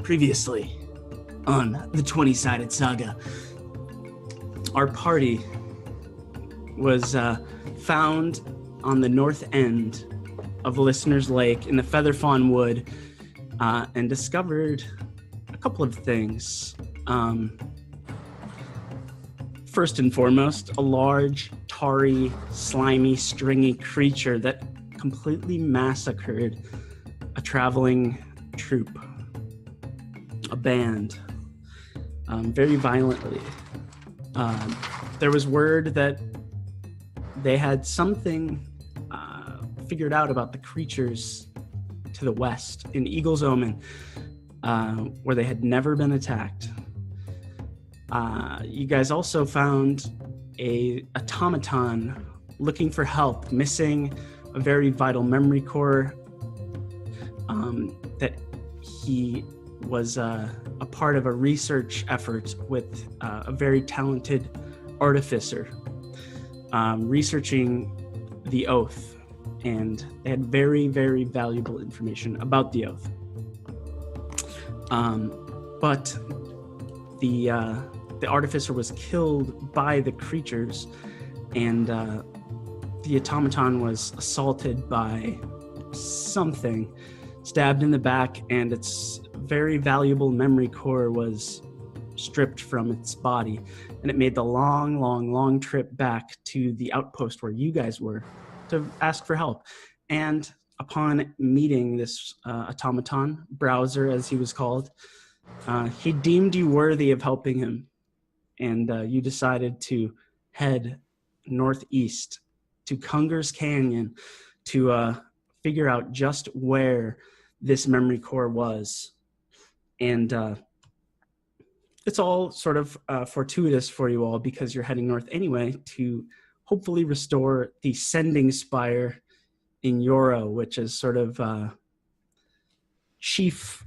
Previously on the 20-Sided Saga, our party was found on the north end of Listener's Lake in the Featherfawn Wood and discovered a couple of things. First and foremost, a large, tarry, slimy, stringy creature that completely massacred a traveling troupe, a band, very violently. There was word that they had something figured out about the creatures to the west in Eagle's Omen, where they had never been attacked. You guys also found a automaton looking for help, missing a very vital memory core, that he was a part of a research effort with a very talented artificer researching the oath, and they had very, very valuable information about the oath. But the artificer was killed by the creatures, and the automaton was assaulted by something, stabbed in the back, and its very valuable memory core was stripped from its body, and it made the long trip back to the outpost where you guys were to ask for help. And upon meeting this automaton, Browser as he was called, he deemed you worthy of helping him, and you decided to head northeast to Kunger's Canyon to figure out just where this memory core was. And it's all sort of fortuitous for you all because you're heading north anyway to hopefully restore the Sending Spire in Yoro, which is sort of chief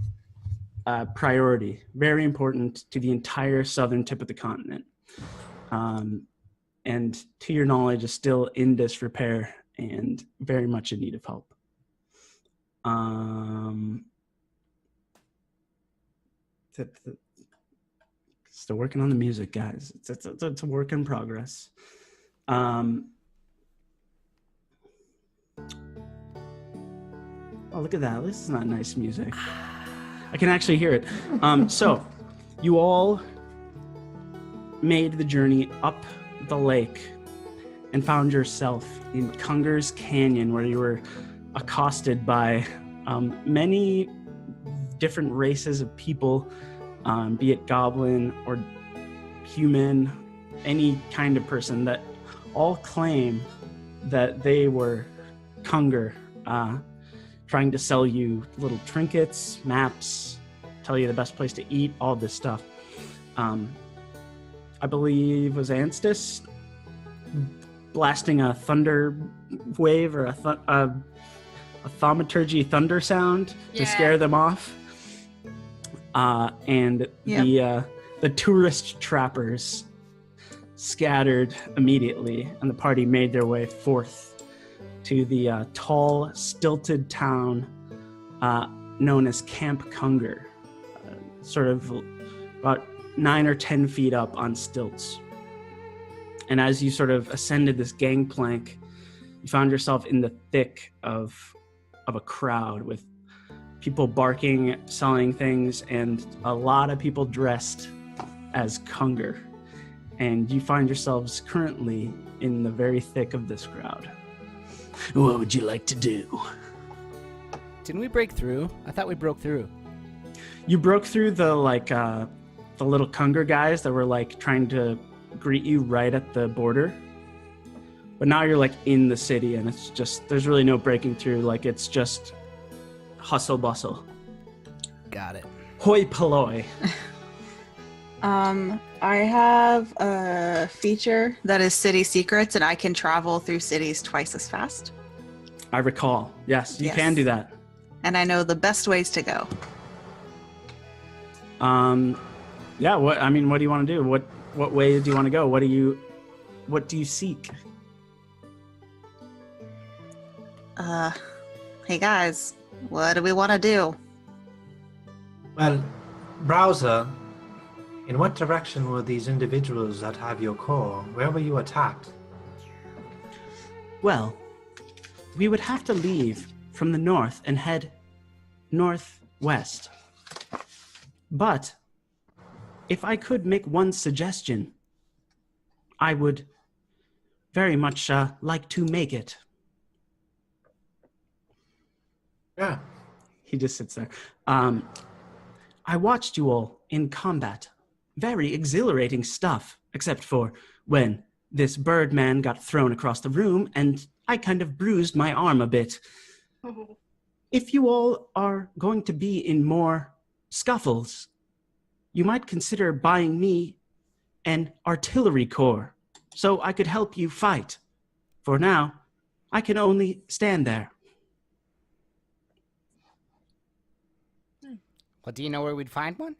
priority, very important to the entire southern tip of the continent. And to your knowledge is still in disrepair and very much in need of help. Still working on the music, guys. It's a work in progress. Oh, look at that. This is not nice music. I can actually hear it. So, you all made the journey up the lake and found yourself in Kunger's Canyon, where you were accosted by many different races of people, be it goblin or human, any kind of person, that all claim that they were Kunger, trying to sell you little trinkets, maps, tell you the best place to eat, all this stuff. I believe was Anstis blasting a thunder wave or a thaumaturgy thunder sound to scare them off. And the tourist trappers scattered immediately, and the party made their way forth to the tall, stilted town known as Camp Kunger, sort of about 9 or 10 feet up on stilts. And as you sort of ascended this gangplank, you found yourself in the thick of a crowd with people barking, selling things, and a lot of people dressed as Kunger. And you find yourselves currently in the very thick of this crowd. What would you like to do? Didn't we break through? I thought we broke through. You broke through the little Kunger guys that were like trying to greet you right at the border. But now you're like in the city, and it's just, there's really no breaking through. Like, it's just hustle bustle. Got it. Hoi polloi. I have a feature that is city secrets, and I can travel through cities twice as fast. I recall. Yes, you can do that. And I know the best ways to go. Yeah, what do you want to do? What way do you want to go? What do you seek? Hey guys, what do we want to do? Well, Browser, in what direction were these individuals that have your core? Where were you attacked? Well, we would have to leave from the north and head northwest. But if I could make one suggestion, I would very much like to make it. Yeah. He just sits there. I watched you all in combat. Very exhilarating stuff, except for when this Birdman got thrown across the room and I kind of bruised my arm a bit. Oh. If you all are going to be in more scuffles, you might consider buying me an artillery corps so I could help you fight. For now, I can only stand there. Well, do you know where we'd find one?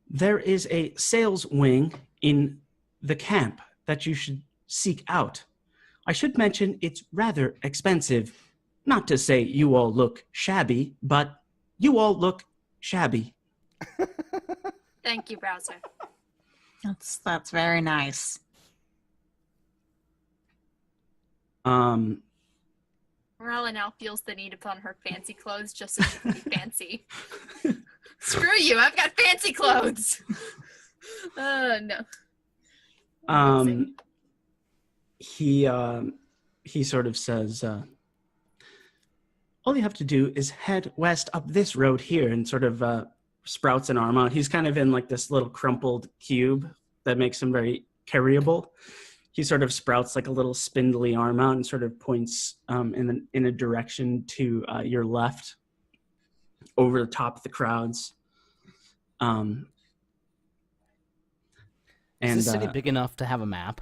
There is a sales wing in the camp that you should seek out. I should mention it's rather expensive. Not to say you all look shabby, but you all look shabby. Thank you, Browser. That's very nice. Morella now feels the need to put on her fancy clothes just so she can be fancy. Screw you, I've got fancy clothes. No. He sort of says, all you have to do is head west up this road here, and sort of sprouts an arm out. He's kind of in like this little crumpled cube that makes him very carryable. He sort of sprouts like a little spindly arm out and sort of points in a direction to your left, over the top of the crowds. Is the city big enough to have a map?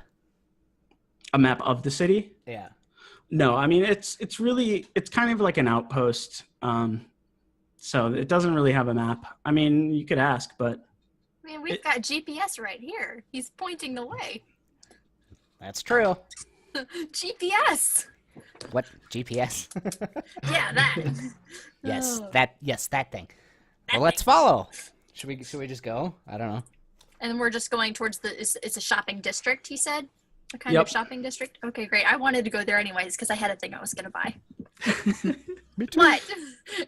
A map of the city? Yeah. No, I mean it's kind of like an outpost. So it doesn't really have a map. I mean, you could ask, but I mean, we've got GPS right here. He's pointing the way. That's true. GPS. What GPS? Yeah, that. Yes, Oh. that thing. Well, let's follow. Should we just go? I don't know. And then we're just going towards it's a shopping district, he said? A kind Yep. of shopping district? Okay, great. I wanted to go there anyways because I had a thing I was going to buy. Me too. But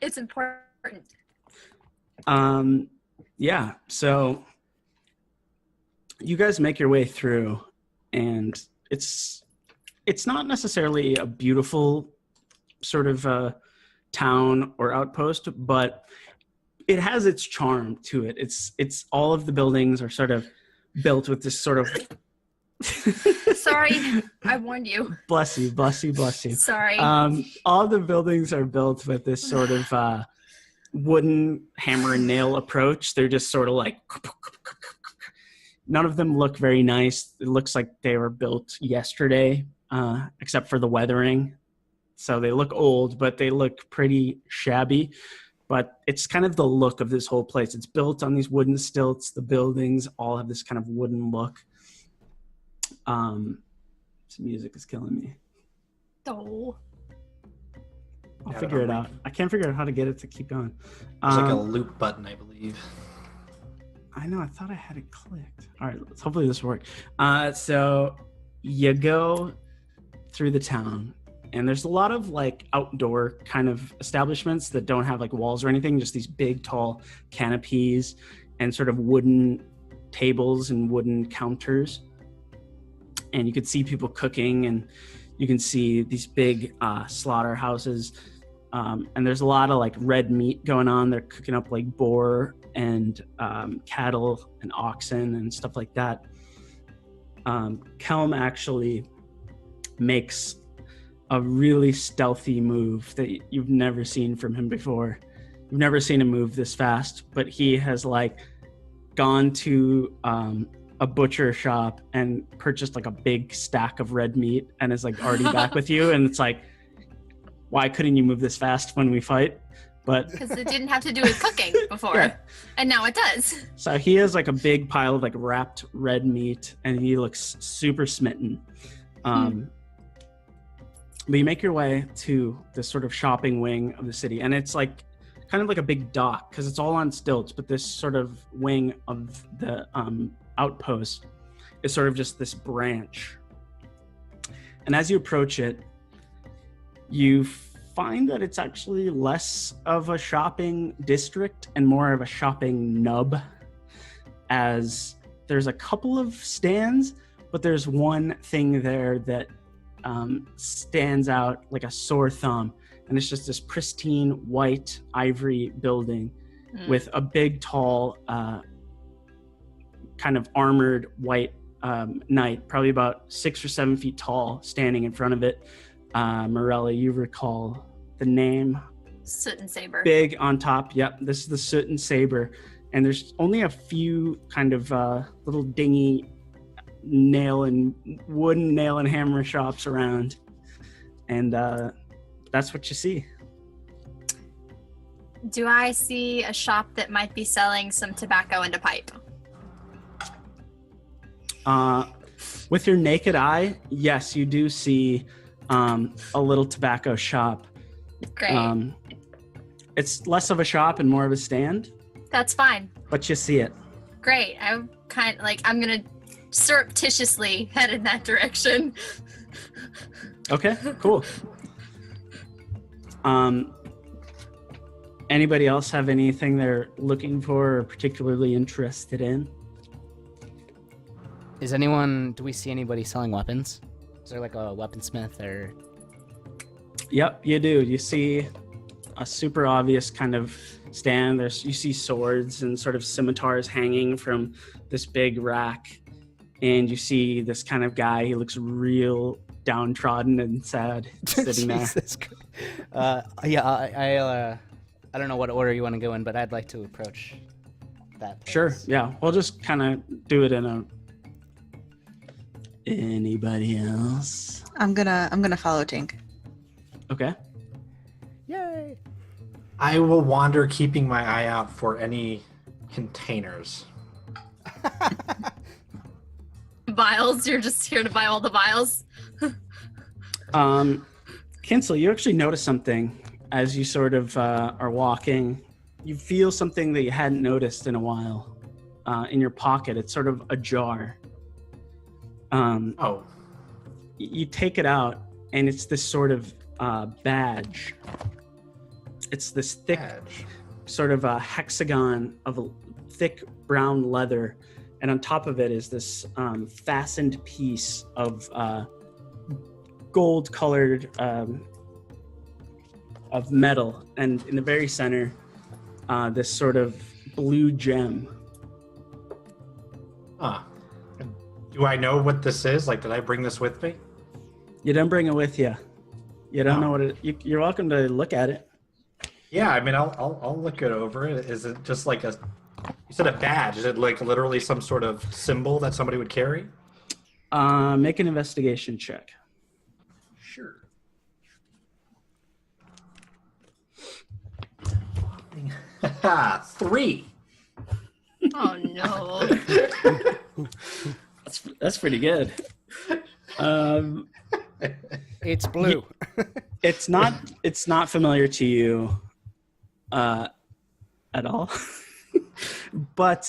it's important. Yeah, so you guys make your way through, and it's not necessarily a beautiful sort of town or outpost, but it has its charm to it. It's all of the buildings are sort of built with this sort of Sorry, I warned you. bless you. Sorry. All the buildings are built with this sort of wooden hammer and nail approach. They're just sort of like, none of them look very nice. It looks like they were built yesterday, except for the weathering. So they look old, but they look pretty shabby. But it's kind of the look of this whole place. It's built on these wooden stilts. The buildings all have this kind of wooden look. This music is killing me. Oh. I'll Yeah, figure it don't out. I can't figure out how to get it to keep going. There's like a loop button, I believe. I know. I thought I had it clicked. All right. Hopefully this worked. So you go through the town, and there's a lot of like outdoor kind of establishments that don't have like walls or anything. Just these big, tall canopies and sort of wooden tables and wooden counters. And you could see people cooking, and you can see these big slaughterhouses. And there's a lot of like red meat going on. They're cooking up like boar and cattle and oxen and stuff like that. Kelm actually makes a really stealthy move that you've never seen from him before. You've never seen him move this fast, but he has like gone to a butcher shop and purchased like a big stack of red meat and is like already back with you. And it's like, why couldn't you move this fast when we fight? But Because it didn't have to do with cooking before. Yeah. And now it does. So he has like a big pile of like wrapped red meat, and he looks super smitten. But you make your way to this sort of shopping wing of the city, and it's like kind of like a big dock because it's all on stilts, but this sort of wing of the outpost is sort of just this branch. And as you approach it, you find that it's actually less of a shopping district and more of a shopping nub, as there's a couple of stands, but there's one thing there that stands out like a sore thumb, and it's just this pristine white ivory building with a big, tall, kind of armored white knight, probably about 6 or 7 feet tall, standing in front of it. Morella, you recall the name? Soot and Saber. Big on top. Yep, this is the Soot and Saber. And there's only a few kind of little dingy wooden nail and hammer shops around. And that's what you see. Do I see a shop that might be selling some tobacco and a pipe? With your naked eye, yes, you do see a little tobacco shop. Great. It's less of a shop and more of a stand. That's fine. But you see it. Great. I'm kind of like, I'm going to surreptitiously head in that direction. Okay, cool. Anybody else have anything they're looking for or particularly interested in? Do we see anybody selling weapons? Is there like a weaponsmith or? Yep, you do. You see a super obvious kind of stand. You see swords and sort of scimitars hanging from this big rack. And you see this kind of guy, he looks real downtrodden and sad sitting there. I don't know what order you want to go in, but I'd like to approach that place. Sure, yeah. We'll just kind of do it in a... Anybody else? I'm gonna follow Tink. Okay. Yay! I will wander, keeping my eye out for any containers. Vials? You're just here to buy all the vials? Kinsel, you actually notice something as you sort of are walking. You feel something that you hadn't noticed in a while in your pocket. It's sort of a jar. You take it out, and it's this sort of badge. It's this thick, sort of a hexagon of a thick brown leather, and on top of it is this fastened piece of gold-colored of metal, and in the very center, this sort of blue gem. Do I know what this is? Like, did I bring this with me? You don't bring it with you. You don't know what it. You're welcome to look at it. Yeah, I mean, I'll look it over. Is it just like a? You said a badge. Is it like literally some sort of symbol that somebody would carry? Make an investigation check. Sure. 3. Oh no. That's pretty good. It's blue. It's not familiar to you at all. But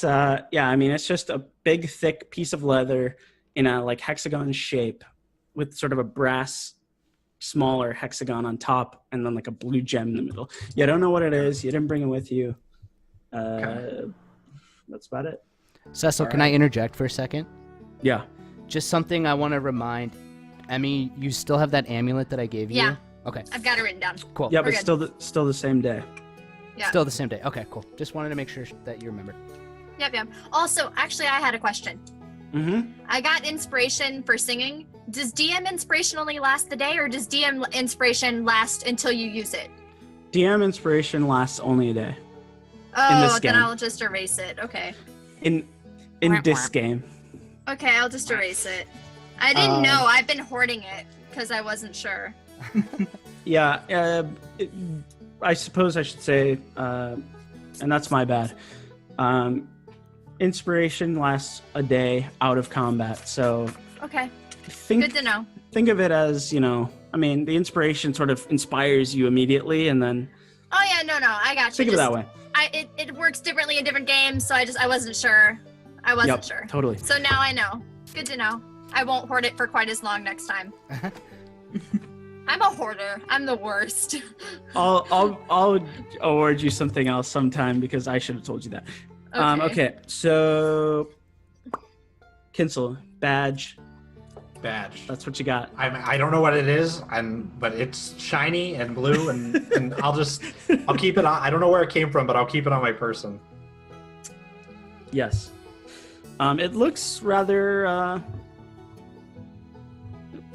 yeah, I mean, it's just a big, thick piece of leather in a like hexagon shape with sort of a brass, smaller hexagon on top, and then like a blue gem in the middle. You don't know what it is. You didn't bring it with you. That's about it. Cecil, can I interject for a second? Yeah. Just something I want to remind Emmy, you still have that amulet that I gave you? Yeah. Okay. I've got it written down. Cool. Yeah, but still the same day. Yeah. Still the same day. Okay, cool. Just wanted to make sure that you remember. Yep. Also, actually, I had a question. Mm-hmm. I got inspiration for singing. Does DM inspiration only last the day, or does DM inspiration last until you use it? DM inspiration lasts only a day. Oh, then I'll just erase it. Okay. In this game. Okay, I'll just erase it. I didn't know. I've been hoarding it because I wasn't sure. Yeah, I suppose I should say, and that's my bad. Inspiration lasts a day out of combat, so Okay. Good to know. Think of it as, I mean, the inspiration sort of inspires you immediately, and then Oh yeah, no, I got you. Think of it that way. It works differently in different games, so I wasn't sure. I wasn't sure. Totally. So now I know. Good to know. I won't hoard it for quite as long next time. I'm a hoarder. I'm the worst. I'll award you something else sometime because I should have told you that. Okay, so Kinsel, badge. That's what you got. I don't know what it is, but it's shiny and blue, and I'll keep it on. I don't know where it came from, but I'll keep it on my person. Yes. It looks rather,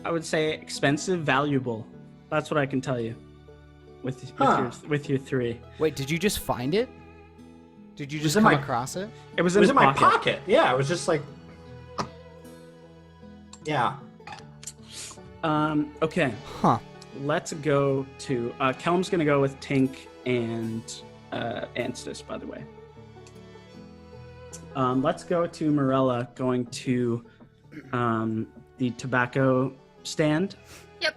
I would say, expensive, valuable. That's what I can tell you with your 3. Wait, did you just find it? Did you just come across it? It was in the my pocket. Yeah, it was just like, yeah. Okay. Huh. Let's go to Kelm's gonna go with Tink and Anstis, by the way. Let's go to Morella going to the tobacco stand. Yep.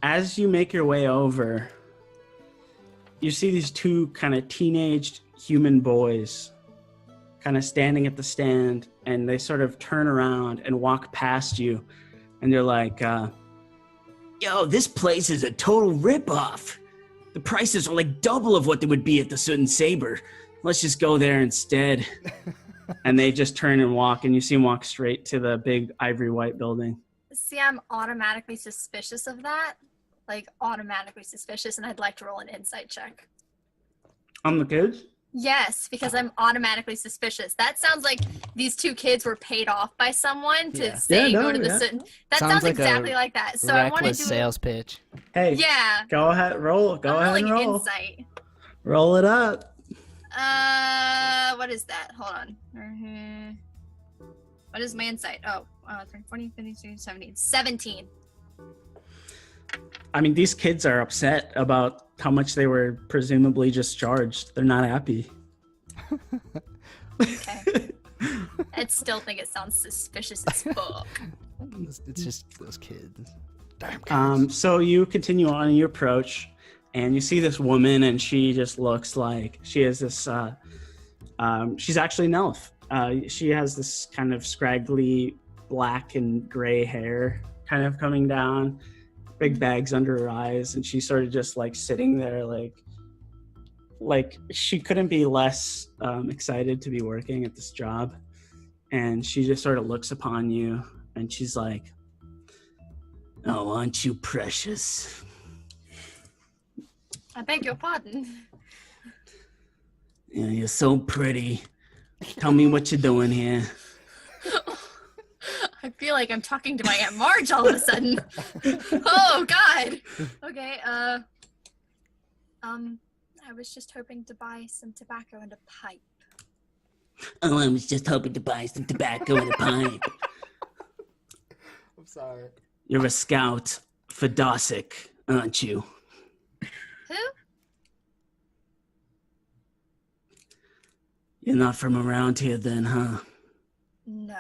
As you make your way over, you see these 2 kind of teenaged human boys kind of standing at the stand, and they sort of turn around and walk past you, and they're like, yo, this place is a total ripoff. The prices are like double of what they would be at the Soot and Saber. Let's just go there instead. And they just turn and walk, and you see them walk straight to the big ivory white building. See, I'm automatically suspicious of that. Like, automatically suspicious, and I'd like to roll an insight check. On the kids? Yes, because I'm automatically suspicious. That sounds like these 2 kids were paid off by someone to go to the Soot. That sounds like exactly like that. So I want to do sales pitch. Hey, go ahead, roll. Go ahead and roll. Insight. Roll it up. What is that? Hold on. What is my insight? 40, 50, 70, 17. I mean, these kids are upset about how much they were presumably just charged. They're not happy. Okay. I still think it sounds suspicious as fuck. It's just those kids. Damn kids. So you continue on your approach, and you see this woman, and she just looks like she has this. She's actually an elf. She has this kind of scraggly black and gray hair, kind of coming down, big bags under her eyes, and she's sort of just like sitting there, like she couldn't be less excited to be working at this job. And she just sort of looks upon you, and she's like, "Oh, aren't you precious?" I beg your pardon. Yeah, you're so pretty. Tell me what you're doing here. I feel like I'm talking to my Aunt Marge all of a sudden. Oh, God. Okay, I was just hoping to buy some tobacco and a pipe. Oh, I was just hoping to buy some tobacco and a pipe. I'm sorry. You're a scout for Dossick, aren't you? Who? You're not from around here then, huh? No.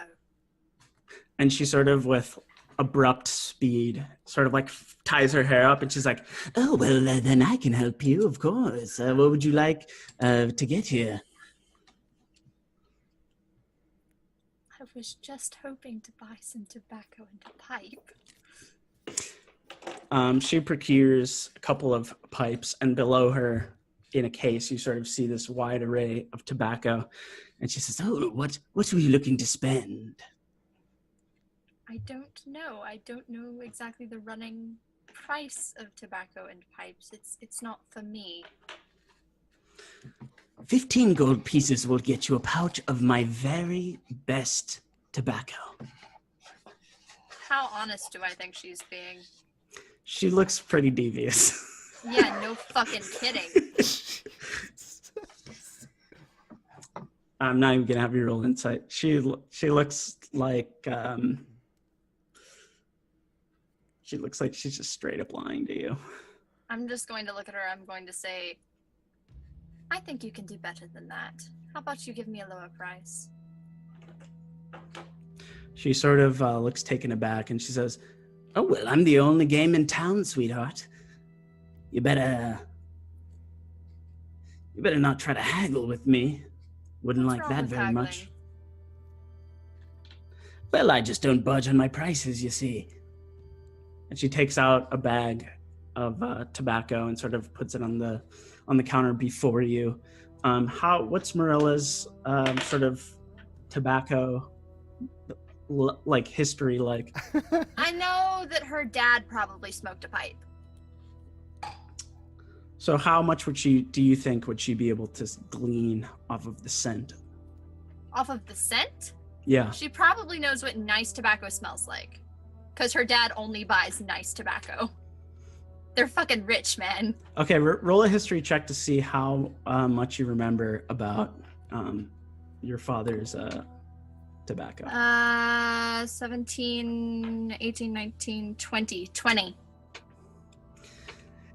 And she sort of, with abrupt speed, sort of like ties her hair up, and she's like, "Oh, well, then I can help you, of course. What would you like to get here?" I was just hoping to buy some tobacco and a pipe. She procures a couple of pipes, and below her, in a case, you sort of see this wide array of tobacco. And she says, "Oh, what were you looking to spend?" I don't know. I don't know exactly the running price of tobacco and pipes. It's not for me. 15 gold pieces will get you a pouch of my very best tobacco. How honest do I think she's being? She looks pretty devious. Yeah, no fucking kidding. I'm not even gonna have you roll insight. She looks like she looks like she's just straight up lying to you. I'm just going to look at her. I'm going to say, I think you can do better than that. How about you give me a lower price? She sort of looks taken aback, and she says, "Oh, well, I'm the only game in town, sweetheart." You better not try to haggle with me. Wouldn't What's like wrong that with very haggling? much. Well, I just don't budge on my prices, you see. And she takes out a bag of tobacco and sort of puts it on the counter before you. What's Marilla's sort of tobacco like history like? I know that her dad probably smoked a pipe. So how much do you think would she be able to glean off of the scent? Off of the scent? Yeah. She probably knows what nice tobacco smells like. Because her dad only buys nice tobacco. They're fucking rich, man. Okay, roll a history check to see how much you remember about your father's tobacco. 17, 18, 19, 20. 20.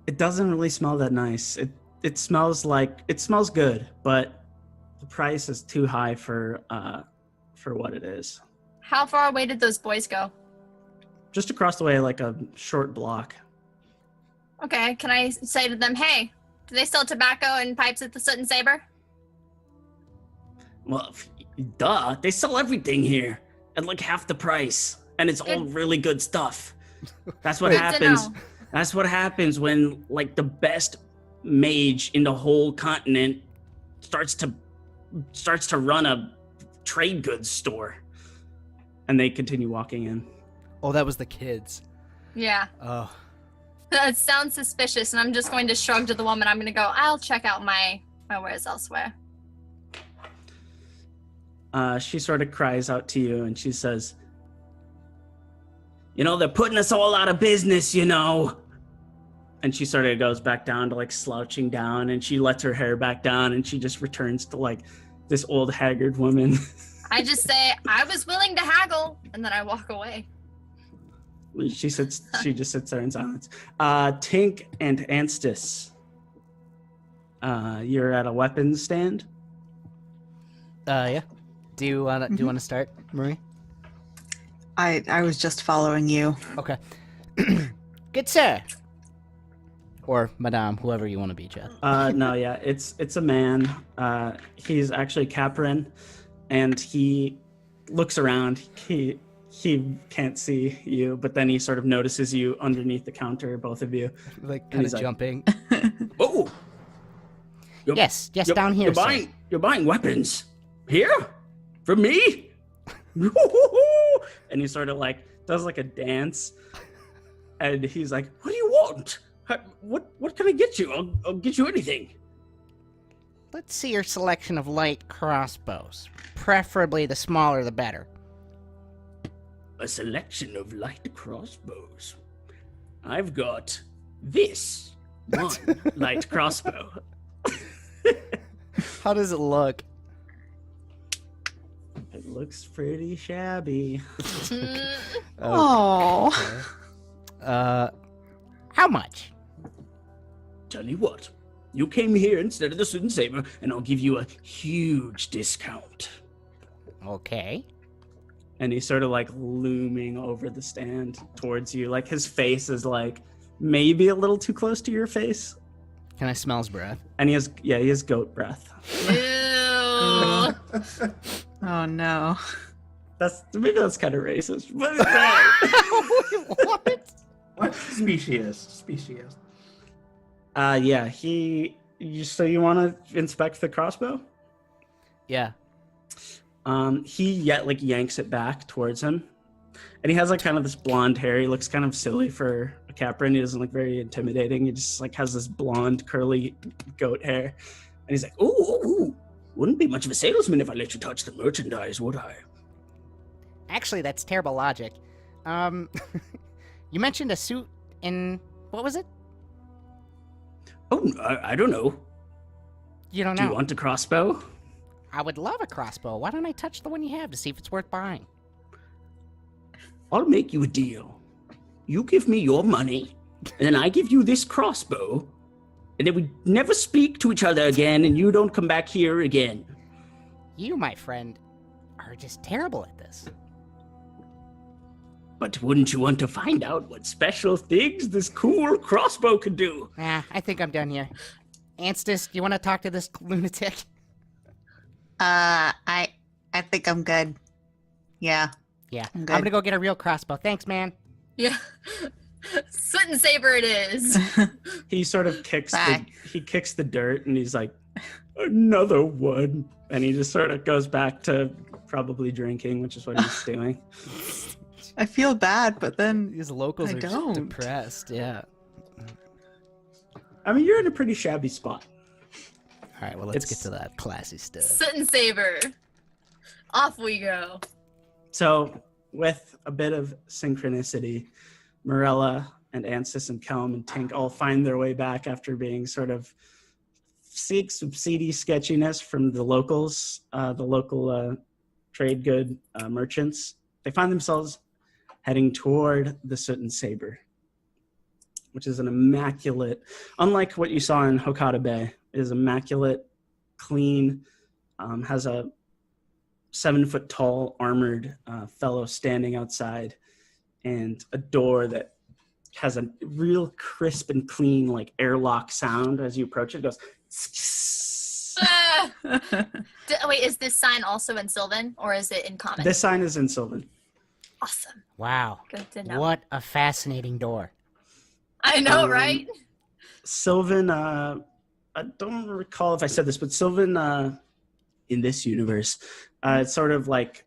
It doesn't really smell that nice. It smells good, but the price is too high for what it is. How far away did those boys go? Just across the way, like a short block. Okay, can I say to them, hey, do they sell tobacco and pipes at the Soot and Saber? Well, duh. They sell everything here at like half the price, and it's all really good stuff. That's what Good to happens. know. That's what happens when like the best mage in the whole continent starts to run a trade goods store. And they continue walking in. Oh, that was the kids. Yeah. Oh. That sounds suspicious, and I'm just going to shrug to the woman. I'm going to go, I'll check out my wares elsewhere. She sort of cries out to you and she says, they're putting us all out of business, And she sort of goes back down to like slouching down, and she lets her hair back down, and she just returns to like this old haggard woman. I just say, I was willing to haggle, and then I walk away. She just sits there in silence. Tink and Anstis, you're at a weapons stand. Yeah. Do you wanna start, Marie? I was just following you. Okay. Good sir. Or madame, whoever you want to be, Chad. No, yeah, it's a man. He's actually Caprin, and he looks around. He can't see you, but then he sort of notices you underneath the counter, both of you. Like kind of like, jumping. Oh, Yes, down here, sir. You're buying weapons here from me, and he sort of like does like a dance, and he's like, "What do you want? What can I get you? I'll get you anything." Let's see your selection of light crossbows. Preferably the smaller the better. A selection of light crossbows. I've got this one light crossbow. How does it look? It looks pretty shabby. Oh. How much? Tell you what, you came here instead of the Soot and Saber, and I'll give you a huge discount. Okay. And he's sort of like looming over the stand towards you. Like his face is like maybe a little too close to your face. Can I smell his breath? And he has goat breath. Ew. Oh no. Maybe that's kind of racist. But What? What species? yeah, so you want to inspect the crossbow? Yeah. He yanks it back towards him, and he has like kind of this blonde hair. He looks kind of silly for a Caprin. He doesn't look very intimidating. He just like has this blonde curly goat hair, and he's like, "Ooh, wouldn't be much of a salesman if I let you touch the merchandise, would I?" Actually, that's terrible logic. You mentioned a suit in... What was it? Oh, I don't know. You don't Do know? you want a crossbow? I would love a crossbow. Why don't I touch the one you have to see if it's worth buying? I'll make you a deal. You give me your money, and then I give you this crossbow, and then we never speak to each other again, and you don't come back here again. You, my friend, are just terrible at this. But wouldn't you want to find out what special things this cool crossbow could do? I think I'm done here. Anstis, do you want to talk to this lunatic? I think I'm good. Yeah. Yeah, I'm I'm good. gonna go get a real crossbow. Thanks, man. Yeah. Soot and saber it is. He sort of kicks Bye. he kicks the dirt and he's like, another one. And he just sort of goes back to probably drinking, which is what he's doing. I feel bad, but then These locals I are don't. depressed. Yeah. I mean, you're in a pretty shabby spot. All right, well, let's It's- get to that classy stuff. Soot and saber. Off we go. So, with a bit of synchronicity, Morella and Ansys and Kelm and Tink all find their way back after being sort of seek some seedy sketchiness from the locals, the local trade good merchants. They find themselves heading toward the Soot and Saber, which is an immaculate, unlike what you saw in Hokata Bay, it is immaculate, clean, has a 7-foot tall armored fellow standing outside, and a door that has a real crisp and clean like airlock sound as you approach it. It goes. Ah! Wait, is this sign also in Sylvan or is it in common? This sign is in Sylvan. Awesome. Wow. Good to know. What a fascinating door. I know, right? Sylvan, I don't recall if I said this, but Sylvan in this universe, it's sort of like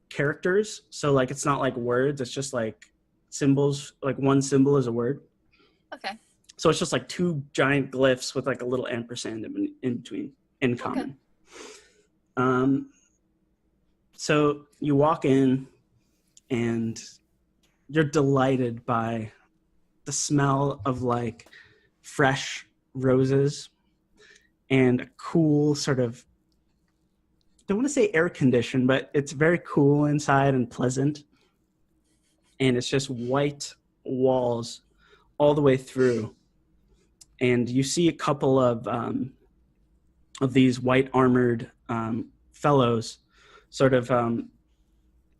characters. So like it's not like words, it's just like symbols, like one symbol is a word. Okay. So it's just like two giant glyphs with like a little ampersand in between, in common. So you walk in and you're delighted by the smell of like fresh roses and a cool sort of, I don't want to say air conditioned, but it's very cool inside and pleasant. And it's just white walls all the way through. And you see a couple of these white armored fellows sort of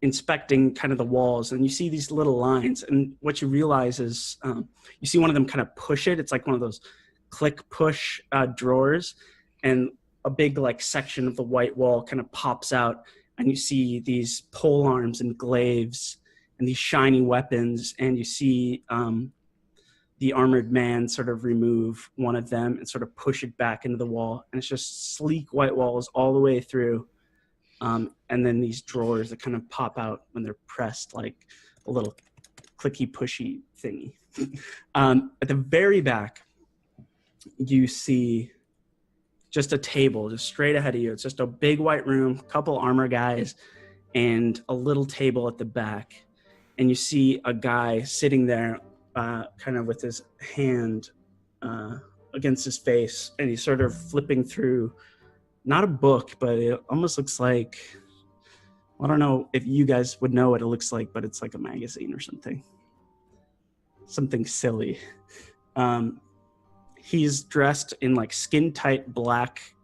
inspecting kind of the walls, and you see these little lines, and what you realize is you see one of them kind of push it. It's like one of those click push drawers, and a big like section of the white wall kind of pops out, and you see these pole arms and glaives and these shiny weapons, and you see the armored man sort of remove one of them and sort of push it back into the wall. And it's just sleek white walls all the way through. And then these drawers that kind of pop out when they're pressed, like a little clicky pushy thingy. At the very back, you see just a table just straight ahead of you. It's just a big white room, a couple armor guys, and a little table at the back. And you see a guy sitting there kind of with his hand against his face, and he's sort of flipping through, not a book, but it almost looks like, I don't know if you guys would know what it looks like, but it's like a magazine or something silly. He's dressed in like skin tight black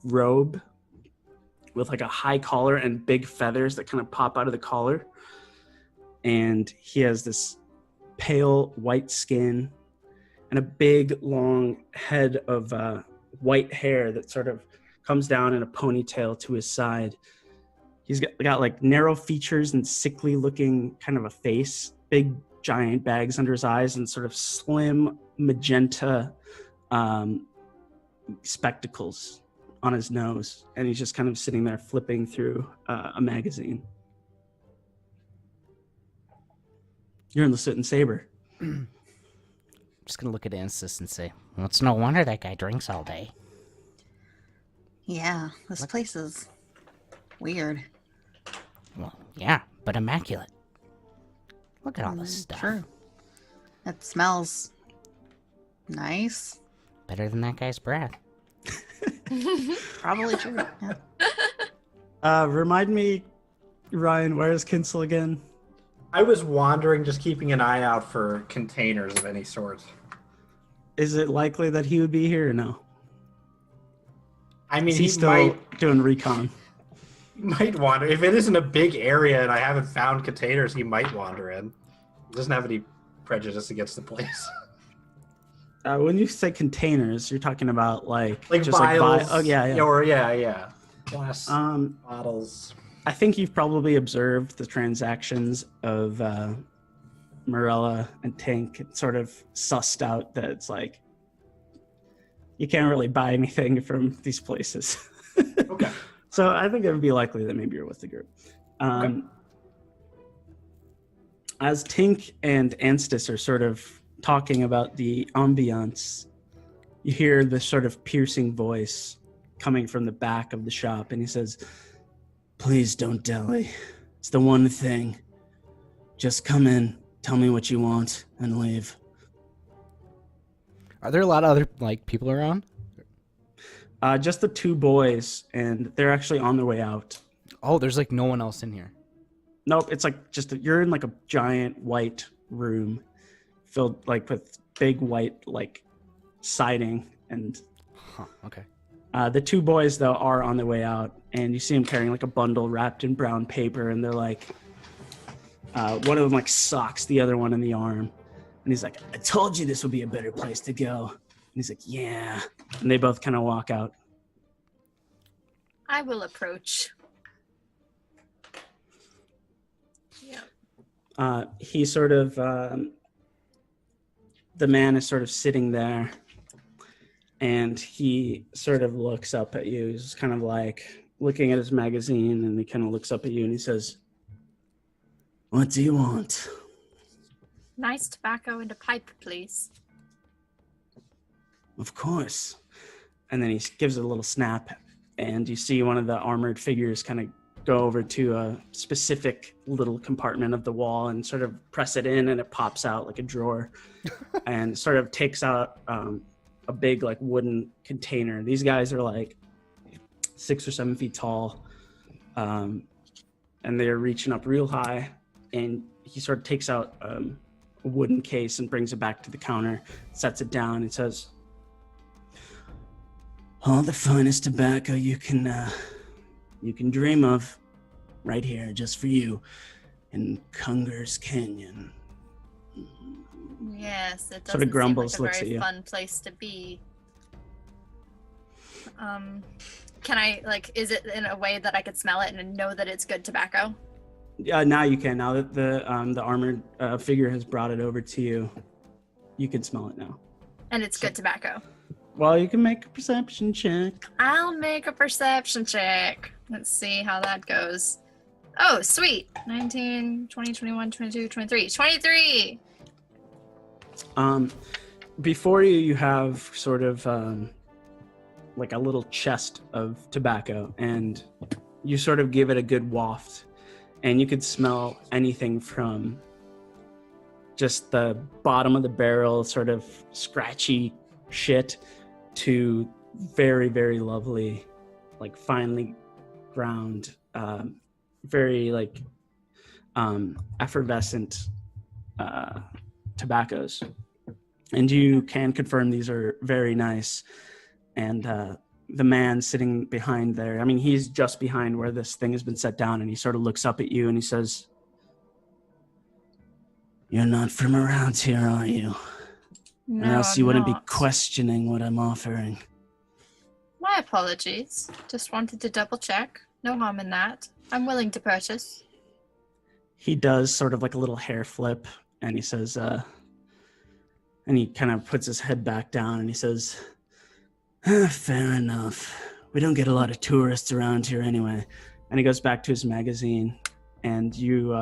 robe with like a high collar and big feathers that kind of pop out of the collar. And he has this pale white skin and a big long head of white hair that sort of comes down in a ponytail to his side. He's got like narrow features and sickly looking kind of a face, big giant bags under his eyes, and sort of slim magenta spectacles on his nose. And he's just kind of sitting there flipping through a magazine. You're in the Soot and Saber. I'm just gonna look at Ansys and say, well, it's no wonder that guy drinks all day. Yeah, this place is weird. Well, yeah, but immaculate. Look at all this stuff. True. It smells nice. Better than that guy's breath. Probably true. Yeah. Remind me, Ryan, where is Kinsel again? I was wandering, just keeping an eye out for containers of any sort. Is it likely that he would be here or no? I mean, Is he he still might. doing recon? might wander. If it isn't a big area and I haven't found containers, he might wander in. He doesn't have any prejudice against the place. When you say containers, you're talking about like Like just vials. oh yeah. Or yeah. Glass bottles. I think you've probably observed the transactions of Morella and Tink, and sort of sussed out that it's like you can't really buy anything from these places. Okay. So I think it would be likely that maybe you're with the group. Okay. As Tink and Anstis are sort of talking about the ambiance, you hear this sort of piercing voice coming from the back of the shop, and he says, "Please don't dally. It's the one thing. Just come in, tell me what you want, and leave." Are there a lot of other like people around? Just the two boys, and they're actually on their way out. Oh, there's like no one else in here. Nope, it's like you're in like a giant white room filled like with big white like siding, and Okay. the two boys though are on their way out, and you see them carrying like a bundle wrapped in brown paper, and they're like one of them like socks the other one in the arm, and he's like, "I told you this would be a better place to go." And he's like, "Yeah," and they both kind of walk out. I will approach. Yeah. He sort of the man is sort of sitting there, and he sort of looks up at you. He's kind of like looking at his magazine, and he kind of looks up at you, and he says, "What do you want?" Nice tobacco and a pipe, please. "Of course." And then he gives it a little snap, and you see one of the armored figures kind of go over to a specific little compartment of the wall and sort of press it in, and it pops out like a drawer and sort of takes out a big like wooden container. These guys are like 6 or 7 feet tall, and they're reaching up real high, and he sort of takes out a wooden case and brings it back to the counter, sets it down, and says, "All the finest tobacco you can dream of, right here, just for you, in Kunger's Canyon." Yes, it does. Sort of grumbles, seem like looks a at very you. fun place to be. Can I is it in a way that I could smell it and know that it's good tobacco? Yeah, now you can. Now that the armored figure has brought it over to you, you can smell it now. And it's good tobacco. Well, you can make a perception check. I'll make a perception check. Let's see how that goes. Oh, sweet. 19, 20, 21, 22, 23. 23! Before you have sort of like a little chest of tobacco, and you sort of give it a good waft, and you could smell anything from just the bottom of the barrel, sort of scratchy shit, to very, very lovely, like finely ground, very like effervescent tobaccos. And you can confirm these are very nice. And the man sitting behind there, I mean, he's just behind where this thing has been set down, and he sort of looks up at you and he says, "You're not from around here, are you? No, Or else you I'm wouldn't not. be questioning what I'm offering." My apologies. Just wanted to double check. No harm in that. I'm willing to purchase. He does sort of like a little hair flip, and he says, and he kind of puts his head back down, and he says, "Fair enough. We don't get a lot of tourists around here anyway." And he goes back to his magazine, and you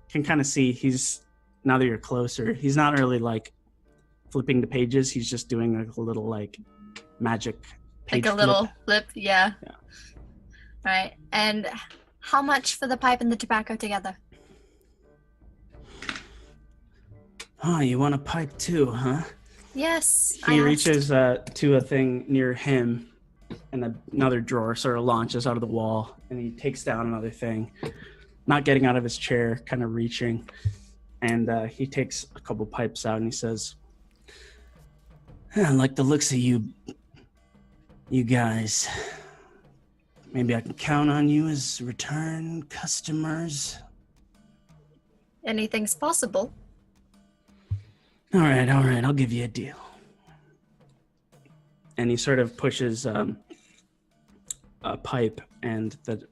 can kind of see now that you're closer, he's not really like flipping the pages. He's just doing like a little like magic page Like a flip. little flip, yeah. Yeah. Right. And how much for the pipe and the tobacco together? "Oh, you want a pipe too, huh?" Yes. He I reaches to a thing near him, and another drawer sort of launches out of the wall, and he takes down another thing, not getting out of his chair, kind of reaching, and he takes a couple pipes out, and he says, "I like the looks of you guys. Maybe I can count on you as return customers. Anything's possible. All right, I'll give you a deal. And he sort of pushes a pipe and the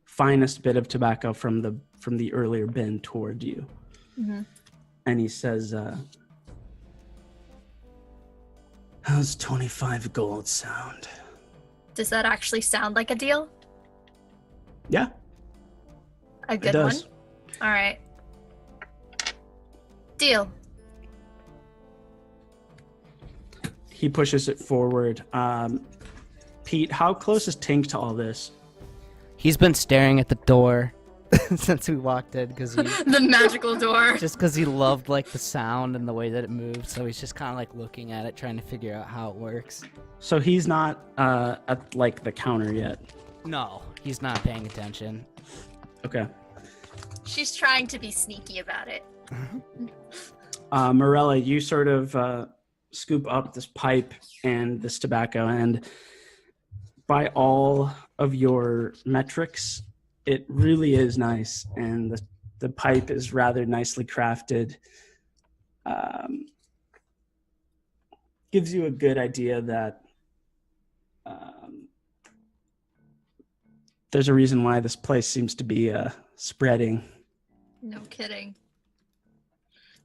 finest bit of tobacco from the earlier bin toward you. Mm-hmm. And he says, how's 25 gold sound? Does that actually sound like a deal? Yeah, A it good does. one? All right. Deal. He pushes it forward. Pete, how close is Tink to all this? He's been staring at the door since we walked in because he The magical door. just because he loved like the sound and the way that it moved. So he's just kind of like looking at it, trying to figure out how it works. So he's not at like the counter yet. No, he's not paying attention. Okay. She's trying to be sneaky about it. Morella, you sort of scoop up this pipe and this tobacco, and by all of your metrics, it really is nice, and the pipe is rather nicely crafted. Gives you a good idea that there's a reason why this place seems to be spreading. No kidding.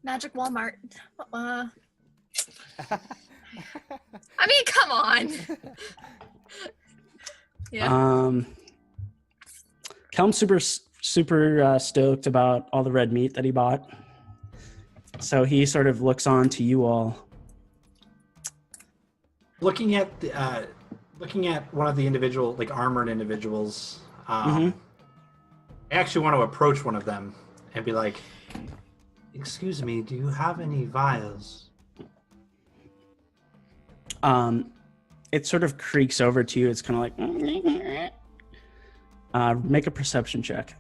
Magic Walmart. I mean, come on. Yeah. Kelm's super stoked about all the red meat that he bought. So he sort of looks on to you all. Looking at one of the individual, like armored individuals, I actually want to approach one of them and be like, "Excuse me, do you have any vials?" It sort of creaks over to you. It's kind of like, make a perception check.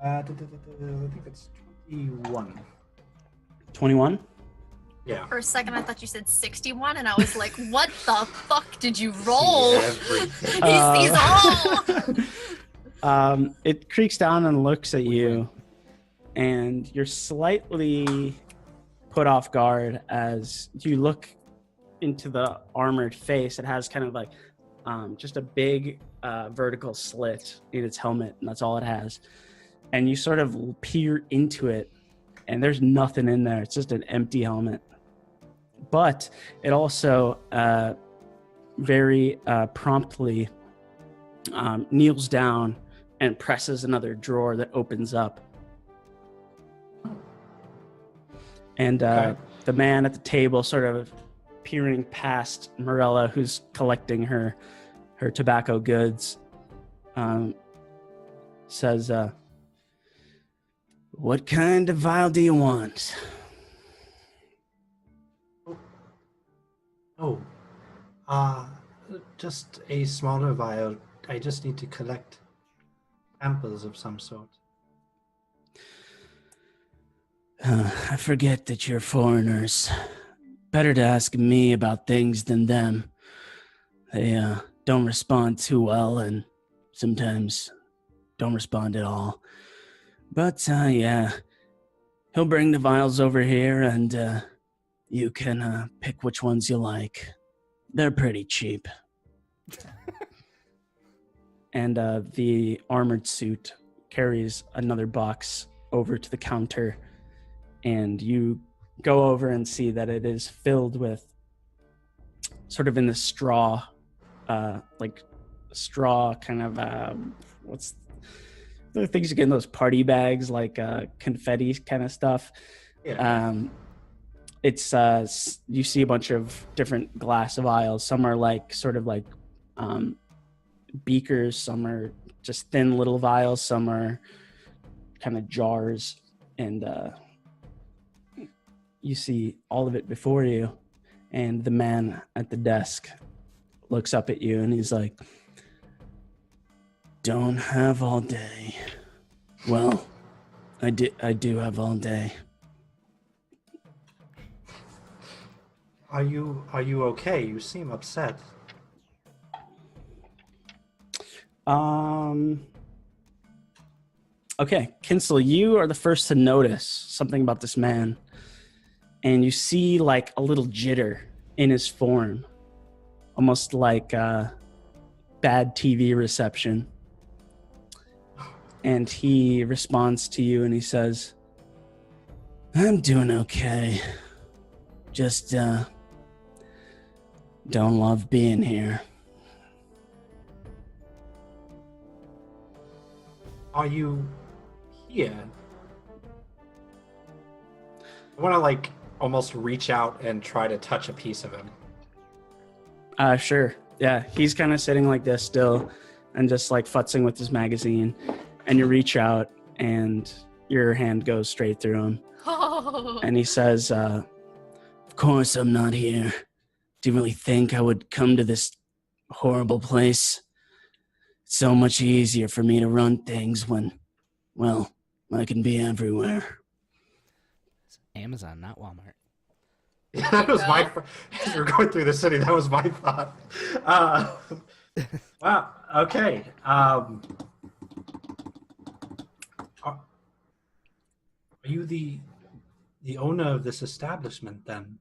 I think it's 21. 21? Yeah. For a second, I thought you said 61, and I was like, what the fuck did you roll? Everything. He sees all! It creaks down and looks at you, and you're slightly put off guard as you look into the armored face. It has kind of like just a big vertical slit in its helmet, and that's all it has. And you sort of peer into it, and there's nothing in there. It's just an empty helmet. But it also very promptly kneels down and presses another drawer that opens up. And the man at the table, sort of peering past Morella, who's collecting her tobacco goods, says, "What kind of vial do you want?" Just a smaller vial. I just need to collect samples of some sort. I forget that you're foreigners. Better to ask me about things than them. They don't respond too well, and sometimes don't respond at all. But yeah, he'll bring the vials over here, and you can pick which ones you like. They're pretty cheap. And the armored suit carries another box over to the counter, and you go over and see that it is filled with sort of in the straw, like straw kind of, what's the things you get in those party bags, like confetti kind of stuff. Yeah. It's you see a bunch of different glass vials. Some are like sort of like beakers, some are just thin little vials, some are kind of jars, and you see all of it before you. And the man at the desk looks up at you and he's like, "Don't have all day." Well, I do have all day. Are you okay? You seem upset. Okay, Kinsel, you are the first to notice something about this man. And you see like a little jitter in his form. Almost like bad TV reception. And he responds to you and he says, I'm doing okay. Just don't love being here. Are you here? I want to like almost reach out and try to touch a piece of him. Sure. Yeah, he's kind of sitting like this still and just like futzing with his magazine. And you reach out and your hand goes straight through him. Oh. And he says, of course I'm not here. Do you really think I would come to this horrible place? It's so much easier for me to run things when, well, I can be everywhere. It's Amazon, not Walmart. Yeah, that was my. As we were going through the city, that was my thought. Wow. Okay. Are you the owner of this establishment then?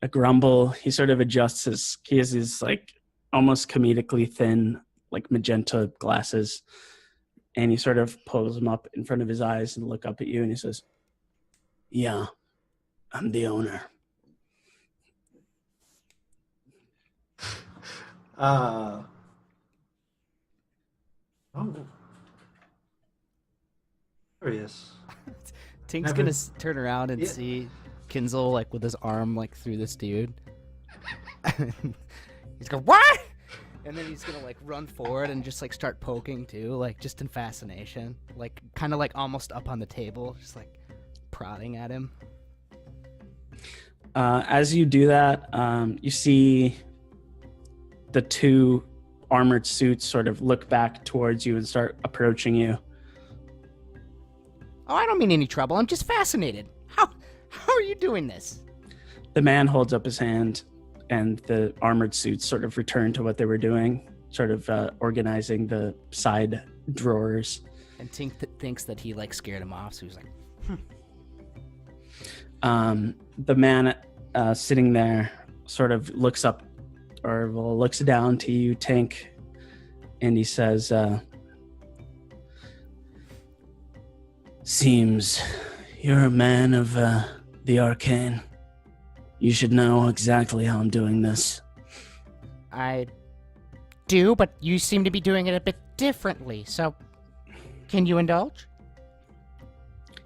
A grumble. He sort of adjusts he has his like almost comedically thin, like magenta glasses. And he sort of pulls them up in front of his eyes and look up at you and he says, yeah, I'm the owner. Oh. There he is. Tink's gonna turn around and see Kinsel like with his arm like through this dude. He's going, what? And then he's gonna like run forward and just like start poking too, like just in fascination, like kind of like almost up on the table, just like prodding at him. As you do that, you see the two armored suits sort of look back towards you and start approaching you. Oh, I don't mean any trouble. I'm just fascinated. How are you doing this? The man holds up his hand and the armored suits sort of return to what they were doing, sort of organizing the side drawers. And Tink thinks that he like scared him off, so he's like, The man sitting there sort of looks up or looks down to you, Tink, and he says, seems you're a man of the arcane. You should know exactly how I'm doing this. I do, but you seem to be doing it a bit differently, so can you indulge?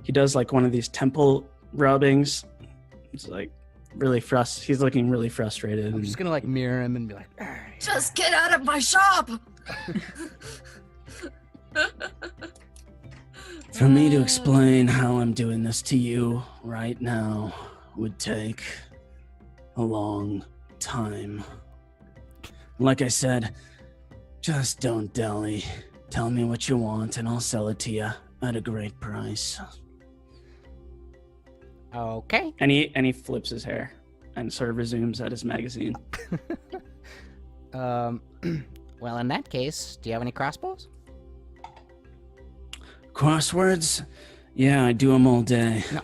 He does like one of these temple rubbings. It's like really he's looking really frustrated. I'm just gonna like mirror him and be like, Just get out of my shop! For me to explain how I'm doing this to you right now would take a long time. Like I said, just don't dally. Tell me what you want and I'll sell it to you at a great price. Okay. And he flips his hair and sort of resumes at his magazine. Well, in that case, do you have any crossbows? Crosswords? Yeah, I do them all day. No.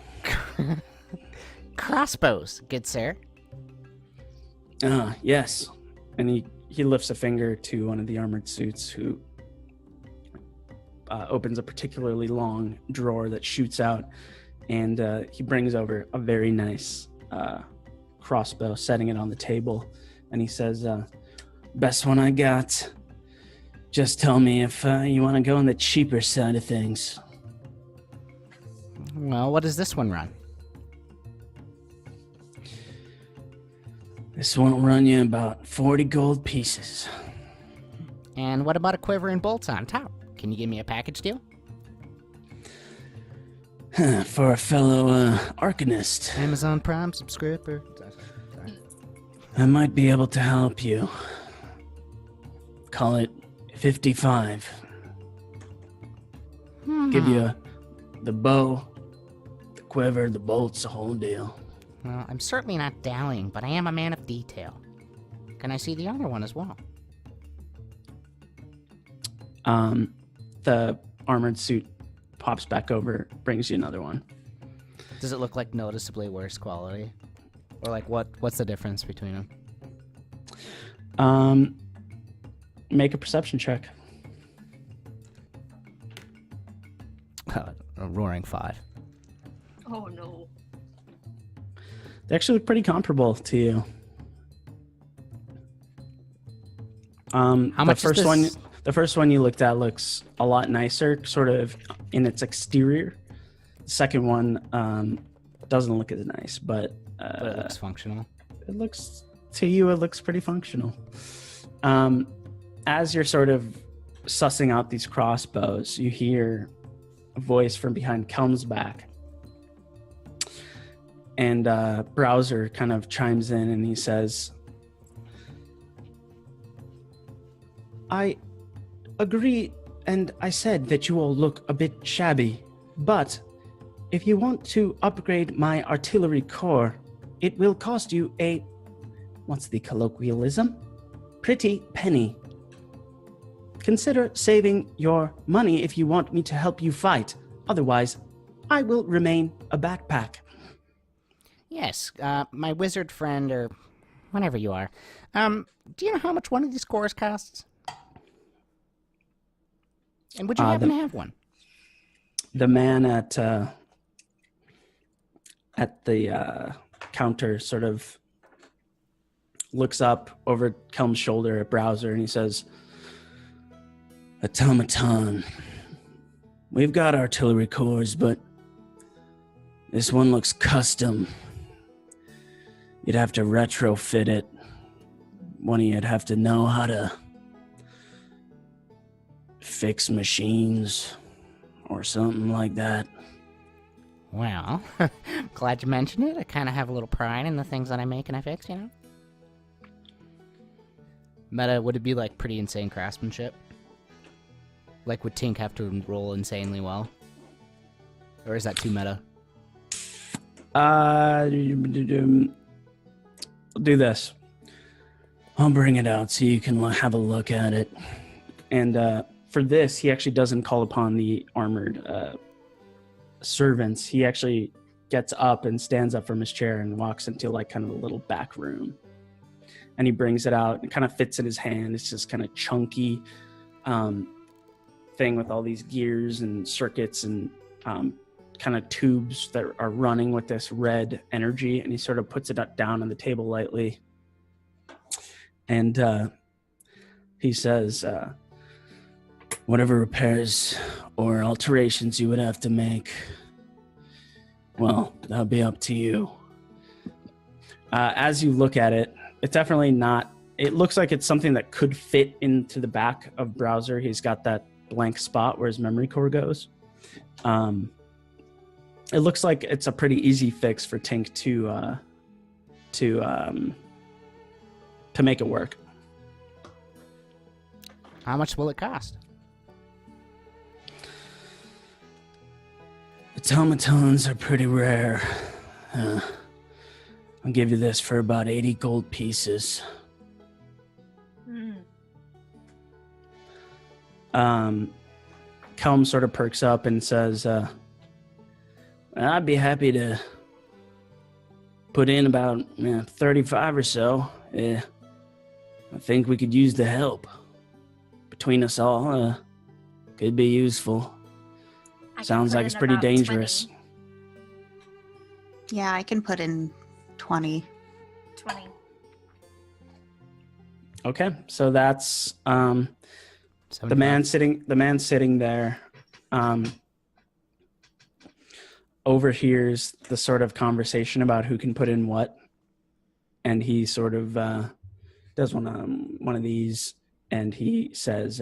Crossbows, good sir. Yes. And he lifts a finger to one of the armored suits who opens a particularly long drawer that shoots out, and he brings over a very nice crossbow, setting it on the table, and he says, best one I got. Just tell me if you want to go on the cheaper side of things. Well, what does this one run? This won't run you about 40 gold pieces. And what about a quiver and bolts on top? Can you give me a package deal? For a fellow arcanist, Amazon Prime subscriber. Sorry. I might be able to help you. Call it 55. Hmm. Give you the bow, the quiver, the bolts, the whole deal. Well, I'm certainly not dallying, but I am a man of detail. Can I see the other one as well? The armored suit pops back over, brings you another one. Does it look like noticeably worse quality? Or like what's the difference between them? Make a perception check. A roaring 5. Oh no. They actually look pretty comparable to you. How much the first is this? one? The first one you looked at looks a lot nicer, sort of in its exterior. The second one doesn't look as nice, but It looks functional. it looks pretty functional. As you're sort of sussing out these crossbows, you hear a voice from behind Kelm's back. And Browser kind of chimes in and he says, I agree, and I said that you all look a bit shabby, but if you want to upgrade my artillery core, it will cost you a, what's the colloquialism? Pretty penny. Consider saving your money if you want me to help you fight. Otherwise, I will remain a backpack. Yes, my wizard friend, or whatever you are. Do you know how much one of these cores costs? And would you happen to have one? The man at the counter sort of looks up over Kelm's shoulder at Browser and he says, Automaton, we've got artillery cores, but this one looks custom. You'd have to retrofit it. One of you'd have to know how to fix machines or something like that. Well, glad you mentioned it. I kind of have a little pride in the things that I make and I fix, you know? Meta, would it be like pretty insane craftsmanship? Like would Tink have to roll insanely well? Or is that too meta? I'll do this. I'll bring it out so you can have a look at it. And for this, he actually doesn't call upon the armored servants. He actually gets up and stands up from his chair and walks into like kind of a little back room. And he brings it out and it kind of fits in his hand. It's just kind of chunky thing with all these gears and circuits and kind of tubes that are running with this red energy. And he sort of puts it down on the table lightly. And he says, whatever repairs or alterations you would have to make, well, that'll be up to you. As you look at it, it's definitely not, it looks like it's something that could fit into the back of Browser. He's got that blank spot where his memory core goes. It looks like it's a pretty easy fix for Tink to make it work. How much will it cost? Automatons are pretty rare. I'll give you this for about 80 gold pieces. Kelm sort of perks up and says, I'd be happy to put in about 35 or so. I think we could use the help. Between us all, could be useful. Sounds like it's pretty dangerous. 20. Yeah, I can put in 20. 20. Okay, so that's the 75. man sitting there overhears the sort of conversation about who can put in what, and he sort of does one of these, and he says,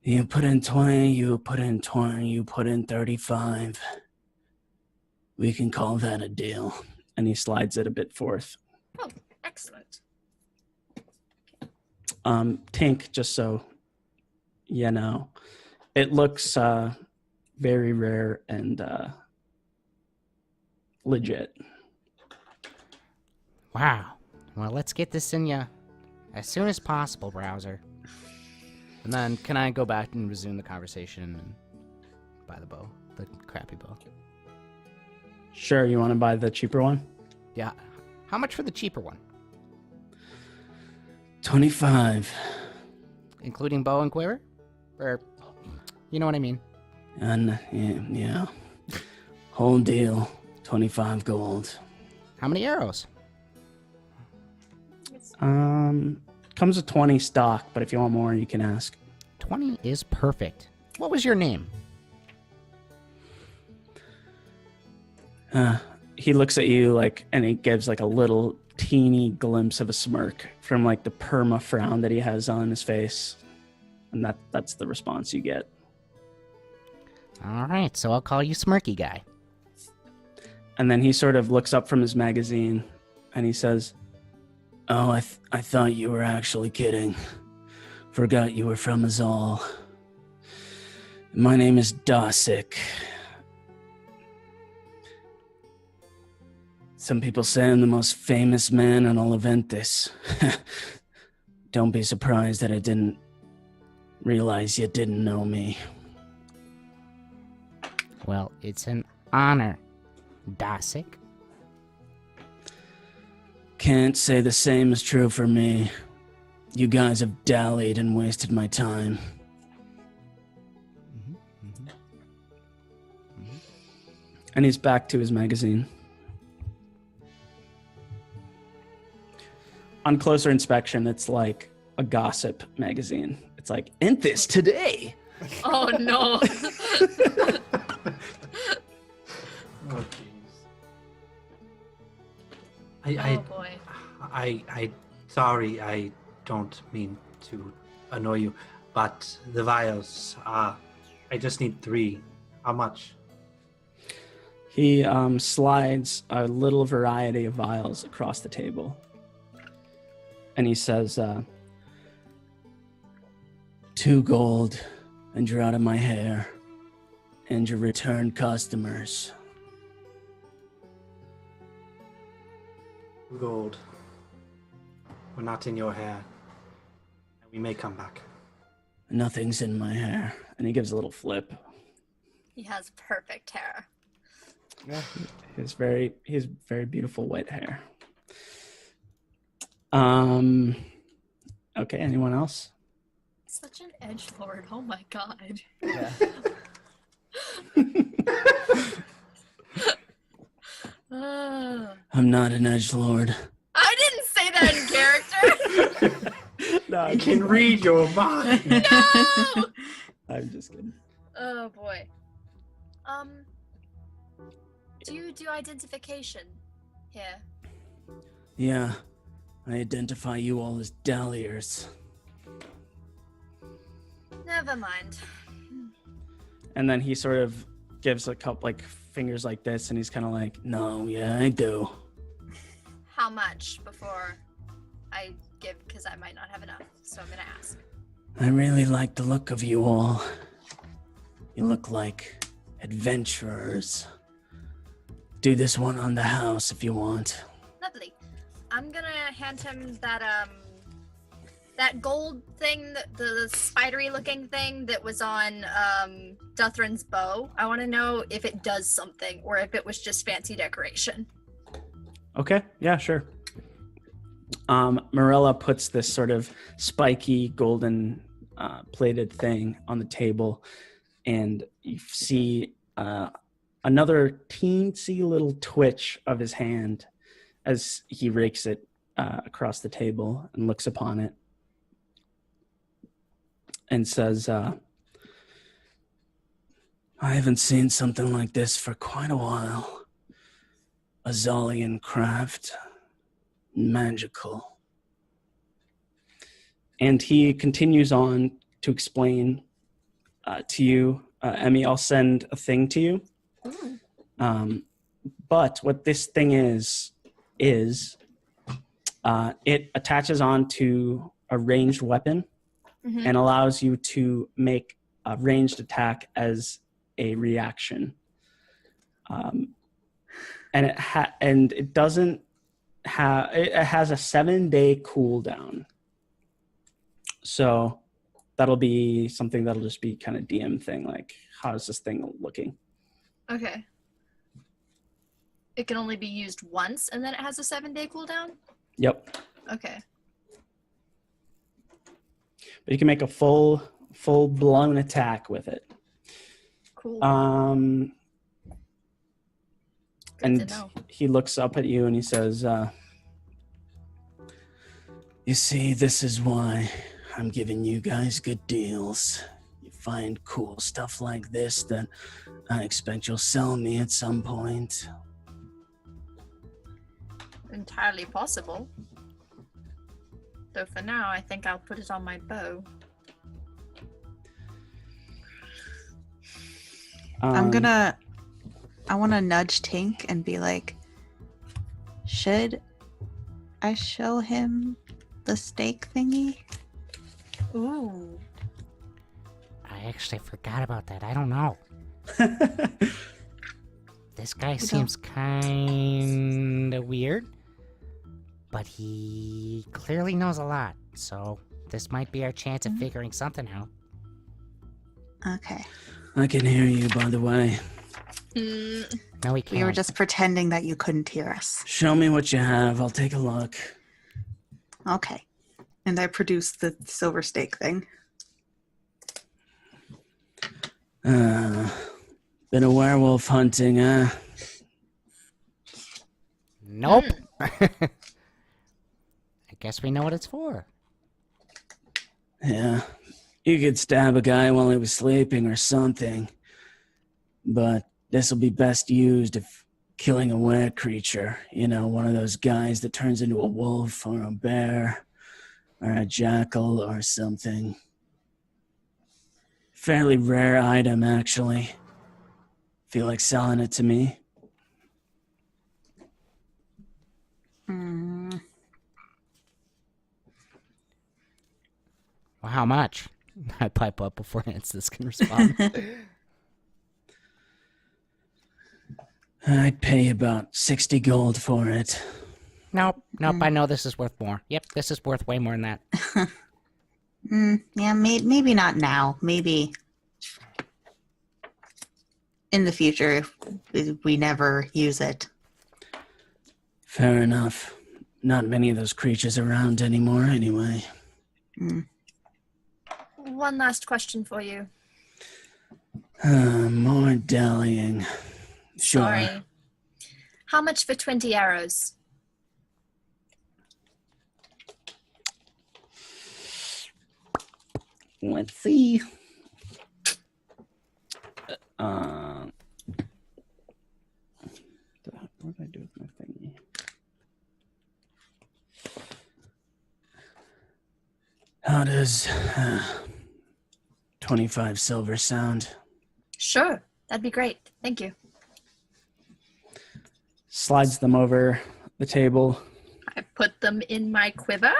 you put in 20, you put in 20, you put in 35. We can call that a deal. And he slides it a bit forth. Oh, excellent. Tink, just so you know, it looks very rare and legit. Wow. Well, let's get this in ya as soon as possible, Browser. And then can I go back and resume the conversation and buy the bow, the crappy bow? Sure, you want to buy the cheaper one? Yeah. How much for the cheaper one? 25. Including bow and quiver? Or, you know what I mean? And yeah. Whole deal. 25 gold. How many arrows? Comes with 20 stock, but if you want more, you can ask. 20 is perfect. What was your name? He looks at you and he gives a little teeny glimpse of a smirk from the perma frown that he has on his face. And that's the response you get. All right, so I'll call you Smirky Guy. And then he sort of looks up from his magazine and he says, "Oh, I thought you were actually kidding. Forgot you were from Azal. My name is Dosick. Some people say I'm the most famous man on all Aventus. Don't be surprised that I didn't realize you didn't know me." Well, it's an honor, Dosick. Can't say the same is true for me. You guys have dallied and wasted my time. And he's back to his magazine. On closer inspection, it's like a gossip magazine. It's like, "Enthis today." Oh no. Oh, jeez. Oh boy. I, sorry, I don't mean to annoy you, but the vials, I just need 3. How much? He slides a little variety of vials across the table. And he says, 2 gold, and you're out of my hair, and your return customers. 2 gold. We're not in your hair. We may come back. Nothing's in my hair. And he gives a little flip. He has perfect hair. Yeah. He has very beautiful white hair. Okay, anyone else? Such an edgelord. Oh my god. Yeah. I'm not an edgelord. I didn't say that in character. No, I can read your mind. No. I'm just kidding. Oh boy. Do you do identification here? Yeah, I identify you all as dalliers. Never mind. And then he sort of gives a couple fingers like this, and he's kind of like, "No, yeah, I do." How much before I give? Because I might not have enough, so I'm gonna ask. I really like the look of you all. You look like adventurers. Do this one on the house if you want. Lovely. I'm gonna hand him that that gold thing, the spidery looking thing that was on Duthrin's bow. I want to know if it does something or if it was just fancy decoration. Okay, yeah, sure. Marilla puts this sort of spiky golden plated thing on the table, and you see another teensy little twitch of his hand as he rakes it across the table and looks upon it and says, "I haven't seen something like this for quite a while. Azalian craft. Magical." And he continues on to explain to you, Emmy, I'll send a thing to you. But what this thing is it attaches onto a ranged weapon and allows you to make a ranged attack as a reaction. And it doesn't it has a 7-day cooldown. So that'll be something that'll just be kind of DM thing, like how is this thing looking? Okay. It can only be used once, and then it has a 7-day cooldown? Yep. Okay. But you can make a full-blown attack with it. Cool. And to know. he looks up at you and he says, you see, this is why I'm giving you guys good deals. You find cool stuff like this that I expect you'll sell me at some point. Entirely possible. Though for now, I think I'll put it on my bow. I want to nudge Tink and be like, should I show him the stake thingy? Ooh. I actually forgot about that. I don't know. This guy seems kind of weird, but he clearly knows a lot. So this might be our chance of figuring something out. Okay. I can hear you, by the way. No, we can't. We were just pretending that you couldn't hear us. Show me what you have. I'll take a look. Okay. And I produced the silver stake thing. Been a werewolf hunting, huh? Nope. I guess we know what it's for. Yeah. You could stab a guy while he was sleeping or something. But this will be best used if killing a were creature. You know, one of those guys that turns into a wolf or a bear or a jackal or something. Fairly rare item, actually. Feel like selling it to me? Mm. Well, how much? I pipe up before Ansis can respond. I'd pay about 60 gold for it. Nope. I know this is worth more. Yep, this is worth way more than that. Yeah, maybe not now. Maybe in the future if we never use it. Fair enough. Not many of those creatures around anymore, anyway. One last question for you. More dallying. Sure. Sorry. How much for 20 arrows? Let's see. What did I do with my thingy? How does 25 silver sound? Sure. That'd be great. Thank you. Slides them over the table. I put them in my quiver.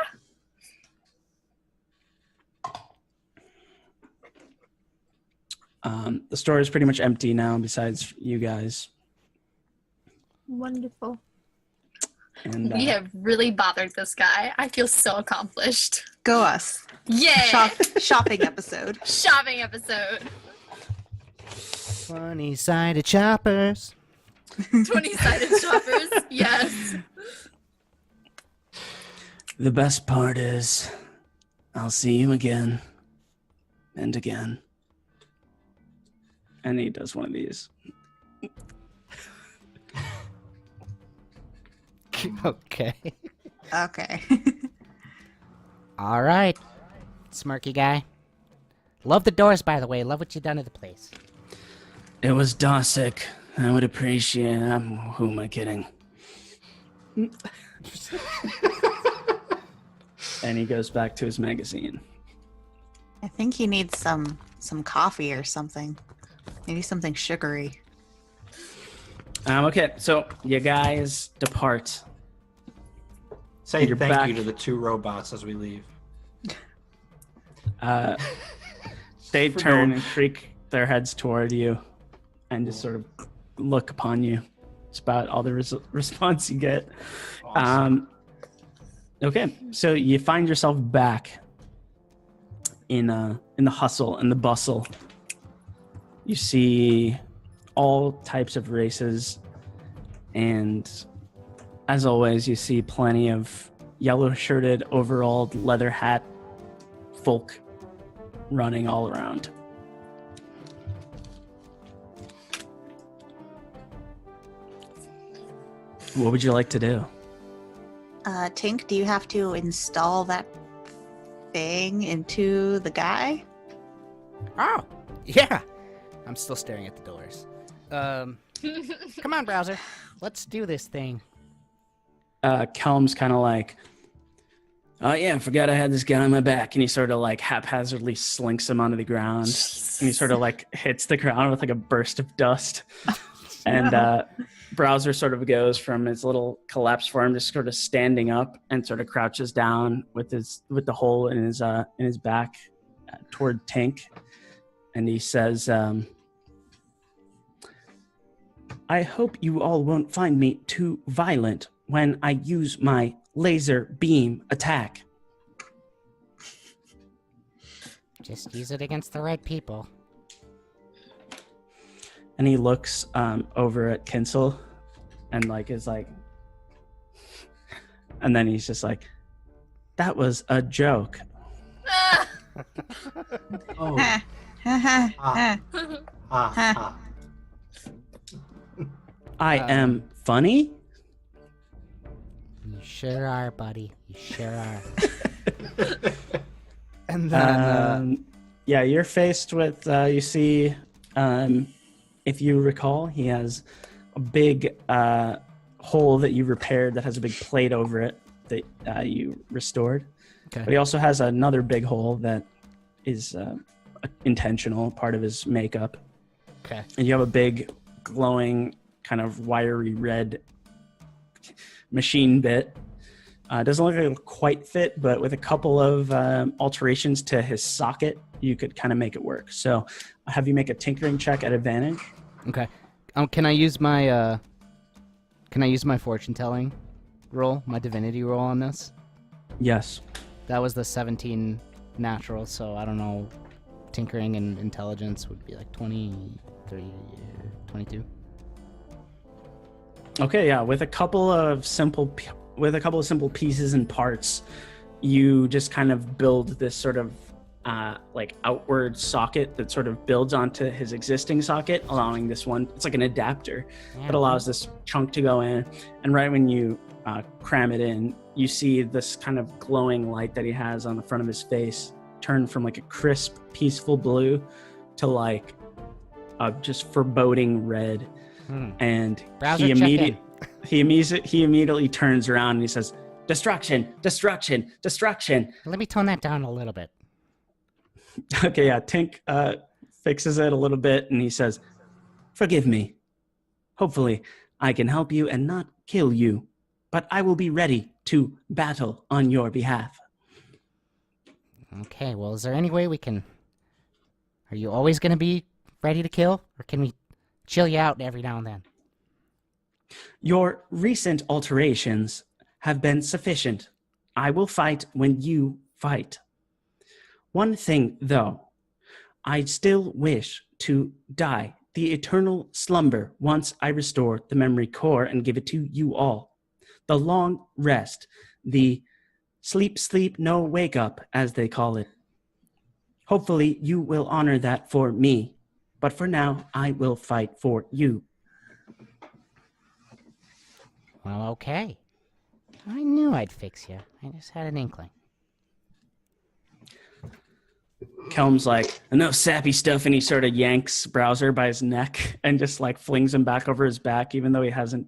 The store is pretty much empty now, besides you guys. Wonderful. And We have really bothered this guy. I feel so accomplished. Go us. Yeah! Shopping episode. Shopping episode. 20-sided choppers. 20-sided shoppers. Yes. the best part is, I'll see you again and again. And he does one of these. Okay. Okay. All right, smirky guy. Love the doors, by the way. Love what you done to the place. It was Dosick. I would appreciate it. Who am I kidding? And he goes back to his magazine. I think he needs some coffee or something. Maybe something sugary. Okay, so you guys depart. Say You're thank back. you to the two robots as we leave. They For turn no- and creak their heads toward you and just sort of look upon you. It's about all the response you get. Awesome. Okay, so you find yourself back in the hustle and the bustle. You see all types of races, and as always, you see plenty of yellow-shirted, overalled, leather hat folk running all around. What would you like to do? Tink, do you have to install that thing into the guy? Oh, yeah. I'm still staring at the doors. Come on, browser. Let's do this thing. Kelm's kind of like, oh yeah, I forgot I had this guy on my back. And he sort of like haphazardly slinks him onto the ground. And he sort of like hits the ground with like a burst of dust. And Browser sort of goes from his little collapse form to sort of standing up and sort of crouches down with the hole in his back toward Tink. And he says, I hope you all won't find me too violent when I use my laser beam attack. Just use it against the right people. And he looks over at Kinsel and like is like, and then he's just like, that was a joke. Oh. Ha, ha, ha, ha. Ah. I am funny? You sure are, buddy. You sure are. And then, yeah, you're faced with, you see, if you recall, he has a big hole that you repaired that has a big plate over it that you restored. Okay. But he also has another big hole that is intentional, part of his makeup. okay. And you have a big glowing kind of wiry red machine bit. Doesn't look like it'll quite fit, but with a couple of alterations to his socket, you could kind of make it work. So I'll have you make a tinkering check at advantage. Okay. Can I use my fortune telling roll, my divinity roll on this? Yes. That was the 17 natural, so I don't know. Tinkering and intelligence would be like 23, 22. Okay, yeah. With a couple of simple pieces and parts, you just kind of build this sort of like outward socket that sort of builds onto his existing socket, allowing this one. It's like an adapter that allows this chunk to go in. And right when you cram it in, you see this kind of glowing light that he has on the front of his face turn from like a crisp, peaceful blue to like a just foreboding red. And Browser he check-in. immediately turns around and he says, "Destruction! Destruction! Destruction!" Let me tone that down a little bit. Okay, yeah. Tink fixes it a little bit and he says, "Forgive me. Hopefully, I can help you and not kill you, but I will be ready to battle on your behalf." Okay, well, is there any way we can... Are you always going to be ready to kill? Or can we chill you out every now and then? Your recent alterations have been sufficient. I will fight when you fight. One thing, though, I still wish to die the eternal slumber once I restore the memory core and give it to you all. The long rest, the sleep, sleep, no wake up, as they call it. Hopefully you will honor that for me, but for now, I will fight for you. Well, okay. I knew I'd fix you. I just had an inkling. Kelm's like, enough sappy stuff, and he sort of yanks Browser by his neck and just like flings him back over his back, even though he hasn't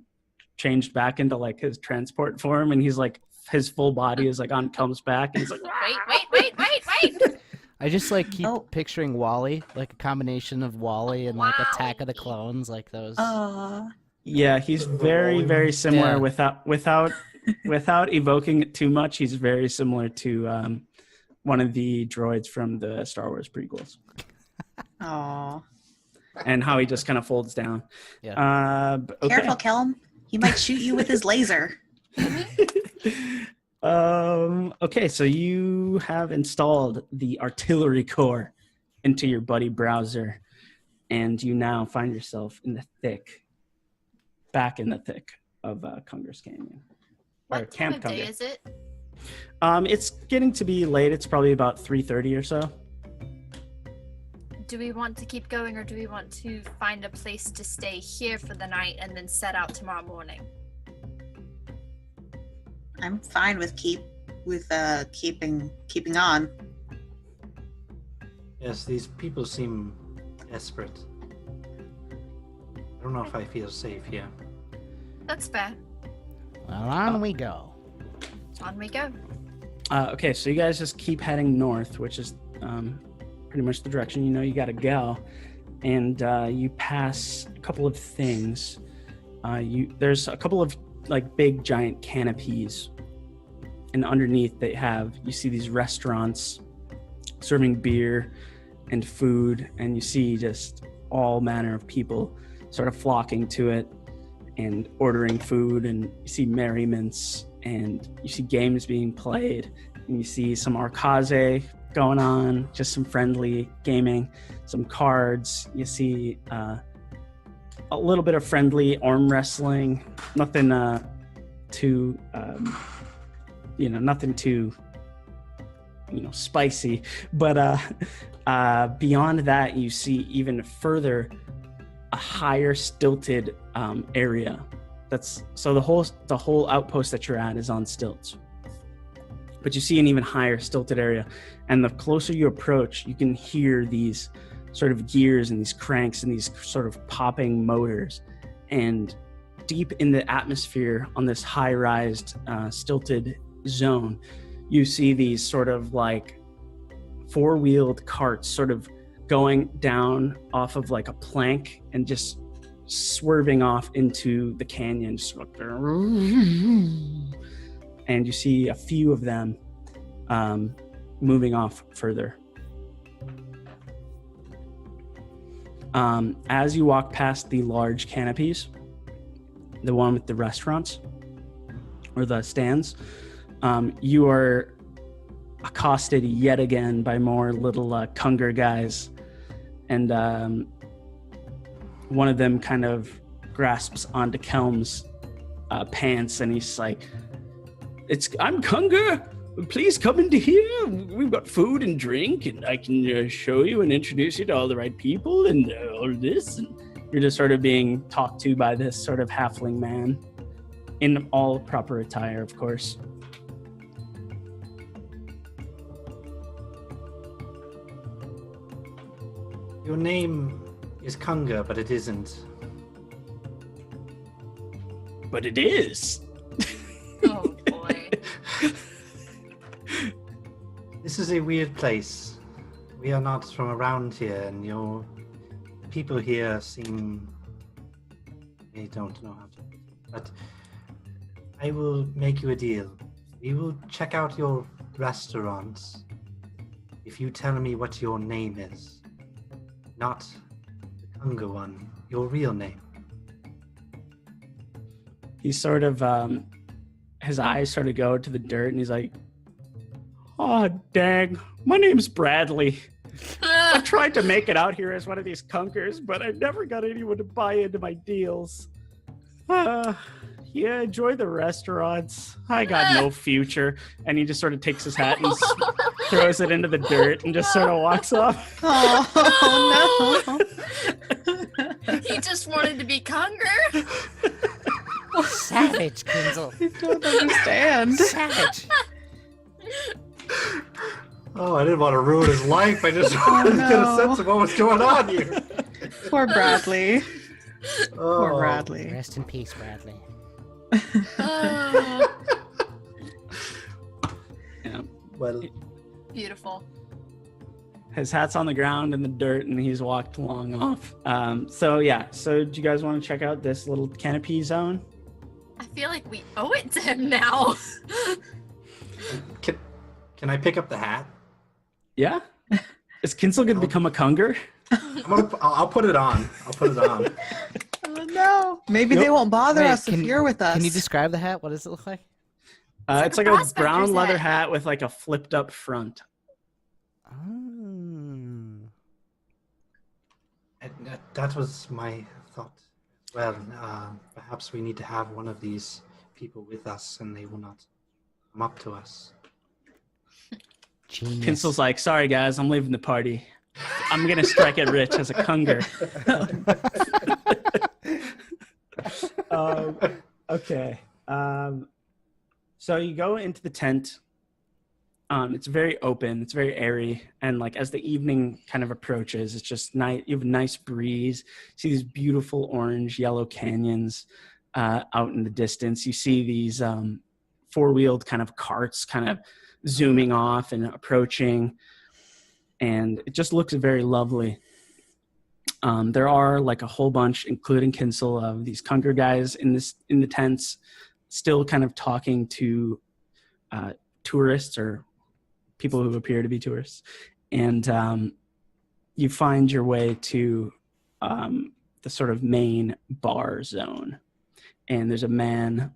changed back into like his transport form, and he's like, his full body is like on Kelm's back, and he's like, Wait. I just like keep picturing Wally, like a combination of Wally and like Attack of the Clones, like those. yeah, he's very, very similar. Yeah. Without evoking it too much, he's very similar to one of the droids from the Star Wars prequels. Aw. and how he just kind of folds down. Yeah. Okay. Careful, Kelm. He might shoot you with his laser. Okay, so you have installed the artillery core into your buddy browser, and you now find yourself back in the thick of Kunger's Canyon. What time of day is it? It's getting to be late. It's probably about 3:30 or so. Do we want to keep going, or do we want to find a place to stay here for the night and then set out tomorrow morning? I'm fine with keeping on. Yes, these people seem desperate. I don't know if I feel safe here. That's fair. Well, on we go. On we go. Okay, so you guys just keep heading north, which is pretty much the direction you know you got to go, and you pass a couple of things. There's a couple of like big giant canopies, and underneath you see these restaurants serving beer and food, and you see just all manner of people sort of flocking to it and ordering food, and you see merriments, and you see games being played, and you see some arcade going on, just some friendly gaming, some cards. You see a little bit of friendly arm wrestling, nothing too spicy, but beyond that you see even further a higher stilted area. So the whole outpost that you're at is on stilts, but you see an even higher stilted area, and the closer you approach, you can hear these sort of gears and these cranks and these sort of popping motors, and deep in the atmosphere on this high-rised stilted zone, you see these sort of like four-wheeled carts sort of going down off of like a plank and just swerving off into the canyon, just like, and you see a few of them moving off further. As you walk past the large canopies, the one with the restaurants or the stands, you are accosted yet again by more little KUNGER guys, and one of them kind of grasps onto Kelm's pants, and he's like, I'm KUNGER, please come into here, we've got food and drink, and I can show you and introduce you to all the right people and all this. And you're just sort of being talked to by this sort of halfling man in all proper attire, of course. Your name is KUNGER, but it isn't. But it is. Oh boy. This is a weird place. We are not from around here, and your people here seem... They don't know how to... But I will make you a deal. We will check out your restaurants if you tell me what your name is. Not the KUNGER one, your real name. He sort of, his eyes sort of go to the dirt, and he's like, oh, dang, my name's Bradley. I tried to make it out here as one of these KUNGERs, but I never got anyone to buy into my deals. Yeah, enjoy the restaurants. I got no future. And he just sort of takes his hat and throws it into the dirt and just sort of walks off. Oh, no. He just wanted to be KUNGER. Savage, Kinzel. I don't understand. Savage. Oh, I didn't want to ruin his life. I just wanted to get a sense of what was going on here. Poor Bradley. Poor Oh. Bradley. Rest in peace, Bradley. Yeah. Well, Beautiful. His hat's on the ground in the dirt, and he's walked long off. So do you guys want to check out this little canopy zone? I feel like we owe it to him now. can I pick up the hat? Yeah? Is Kinsel going to become a KUNGER? I'll put it on. I'll put it on. Oh no! Maybe they won't bother us if you're with us. Can you describe the hat? What does it look like? It's like a brown leather hat with like a flipped up front. That was my thought. Well, perhaps we need to have one of these people with us, and they will not come up to us. Genius. Kinsel's like, sorry guys, I'm leaving the party. I'm gonna strike it rich as a KUNGER. Okay. So you go into the tent. It's very open. It's very airy, and like as the evening kind of approaches, it's just nice. You have a nice breeze. You see these beautiful orange, yellow canyons out in the distance. You see these four-wheeled kind of carts kind of zooming off and approaching, and it just looks very lovely. There are like a whole bunch, including Kinsel, of these KUNGER guys in the tents, still kind of talking to tourists or people who appear to be tourists, and you find your way to the sort of main bar zone, and there's a man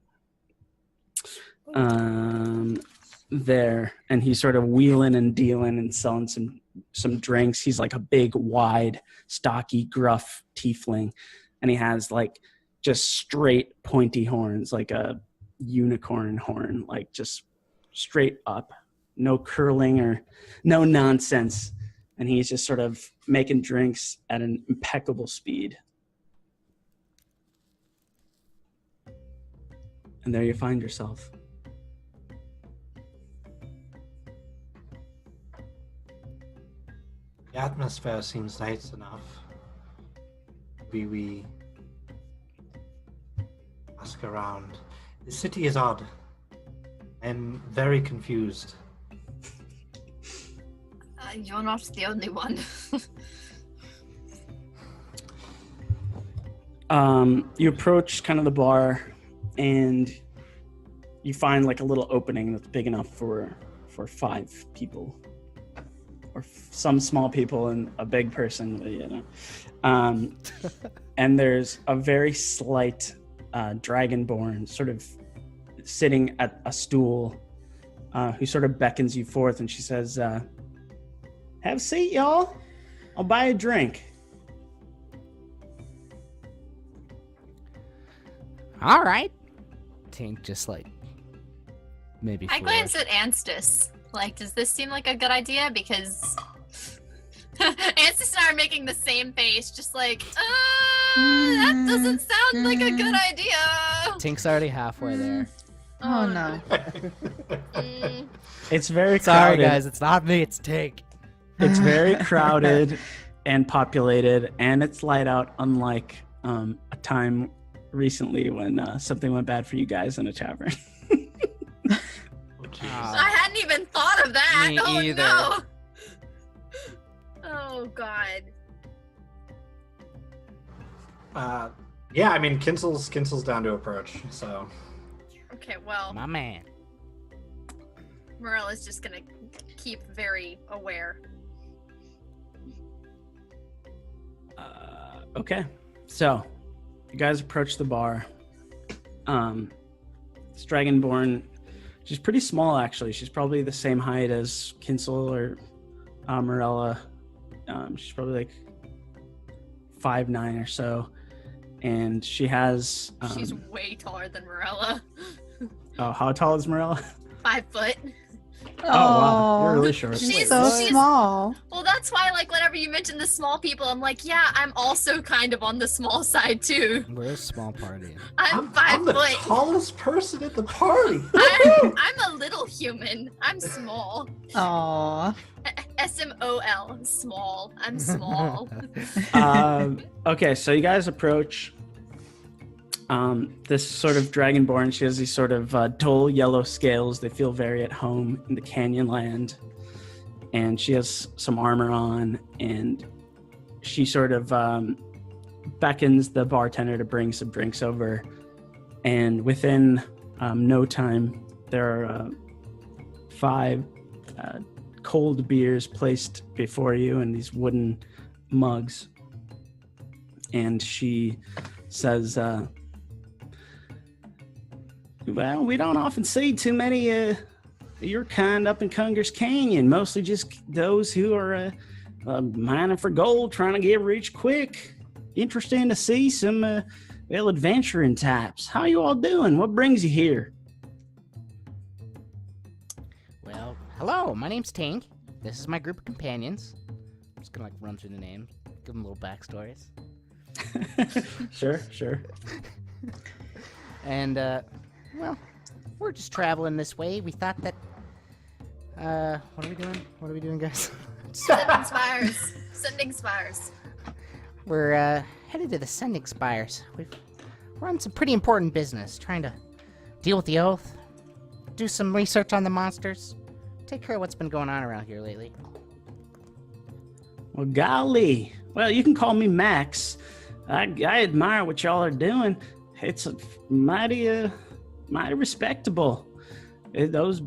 there, and he's sort of wheeling and dealing and selling some drinks. He's like a big, wide, stocky, gruff tiefling, and he has like just straight pointy horns, like a unicorn horn, like just straight up, no curling or no nonsense. And he's just sort of making drinks at an impeccable speed. And there you find yourself. The atmosphere seems nice enough. Maybe we ask around. The city is odd. I'm very confused. You're not the only one. You approach kind of the bar, and you find like a little opening that's big enough for 5 people, or some small people and a big person, you know. And there's a very slight dragonborn sort of sitting at a stool, who sort of beckons you forth, and she says, have a seat, y'all. I'll buy a drink. All right. Tink just like maybe. I glance at Anstis. Like, does this seem like a good idea? Because Anstis and I are making the same face, just like, that doesn't sound like a good idea. Tink's already halfway there. Oh no. It's very Sorry, crowded. guys, it's not me. It's Tink. It's very crowded and populated, and it's light out, unlike a time recently when something went bad for you guys in a tavern. I hadn't even thought of that. Me Oh either. no. Oh god. Yeah, I mean, Kinsel's down to approach, so. Okay, well, My man. Morella's just gonna keep very aware. Okay, so you guys approach the bar. This Dragonborn, she's pretty small actually. She's probably the same height as Kinsel or Morella. She's probably like 5'9" or so, and she has. She's way taller than Morella. Oh, how tall is Morella? 5 foot. Oh, wow, you're really short. She's so she's- small. Well, that's why, like, whenever you mention the small people, I'm like, yeah, I'm also kind of on the small side too. We're a small party. I'm I'm 5 the foot. tallest person at the party. I'm a little human. I'm small. Aww. SMOL. Small. I'm small. Okay, so you guys approach this sort of dragonborn. She has these sort of dull yellow scales. They feel very at home in the canyon land. And she has some armor on, and she sort of beckons the bartender to bring some drinks over. And within no time, there are 5 cold beers placed before you in these wooden mugs. And she says, well, we don't often see too many your kind up in Kunger's Canyon. Mostly just those who are mining for gold, trying to get rich quick. Interesting to see some, well, adventuring types. How you all doing? What brings you here? Well, hello, my name's Tank. This is my group of companions. I'm just gonna run through the names, give them little backstories. Sure. And, well, we're just traveling this way. We thought that, what are we doing, guys? Sending spires. We're, headed to the Sending Spires. We're on some pretty important business, trying to deal with the Oath, do some research on the monsters, take care of what's been going on around here lately. Well, golly. Well, you can call me Max. I admire what y'all are doing. It's mighty respectable. Those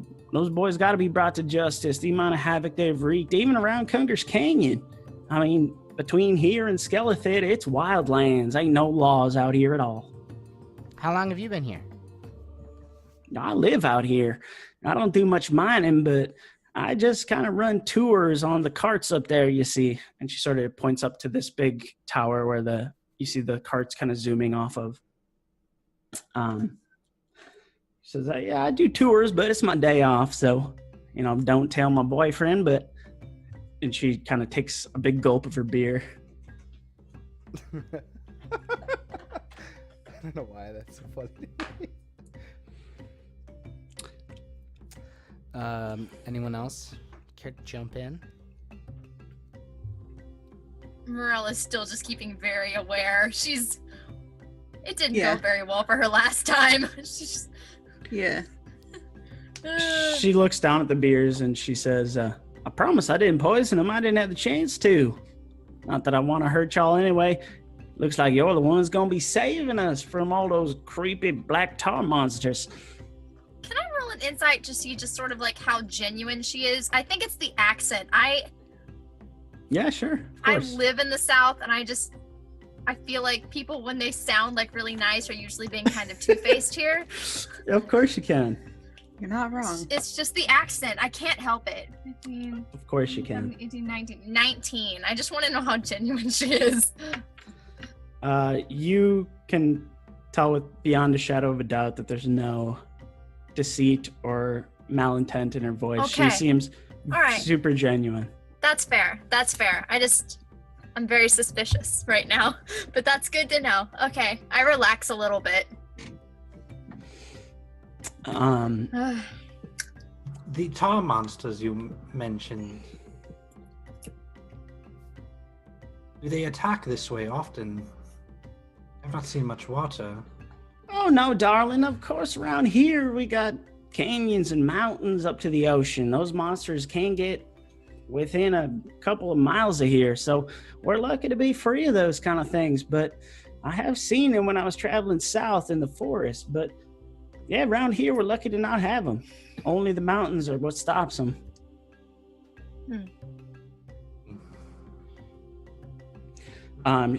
boys got to be brought to justice. The amount of havoc they've wreaked, even around Kunger's Canyon. I mean, between here and Skelethed, it's wildlands. Ain't no laws out here at all. How long have you been here? I live out here. I don't do much mining, but I just kind of run tours on the carts up there, you see. And she sort of points up to this big tower where you see the carts kind of zooming off of. She says, yeah, I do tours, but it's my day off, so, don't tell my boyfriend, but... And she kind of takes a big gulp of her beer. I don't know why that's so funny. Anyone else care to jump in? Morella's still just keeping very aware. It didn't Yeah. go very well for her last time. She's Yeah. She looks down at the beers and she says, I promise I didn't poison them. I didn't have the chance to. Not that I want to hurt y'all anyway. Looks like you're the ones going to be saving us from all those creepy black tar monsters. Can I roll an insight to see just sort of like how genuine she is? I think it's the accent. Yeah, sure. Of I course. live in the South, and I feel like people, when they sound like really nice, are usually being kind of two-faced here. Of course you can. You're not wrong. It's just the accent. I can't help it. 15, Of course you can. 18, 19. 19. I just want to know how genuine she is. You can tell with beyond a shadow of a doubt that there's no deceit or malintent in her voice. Okay. She seems All right. super genuine. That's fair. I'm very suspicious right now, but that's good to know. Okay, I relax a little bit. The tar monsters you mentioned, do they attack this way often? I've not seen much water. Oh, no, darling. Of course, around here we got canyons and mountains up to the ocean. Those monsters can get within a couple of miles of here, so we're lucky to be free of those kind of things. But I have seen them when I was traveling south in the forest. But yeah, around here we're lucky to not have them. Only the mountains are what stops them.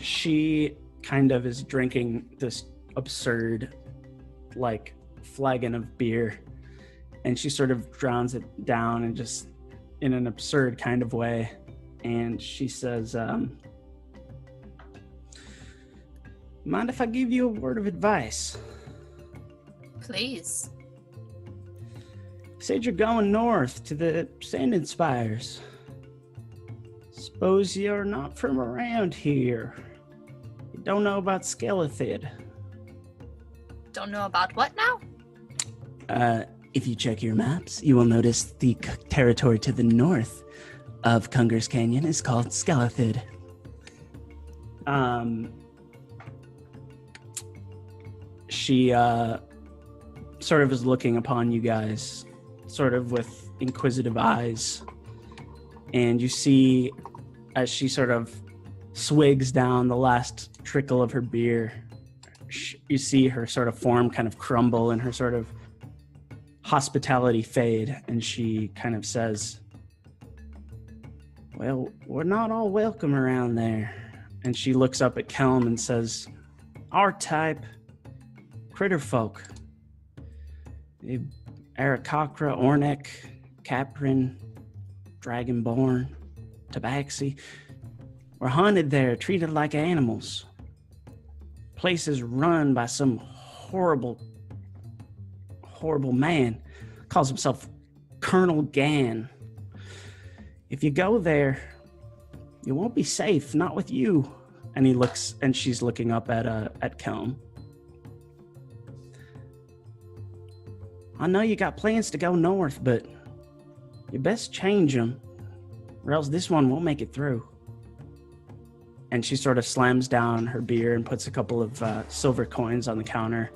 She kind of is drinking this absurd, like, flagon of beer, and she sort of drowns it down and just in an absurd kind of way. And she says, mind if I give you a word of advice? Please. Said you're going north to the Sanding Spires. Suppose you're not from around here. You don't know about Skelethed. Don't know about what now? If you check your maps, you will notice the territory to the north of Kunger's Canyon is called Skelethed. She sort of is looking upon you guys, sort of with inquisitive eyes. And you see, as she sort of swigs down the last trickle of her beer, you see her sort of form kind of crumble and her sort of hospitality fade. And she kind of says, Well, we're not all welcome around there. And she looks up at Kelm and says, our type, critter folk. Aarakocra, Ornek, Caprin, Dragonborn, Tabaxi. We're hunted there, treated like animals. Place is run by some horrible man. Calls himself Colonel Gan. If you go there, you won't be safe, not with you. And he looks, and she's looking up at Kelm. I know you got plans to go north, but you best change them, or else this one won't make it through. And she sort of slams down her beer and puts a couple of silver coins on the counter.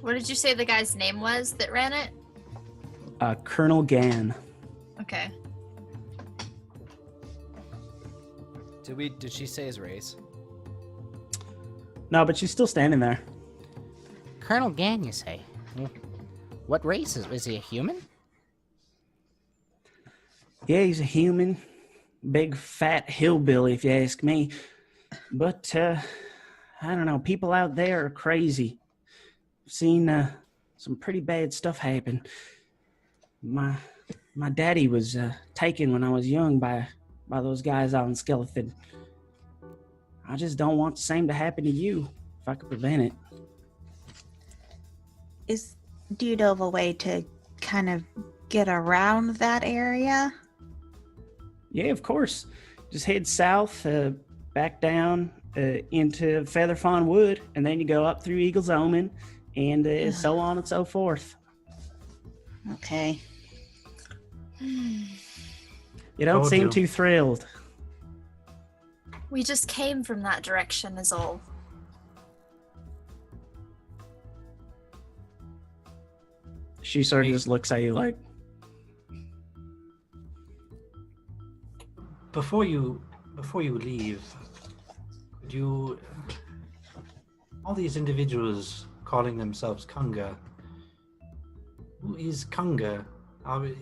What did you say the guy's name was that ran it? Colonel Gan. Okay. Did she say his race? No, but she's still standing there. Colonel Gan, you say? What race is he a human? Yeah, he's a human. Big fat hillbilly, if you ask me. But, I don't know, people out there are crazy. I've seen some pretty bad stuff happen. My daddy was taken when I was young by those guys out in Skeleton. I just don't want the same to happen to you, if I could prevent it. Do you know of a way to kind of get around that area? Yeah, of course. Just head south, back down into Featherfawn Wood, and then you go up through Eagle's Omen, and so on and so forth. Okay. You don't Told seem you. too thrilled. We just came from that direction is all. She sort of just looks at you like, Before you leave, could you... All these individuals calling themselves KUNGER. Who is KUNGER?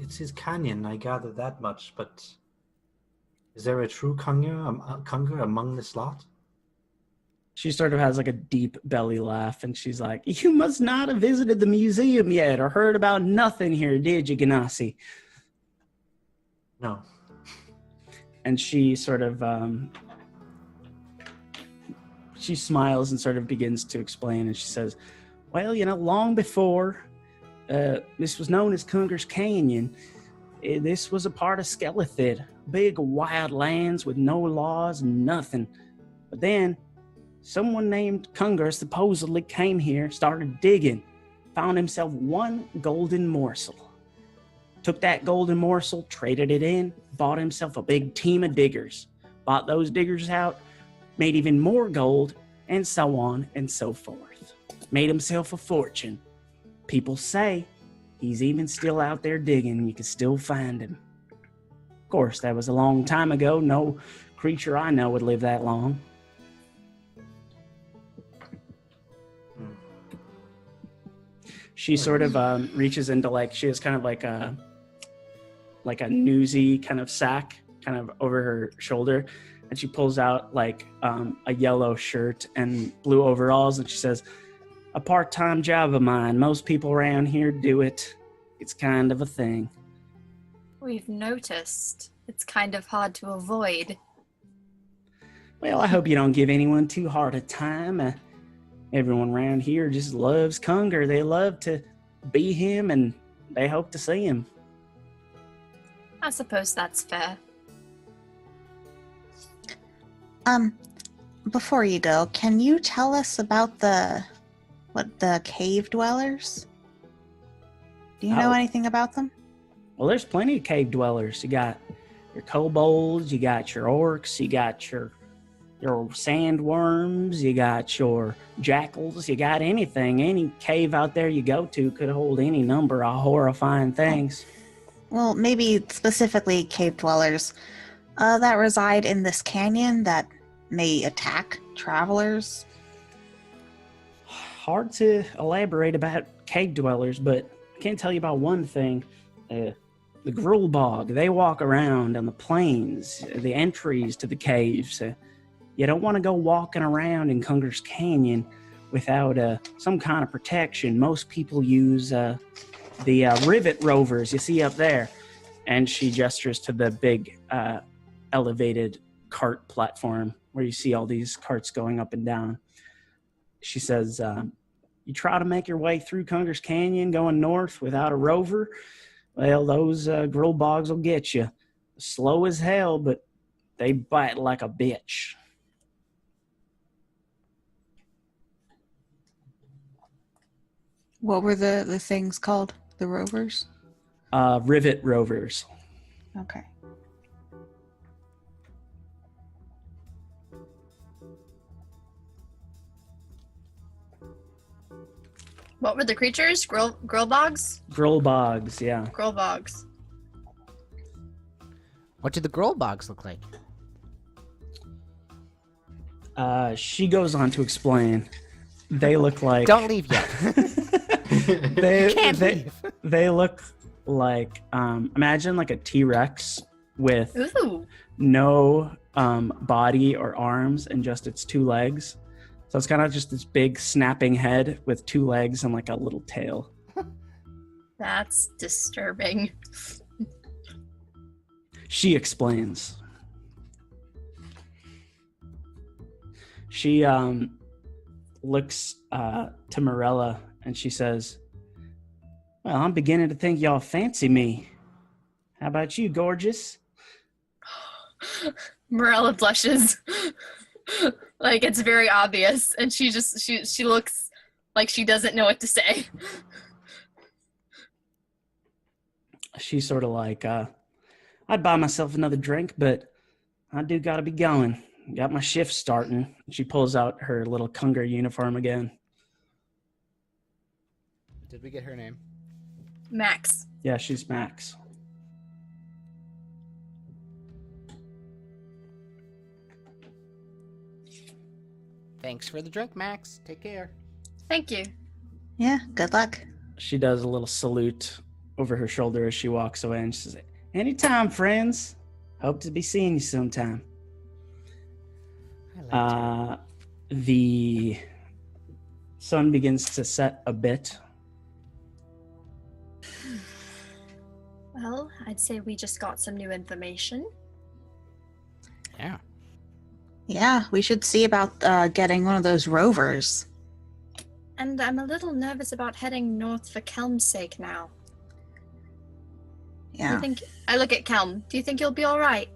It's his canyon, I gather that much, but... Is there a true KUNGER among this lot? she sort of has like a deep belly laugh, and she's like, you must not have visited the museum yet or heard about nothing here, did you, Ganassi? No. And she sort of, she smiles and sort of begins to explain, and she says, well, long before this was known as Kunger's Canyon, this was a part of Skelethid, big wild lands with no laws, nothing. But then someone named Kunger supposedly came here, started digging, found himself one golden morsel. Took that golden morsel, traded it in, bought himself a big team of diggers, bought those diggers out, made even more gold, and so on and so forth. Made himself a fortune. People say he's even still out there digging, and you can still find him. Of course, that was a long time ago. No creature I know would live that long. She sort of reaches into she has kind of like a newsy kind of sack kind of over her shoulder, and she pulls out a yellow shirt and blue overalls, and she says, a part-time job of mine. Most people around here do it. It's kind of a thing. We've noticed. It's kind of hard to avoid. Well, I hope you don't give anyone too hard a time. Everyone around here just loves Kunger. They love to be him, and they hope to see him. I suppose that's fair. Before you go, can you tell us about the cave dwellers? Do you know anything about them? Well, there's plenty of cave dwellers. You got your kobolds, you got your orcs, you got your sandworms, you got your jackals, you got anything. Any cave out there you go to could hold any number of horrifying things. Well, maybe specifically cave dwellers that reside in this canyon that may attack travelers. Hard to elaborate about cave dwellers, but I can tell you about one thing. the Grulbog. They walk around on the plains, the entries to the caves. You don't want to go walking around in Kunger's Canyon without some kind of protection. Most people use the rivet rovers you see up there. And she gestures to the big elevated cart platform where you see all these carts going up and down. She says, you try to make your way through Kunger's Canyon going north without a rover, well, those Grulbogs will get you. Slow as hell, but they bite like a bitch. What were the things called? The rovers? Rivet rovers. Okay. What were the creatures? Grillbogs? Grulbogs, yeah. Grillbogs. What do the Grolbogs look like? She goes on to explain. They look like... Don't leave yet. They look like... imagine like a T-Rex with Ooh. no body or arms and just its two legs. So it's kind of just this big snapping head with two legs and like a little tail. That's disturbing. She explains. She looks to Morella and she says, well, I'm beginning to think y'all fancy me. How about you, gorgeous? Morella blushes. Like it's very obvious, and she looks like she doesn't know what to say. She's sort of like, I'd buy myself another drink, but I do gotta be going. Got my shift starting. She pulls out her little Kunger uniform again. Did we get her name? Max. Yeah, she's Max. Thanks for the drink, Max. Take care. Thank you. Yeah, good luck. She does a little salute over her shoulder as she walks away, and she says, anytime, friends. Hope to be seeing you sometime. I like The sun begins to set a bit. Well, I'd say we just got some new information. Yeah. Yeah, we should see about getting one of those rovers. And I'm a little nervous about heading north for Kelm's sake now. Yeah. I look at Kelm. Do you think you'll be all right?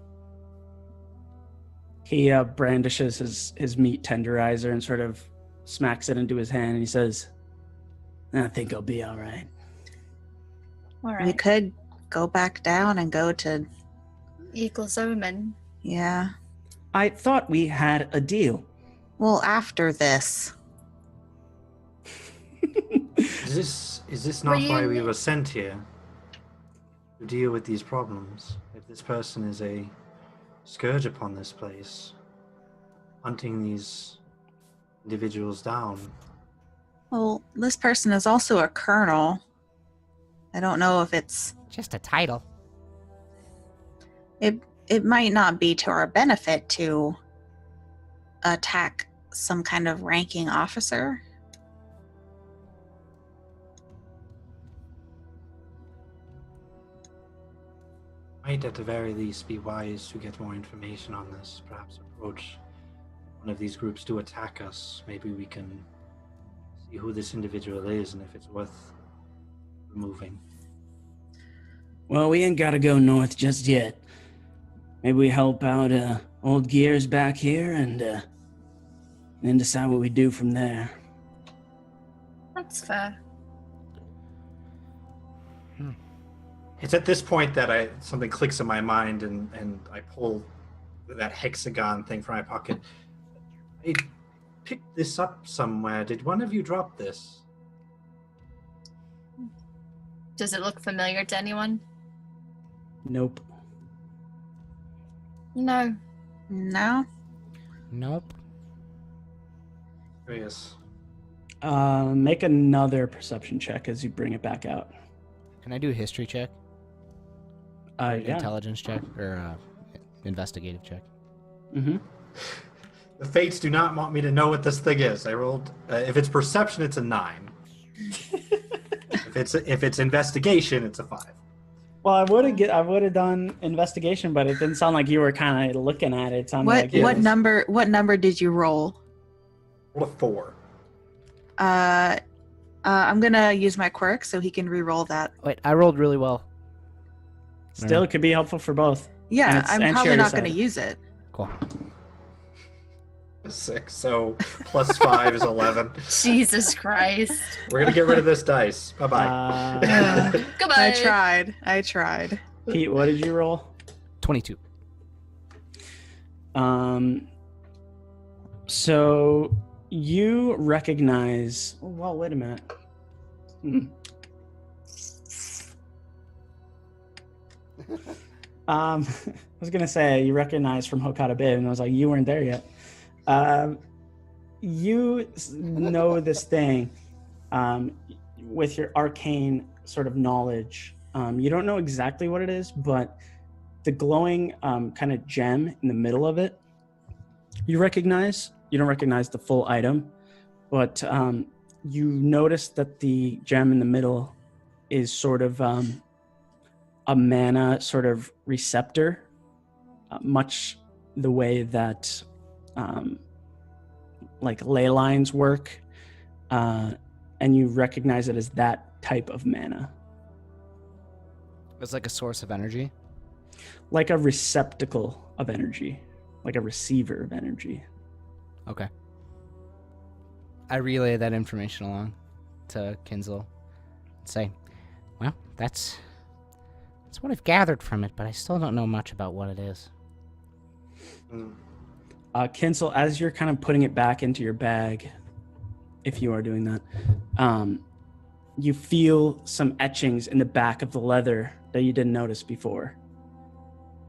He brandishes his meat tenderizer and sort of smacks it into his hand, and he says, I think I'll be all right. All right. We could go back down and go to... Equals Omen. Yeah. I thought we had a deal. Well, after this. Is this not Were why you- we were sent here? To deal with these problems. If this person is a scourge upon this place, hunting these individuals down. Well, this person is also a colonel. I don't know if it's... Just a title. It might not be to our benefit to attack some kind of ranking officer. Might at the very least be wise to get more information on this. Perhaps approach one of these groups to attack us. Maybe we can see who this individual is and if it's worth removing. Well, we ain't gotta go north just yet. Maybe we help out old Gears back here and then decide what we do from there. That's fair. It's at this point that something clicks in my mind and I pull that hexagon thing from my pocket. I picked this up somewhere. Did one of you drop this? Does it look familiar to anyone? Nope. No. No? Nope. Curious. Make another perception check as you bring it back out. Can I do a history check? Yeah. Intelligence check or investigative check. Mm-hmm. The fates do not want me to know what this thing is. I rolled. If it's perception, it's a 9. If it's investigation, it's a 5. Well, I would have done investigation, but it didn't sound like you were kind of looking at it. It sounded like What number did you roll? Rolled a 4. I'm gonna use my quirk so he can re-roll that. Wait, I rolled really well. Still, it could be helpful for both. Yeah, I'm and probably share not decided. gonna use it. Cool. A 6. So plus 5 is 11. Jesus Christ. We're gonna get rid of this dice. Bye bye. Goodbye. I tried. Pete, what did you roll? 22. So you recognize. Oh, well, wait a minute. I was gonna say you recognize from Hokata Bay, and I was like, you weren't there yet. You know this thing with your arcane sort of knowledge. You don't know exactly what it is, but the glowing kind of gem in the middle of it, you recognize. You don't recognize the full item, but you notice that the gem in the middle is sort of a mana sort of receptor, much the way that like ley lines work, and you recognize it as that type of mana. It's like a source of energy. Like a receptacle of energy, like a receiver of energy. Okay. I relay that information along to Kinzel. Say, well, that's what I've gathered from it, but I still don't know much about what it is. Kinsel, as you're kind of putting it back into your bag, if you are doing that, you feel some etchings in the back of the leather that you didn't notice before.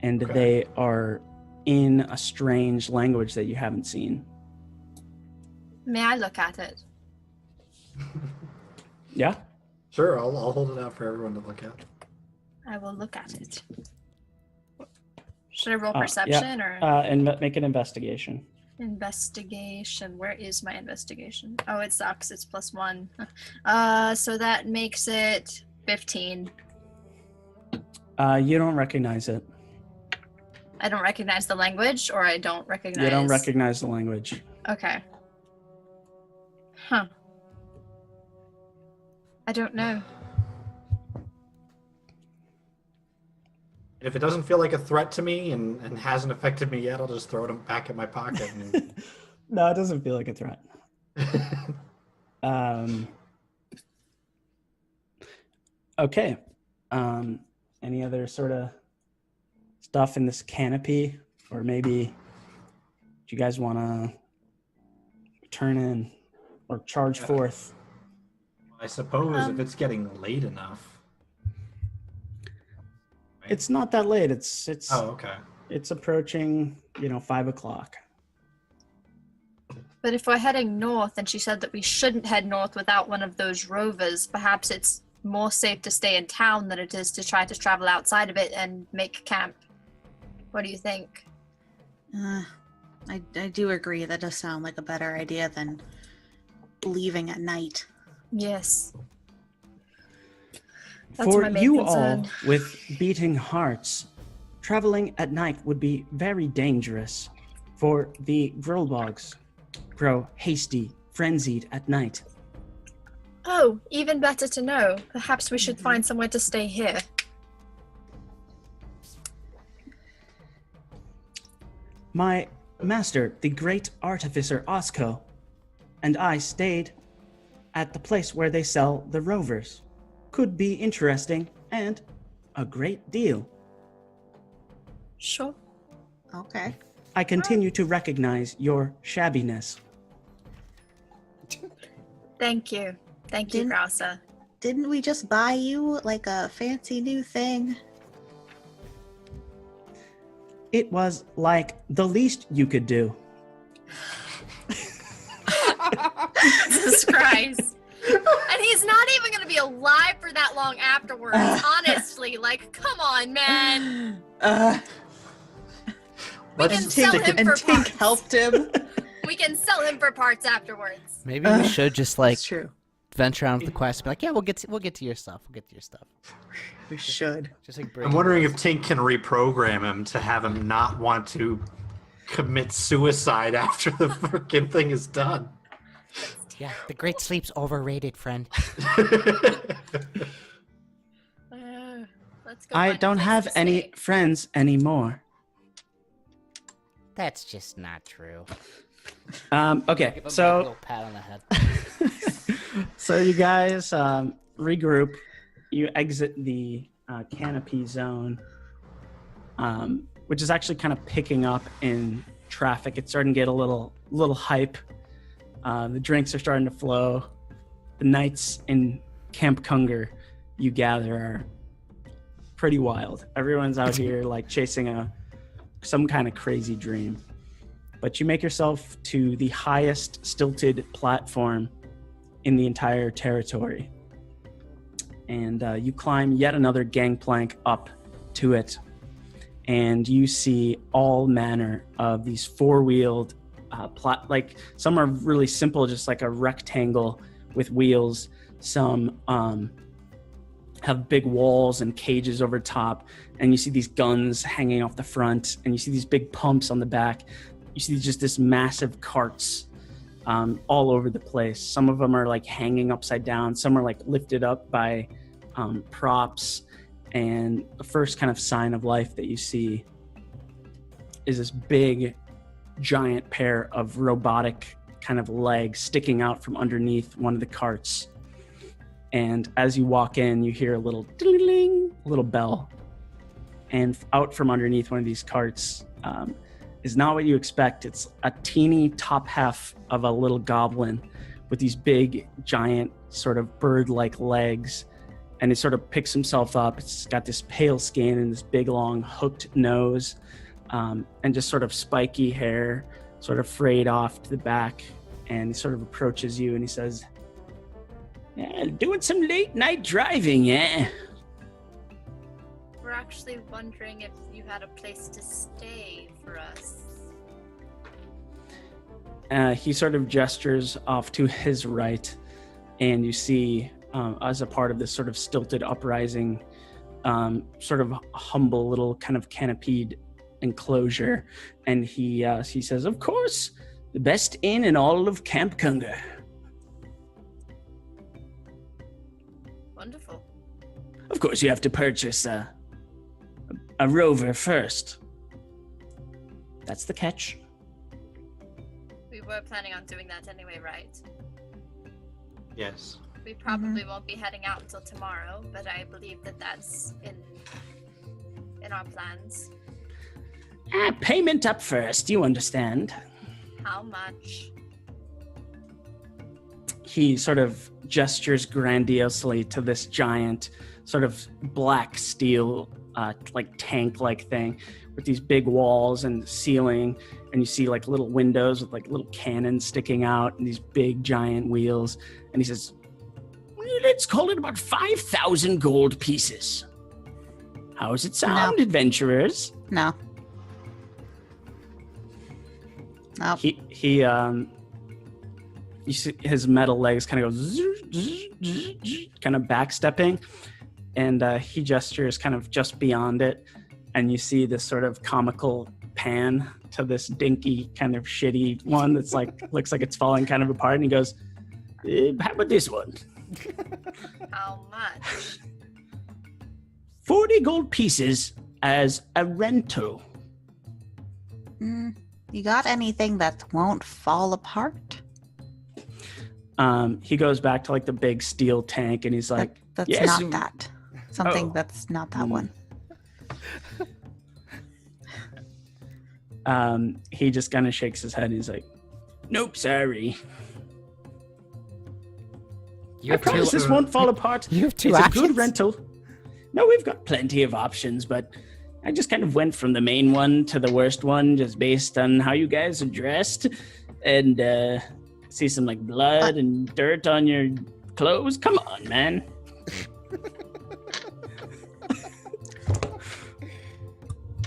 And they are in a strange language that you haven't seen. May I look at it? Yeah? Sure, I'll hold it out for everyone to look at. I will look at it. Should I roll perception or And make an investigation. investigation? Where is my investigation? Oh, it sucks. It's +1. So that makes it 15. You don't recognize it. I don't recognize the language, or I don't recognize. You don't recognize the language. Okay. Huh. I don't know. If it doesn't feel like a threat to me and hasn't affected me yet, I'll just throw it back in my pocket. And... No, it doesn't feel like a threat. Okay. Any other sort of stuff in this canopy? Or maybe do you guys want to turn in or charge forth? I suppose if it's getting late enough. Right? It's not that late. It's Oh, okay. It's approaching, 5 o'clock. But if we're heading north, and she said that we shouldn't head north without one of those rovers, perhaps it's more safe to stay in town than it is to try to travel outside of it and make camp. What do you think? I do agree. That does sound like a better idea than leaving at night. Yes. That's For my main you concern. all with beating hearts, traveling at night would be very dangerous. For the Grillbogs grow hasty, frenzied at night. Oh, even better to know. Perhaps we should find somewhere to stay here. My master, the great artificer Osco, and I stayed at the place where they sell the rovers. Could be interesting and a great deal. Sure. Okay. I continue to recognize your shabbiness. Thank you. Thank you, Krausa. Didn't we just buy you like a fancy new thing? It was like the least you could do. Jesus Christ. And he's not even gonna be alive for that long afterwards. Honestly, like, come on, man. We can sell him for Tink parts. helped him. We can sell him for parts afterwards. Maybe we should just like That's true. venture out of the quest. And be like, yeah, we'll get to your stuff. We'll get to your stuff. We should. Just like I'm wondering if Tink can reprogram him to have him not want to commit suicide after the freaking thing is done. Yeah, the great sleep's overrated, friend. Let's go. I find a don't place have to any stay. friends anymore. That's just not true. Okay, Give him a so little pat on the head. so you guys regroup. You exit the canopy zone, which is actually kind of picking up in traffic. It's starting to get a little hype. The drinks are starting to flow. The nights in Camp KUNGER, you gather, are pretty wild. Everyone's out here like chasing some kind of crazy dream. But you make yourself to the highest stilted platform in the entire territory. And you climb yet another gangplank up to it. And you see all manner of these four-wheeled like some are really simple, just like a rectangle with wheels. Some have big walls and cages over top, and you see these guns hanging off the front, and you see these big pumps on the back. You see just this massive carts all over the place. Some of them are like hanging upside down. Some are like lifted up by props. And the first kind of sign of life that you see is this big, giant pair of robotic kind of legs sticking out from underneath one of the carts. And as you walk in, you hear a little ding-a-ling, a little bell. And out from underneath one of these carts is not what you expect. It's a teeny top half of a little goblin with these big, giant, sort of bird-like legs. And it sort of picks himself up. It's got this pale skin and this big, long, hooked nose, and just sort of spiky hair, sort of frayed off to the back. And he sort of approaches you and he says, "Yeah, doing some late night driving, yeah?" We're actually wondering if you had a place to stay for us. He sort of gestures off to his right, and you see, as a part of this sort of stilted uprising, sort of humble little kind of canopied enclosure. And he says, "Of course, the best inn in all of Camp KUNGER." Wonderful. Of course, you have to purchase a rover first. That's the catch. We were planning on doing that anyway, right? Yes. We probably won't be heading out until tomorrow, but I believe that that's in our plans. Payment up first, you understand. How much? He sort of gestures grandiosely to this giant sort of black steel like tank-like thing with these big walls and ceiling, and you see like little windows with like little cannons sticking out and these big giant wheels. And he says, "Let's call it about 5,000 gold pieces. How does it sound, adventurers?" No. Nope. He you see his metal legs kind of go kind of backstepping, and he gestures kind of just beyond it, and you see this sort of comical pan to this dinky kind of shitty one that's like looks like it's falling kind of apart, and he goes, "How about this one? How much? 40 gold pieces as a rental." You got anything that won't fall apart? He goes back to like the big steel tank, and he's like, That's "Yes, not that. Something Oh. that's not that one. He just kind of shakes his head, and he's like, "Nope, sorry. You I have two, promise this won't fall apart. you have two It's options? a good rental." "No, we've got plenty of options, but I just kind of went from the main one to the worst one just based on how you guys are dressed, and see some like blood and dirt on your clothes? Come on, man.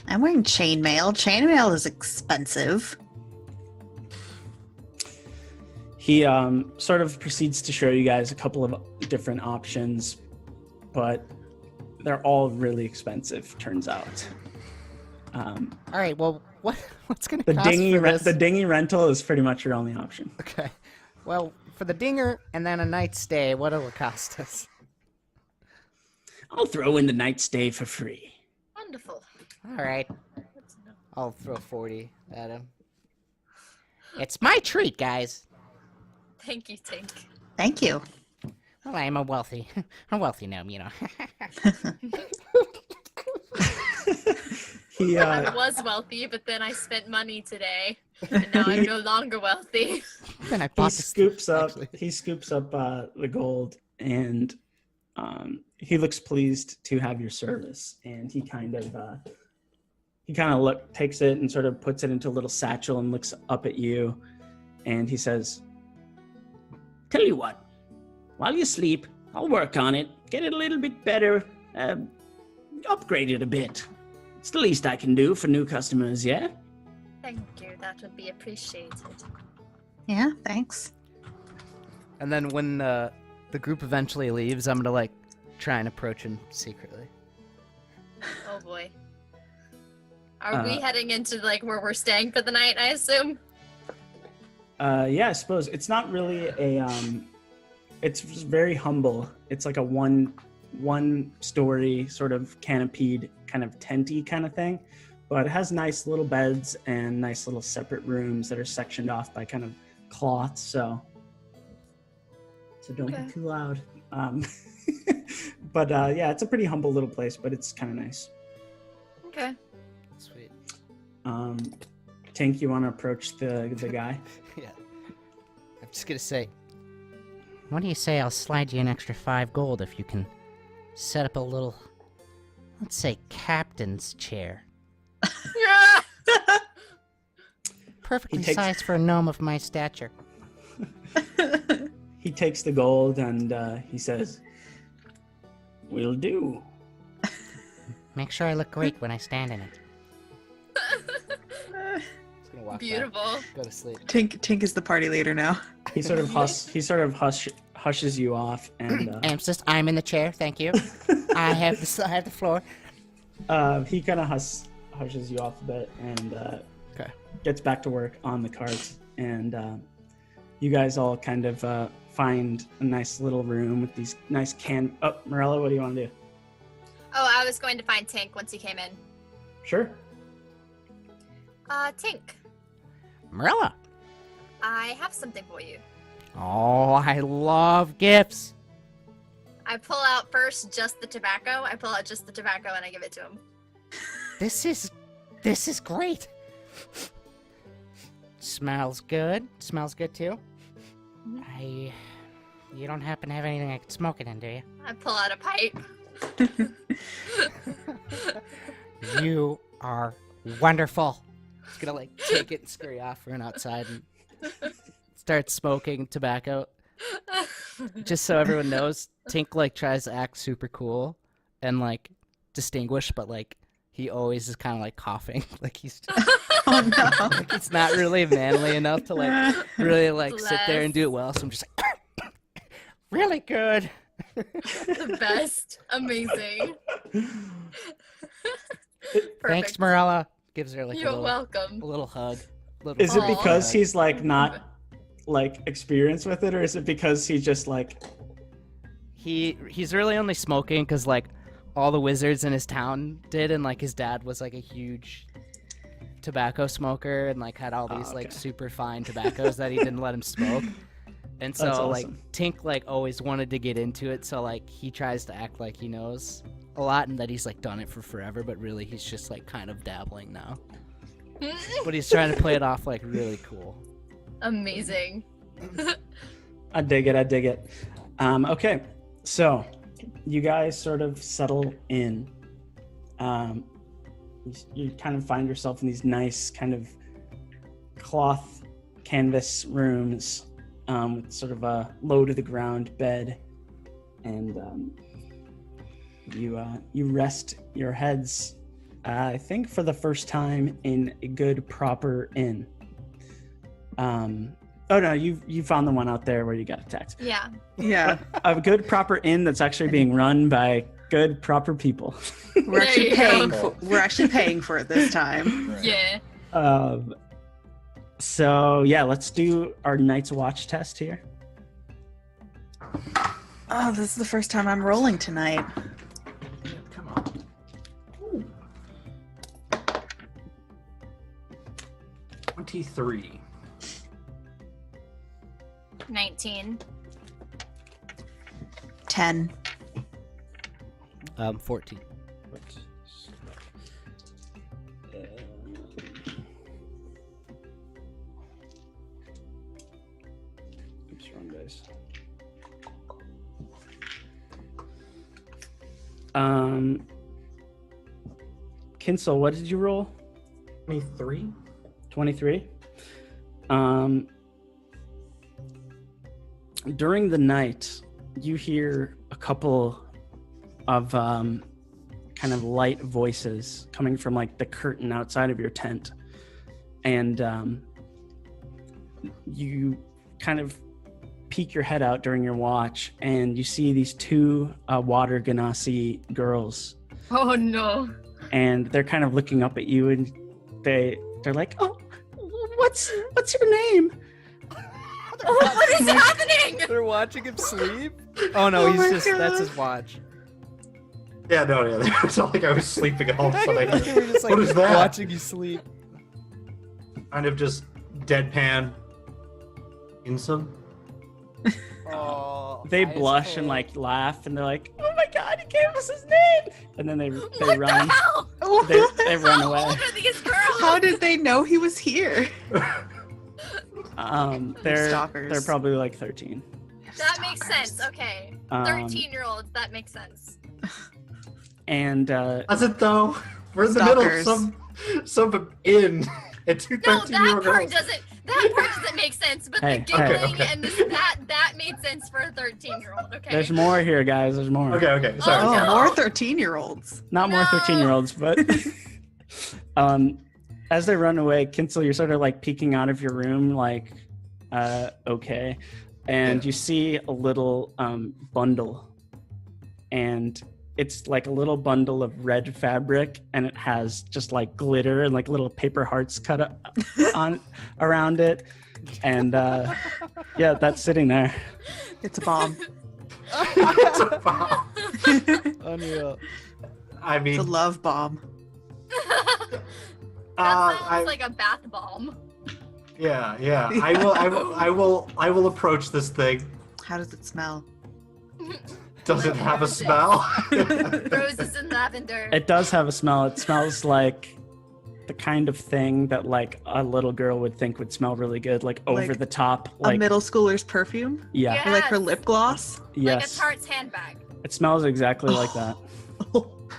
I'm wearing chainmail. Chainmail is expensive. He sort of proceeds to show you guys a couple of different options, but they're all really expensive, turns out. All right. Well, what's gonna The cost dinghy for this? the dinghy rental is pretty much your only option. Okay. Well, for the dinger and then a night stay, what'll it cost us? I'll throw in the night stay for free. Wonderful. All right. I'll throw 40 at him. It's my treat, guys. Thank you, Tink. Thank you. Well, I'm a wealthy gnome, you know. He I was wealthy, but then I spent money today, and now I'm no longer wealthy. Then I he bought this. scoops up actually. the gold, and he looks pleased to have your service, and he kind of takes it and sort of puts it into a little satchel and looks up at you, and he says, "Tell you what, while you sleep, I'll work on it, get it a little bit better, upgrade it a bit. It's the least I can do for new customers, yeah?" Thank you. That would be appreciated. Yeah, thanks. And then when the group eventually leaves, I'm gonna try and approach him secretly. Oh boy. Are we heading into where we're staying for the night? I assume. Yeah, I suppose it's not really it's very humble. It's like a one story sort of canopied kind of tenty kind of thing, but it has nice little beds and nice little separate rooms that are sectioned off by kind of cloth. So don't Okay. be too loud. But yeah, it's a pretty humble little place, but it's kind of nice. Okay. Sweet. Tink, you want to approach the guy? Yeah. I'm just gonna say, what do you say I'll slide you an extra 5 gold if you can set up a little, let's say, captain's chair. Yeah. Perfectly He takes- sized for a gnome of my stature. He takes the gold and he says, "Will do." Make sure I look great when I stand in it. Just gonna walk Beautiful. Go to sleep. Tink is the party leader now. He sort of hushes you off, and I'm in the chair, thank you. I have the floor. he kind of hushes you off a bit and Okay. gets back to work on the cart. And you guys all kind of find a nice little room with these nice Oh, Morella, what do you want to do? Oh, I was going to find Tink once he came in. Sure. Tink, Marilla. I have something for you. Oh, I love gifts. I pull out first just the tobacco. I pull out just the tobacco and I give it to him. This is great. Smells good. Smells good too. You don't happen to have anything I could smoke it in, do you? I pull out a pipe. You are wonderful. Just gonna take it and scurry off, run outside, and start smoking tobacco. Just so everyone knows, Tink tries to act super cool and distinguished, but he always is kind of coughing, he's just, Oh no. it's not really manly enough to really sit there and do it well. So I'm just really good. The best. Amazing. Thanks, Perfect. Marilla. Gives her You're welcome. a little hug. Is it Aw. because he's not experienced with it, or is it because he's just he's really only smoking because all the wizards in his town did, and his dad was a huge tobacco smoker and had all these okay. super fine tobaccos that he didn't let him smoke. And so That's awesome. Tink always wanted to get into it, so he tries to act like he knows a lot and that he's done it for forever, but really he's just kind of dabbling now. But he's trying to play it off really cool. Amazing. I dig it. Okay, so you guys sort of settle in. You kind of find yourself in these nice kind of cloth canvas rooms with sort of a low to the ground bed, and you rest your heads. I think for the first time in a good proper inn. Oh no, you found the one out there where you got attacked. Yeah. Yeah. A good proper inn that's actually being run by good proper people. We're actually There you paying for we're actually paying for it this time. Right. Yeah. So yeah, let's do our Night's Watch test here. Oh, this is the first time I'm rolling tonight. Yeah, come on. Ooh. 23. 19. 10. 14. Oops, wrong dice. Kinsel, what did you roll? 23? 23. During the night, you hear a couple of kind of light voices coming from like the curtain outside of your tent, and you kind of peek your head out during your watch, and you see these two water ganassi girls, Oh no. and they're kind of looking up at you, and they're like, "Oh, what's your name?" Oh, what is happening? They're watching him sleep? Oh no, Oh he's my just, that's God. his watch. Yeah, no, yeah. It's not like I was sleeping all of a sudden. They were just like What is that? watching you sleep. Kind of just deadpan. Insum. Oh, They blush and like laugh, and they're like, "Oh my God, he gave us his name!" And then they What run. the hell? They run How away. old are these girls? How did they know he was here? They're Stalkers. probably like 13. That makes sense. Okay. Um, 13-year-olds, that makes sense. And Does it though? We're in the middle of some inn, and two No, 13-year-old girls. that part doesn't make sense, but Hey, the giggling okay. and that made sense for a 13-year-old, okay? there's more here, guys. There's more. Okay, sorry. Oh, Oh, no. more 13-year-olds. Not more No. 13-year-olds, but as they run away, Kinsel, you're sort of like peeking out of your room, like, okay, and you see a little bundle, and it's like a little bundle of red fabric, and it has just like glitter and like little paper hearts cut up on around it, and yeah, that's sitting there. It's a bomb. It's a bomb. Unreal. I It's mean, a love bomb. That sounds I- like a bath bomb. yeah. I will approach this thing. How does it smell? Does it have a smell? Roses and lavender. It does have a smell. It smells like the kind of thing that like a little girl would think would smell really good, like over Like the top, A like middle schooler's perfume? yeah, Yeah. Or like her lip gloss? Like yes. a Tarte's handbag. It smells exactly like that.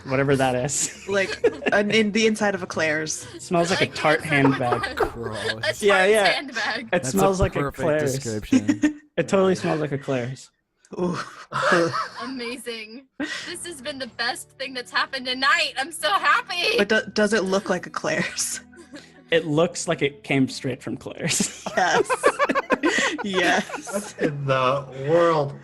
Whatever that is. Like in the inside of a Claire's. It smells like a the tart inside handbag. of Gross. A Tarte's Yeah, yeah. handbag. It That's smells a like a perfect Claire's. description. It totally smells like a Claire's. Ooh. Amazing. This has been the best thing that's happened tonight. I'm so happy. But does it look like a Claire's? It looks like it came straight from Claire's. Yes. Yes. What in the world?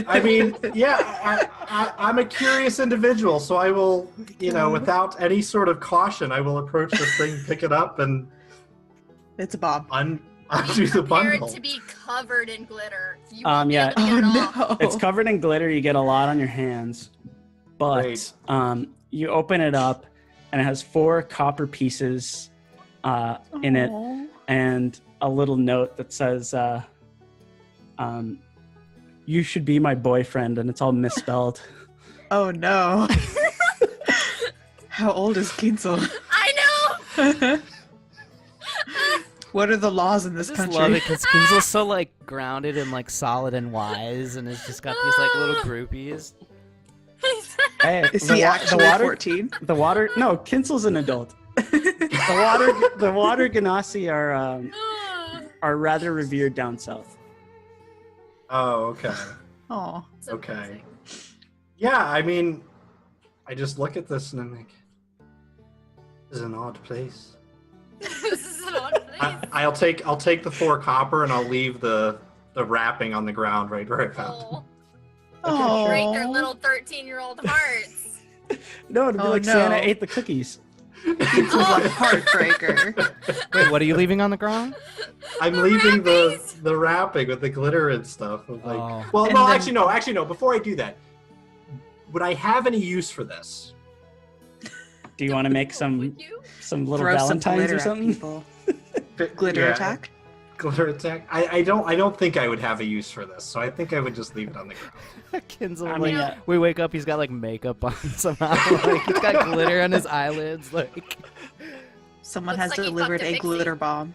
I mean, yeah, I'm a curious individual, so I will, without any sort of caution, I will approach this thing, pick it up, and It's a bomb. undo the Prepare bundle. it to be covered in glitter. You won't Yeah. be able to get Oh it off. no. It's covered in glitter. You get a lot on your hands. But Great. you open it up, and it has 4 copper pieces in it, Aw. and a little note that says, "You should be my boyfriend," and it's all misspelled. Oh no. How old is Kinsel? I know. What are the laws in this I just country? love it because Kinsel's so like grounded and like solid and wise, and has just got these like little groupies. Hey, Is he actually the water? 14? The water? No, Kinsel's an adult. The water ganassi are rather revered down south. Oh, okay. Oh. It's Okay. amazing. Yeah, I mean, I just look at this and I'm like, this is an odd place. This is an odd place. I'll take the 4 copper and I'll leave the wrapping on the ground right where I found it. Oh, break their Oh. little 13-year-old hearts. No, it'd be Oh, like no. Santa ate the cookies. It's a heartbreaker. Wait, what are you leaving on the ground? I'm The leaving wrappings! the wrapping with the glitter and stuff. I'm like, Oh. well, And no, then- actually no. Before I do that, would I have any use for this? Do you want to make Would some you? little Throw some valentines glitter or at something? people. Glitter Yeah, attack. Glitter attack. I don't think I would have a use for this, so I think I would just leave it on the ground. Kinzel, I like, mean, we wake up, he's got like makeup on somehow. Like he's got glitter on his eyelids. Like, Someone Looks has like he delivered fucked a a pixie. glitter bomb.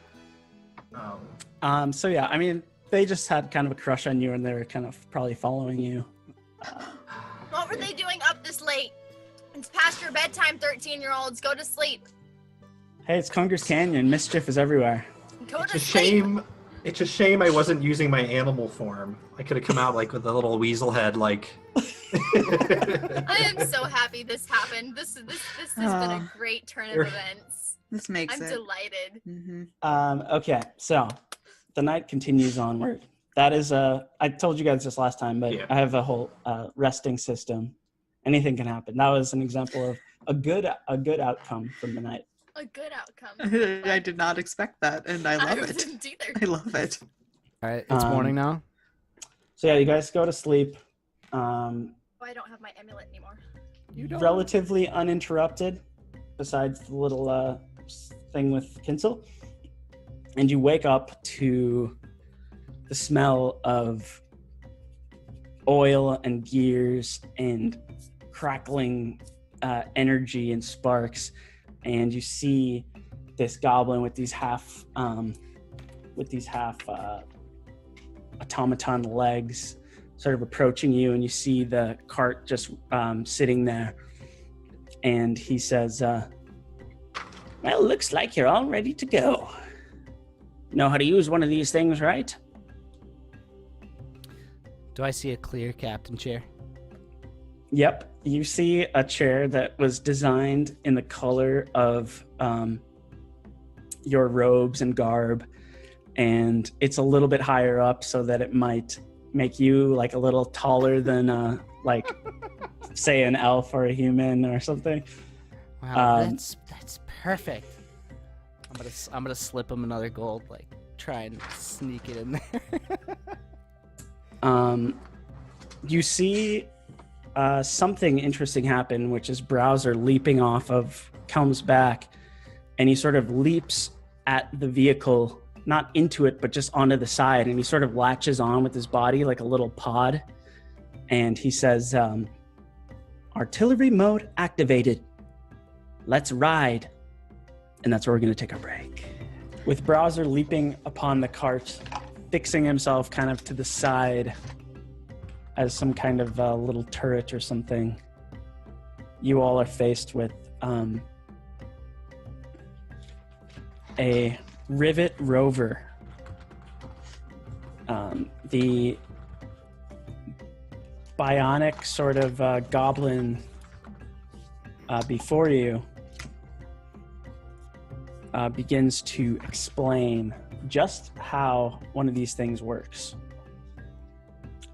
So yeah, I mean, they just had kind of a crush on you, and they were kind of probably following you. What were they doing up this late? It's past your bedtime, 13-year-olds. Go to sleep. Hey, it's Kunger's Canyon. Mischief is everywhere. Go It's to a sleep. shame. It's a shame I wasn't using my animal form. I could have come out like with a little weasel head, like. I am so happy this happened. This has been a great turn of You're- events. This makes I'm it. delighted. Mm-hmm. Okay, so the night continues onward. That is I told you guys this last time, but Yeah. I have a whole resting system. Anything can happen. That was an example of a good outcome from the night. A good outcome. I did not expect that, and I love it. didn't either. I love it. all right, it's morning now. So yeah, you guys go to sleep. Oh, I don't have my amulet anymore. You don't. Relatively uninterrupted, besides the little thing with Kinsel. And you wake up to the smell of oil and gears and crackling energy and sparks. And you see this goblin with these half automaton legs sort of approaching you, and you see the cart just sitting there. And he says, well, looks like you're all ready to go. Know how to use one of these things, right? Do I see a clear captain chair? Yep. You see a chair that was designed in the color of your robes and garb, and it's a little bit higher up so that it might make you like a little taller than like say an elf or a human or something. Wow, that's perfect. I'm gonna slip him another gold, like try and sneak it in there. You see something interesting happen, which is Browser leaping off of Kelm's back, and he sort of leaps at the vehicle, not into it, but just onto the side, and he sort of latches on with his body like a little pod, and he says, artillery mode activated. Let's ride. And that's where we're going to take our break. With Browser leaping upon the cart, fixing himself kind of to the side as some kind of little turret or something, you all are faced with a Rivet Rover. The bionic sort of goblin before you begins to explain just how one of these things works.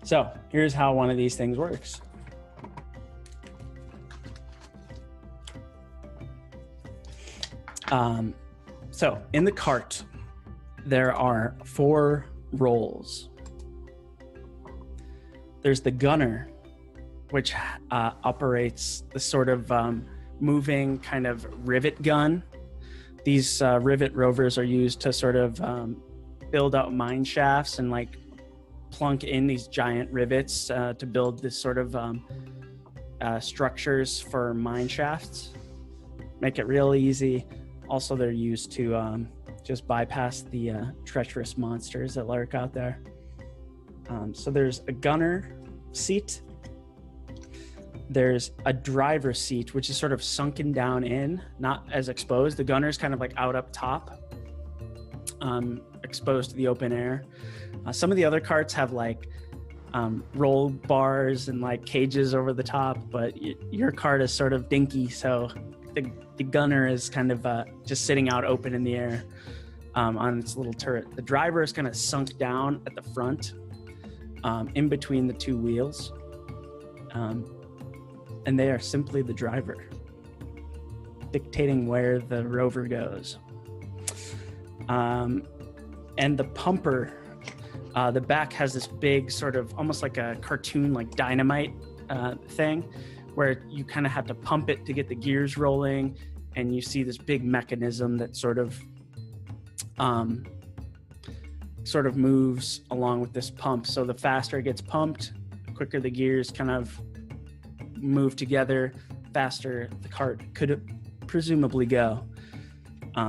So here's how one of these things works. So in the cart, there are 4 roles. There's the gunner, which operates the sort of moving kind of rivet gun. These rivet rovers are used to sort of build out mine shafts and like plunk in these giant rivets to build this sort of structures for mine shafts. Make it real easy. Also, they're used to just bypass the treacherous monsters that lurk out there. So there's a gunner seat. There's a driver's seat, which is sort of sunken down in, not as exposed. The gunner's kind of like out up top, exposed to the open air. Some of the other carts have like roll bars and like cages over the top, but your cart is sort of dinky, so the gunner is kind of just sitting out open in the air on its little turret. The driver is kind of sunk down at the front, in between the two wheels, and they are simply the driver, dictating where the rover goes. And the pumper, the back has this big sort of almost like a cartoon, like dynamite thing, where you kind of have to pump it to get the gears rolling, and you see this big mechanism that sort of moves along with this pump. So the faster it gets pumped, the quicker the gears kind of move together, faster the cart could presumably go.